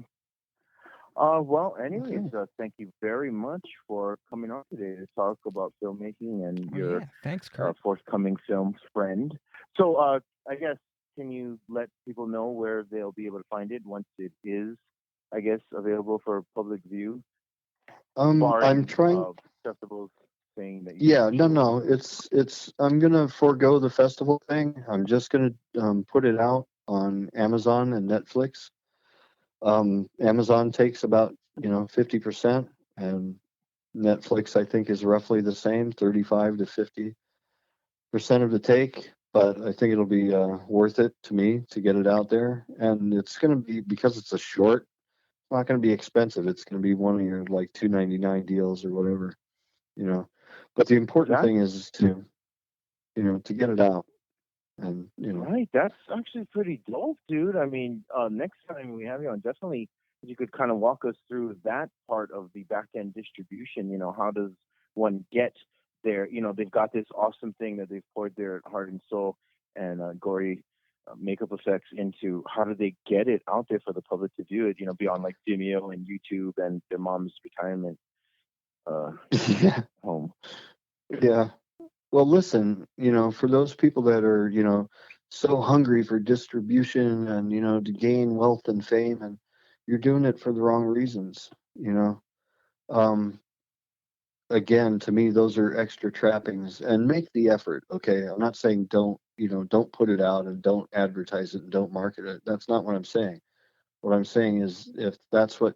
Well, anyways, Okay. thank you very much for coming on today to talk about filmmaking and Oh your yeah, thanks, Kurt. forthcoming film Friend. So, I guess, can you let people know where they'll be able to find it once it is, I guess, available for public view, I'm barring trying. festivals saying that you Yeah. can't No. show it? No. It's. I'm gonna forego the festival thing. I'm just gonna put it out on Amazon and Netflix. Amazon takes about 50%, and Netflix I think is roughly the same, 35 to 50% of the take. But I think it'll be worth it to me to get it out there, and it's going to be, because it's a short. It's not going to be expensive. It's going to be one of your like 2.99 deals or whatever, you know. But the important That's thing is to to get it out, and right. That's actually pretty dope, dude. I mean, next time we have you on, definitely if you could kind of walk us through that part of the back end distribution. How does one get there? They've got this awesome thing that they've poured their heart and soul and gory makeup effects into. How do they get it out there for the public to view it? Beyond like Vimeo and YouTube and their mom's retirement uh, yeah, home. yeah. Well, listen, for those people that are, so hungry for distribution and, to gain wealth and fame, and you're doing it for the wrong reasons, you know. Um, Again, to me, those are extra trappings, and make the effort. Okay. I'm not saying don't put it out and don't advertise it and don't market it. That's not what I'm saying. What I'm saying is, if that's why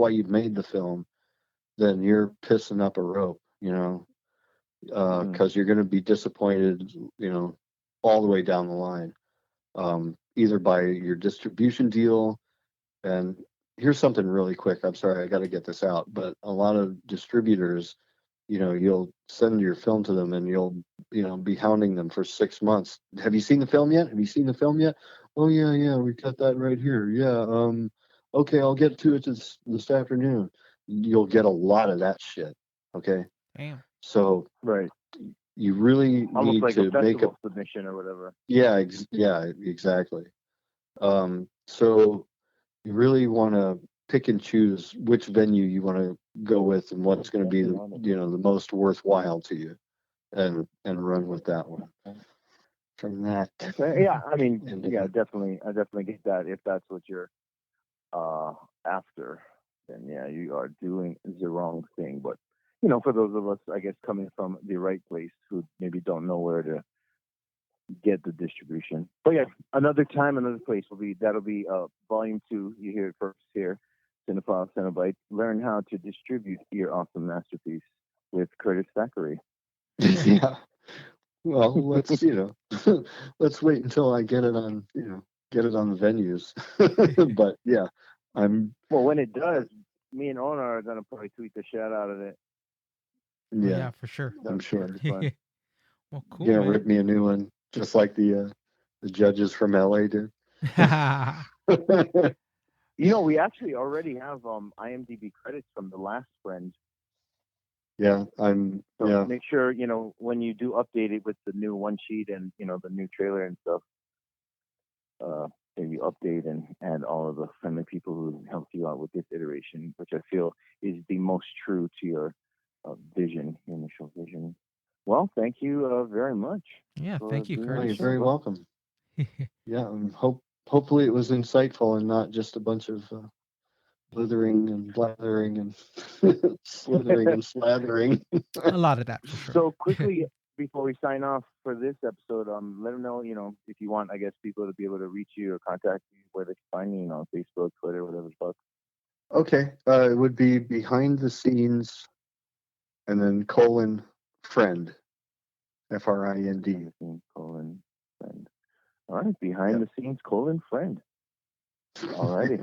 you've made the film, then you're pissing up a rope, Hmm. because you're going to be disappointed, all the way down the line, either by your distribution deal. And here's something really quick. I'm sorry, I got to get this out. But a lot of distributors, you'll send your film to them and you'll, be hounding them for 6 months. Have you seen the film yet? Have you seen the film yet? Oh yeah, yeah, we got that right here. Yeah. Okay, I'll get to it this afternoon. You'll get a lot of that shit. Okay. Damn. So Right. you really Almost need like a to make a. festival submission or whatever. Yeah, yeah, exactly. So you really want to pick and choose which venue you want to go with and what's going to be Definitely the on it. the most worthwhile to you, and run with that one from that. Okay. Yeah. I mean, And yeah, definitely. I definitely get that. If that's what you're after, then yeah, you are doing the wrong thing. But for those of us, I guess, coming from the right place who maybe don't know where to get the distribution. But yeah, another time, another place that'll be volume 2. You hear it first here, Cinephile Cinebite. Learn how to distribute your awesome masterpiece with Curtis Thackery. yeah, well, let's let's wait until I get it on the venues. But yeah, I'm Well, when it uh, does, me and Ona are gonna probably tweet the shit out of it. Oh yeah, yeah, for sure. That I'm should sure. be fun. Well, cool, You're gonna man. rip me a new one, just like the judges from LA did. We actually already have IMDb credits from the last Friend. Yeah, So yeah, make sure when you do update it with the new one sheet and the new trailer and stuff, that you update and add all of the friendly people who helped you out with this iteration, which I feel is the most true to your vision, your initial vision. Well, thank you very much Yeah, for thank you, being oh, on the you're Curtis. show, very bro. welcome. Yeah, hopefully it was insightful and not just a bunch of blithering and blathering and slithering and slathering. A lot of that for sure. So quickly before we sign off for this episode, let them know, if you want, I guess, people to be able to reach you or contact you, where they can find you, Facebook, Twitter, whatever the fuck. Okay. It would be behind the scenes and then friend. FRIND. Friend. All right. Behind the scenes, friend. All righty.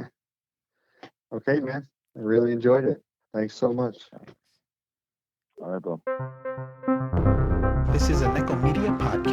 Okay, man. I really enjoyed it. Thanks so much. All right, bro. This is a Nekko Media podcast.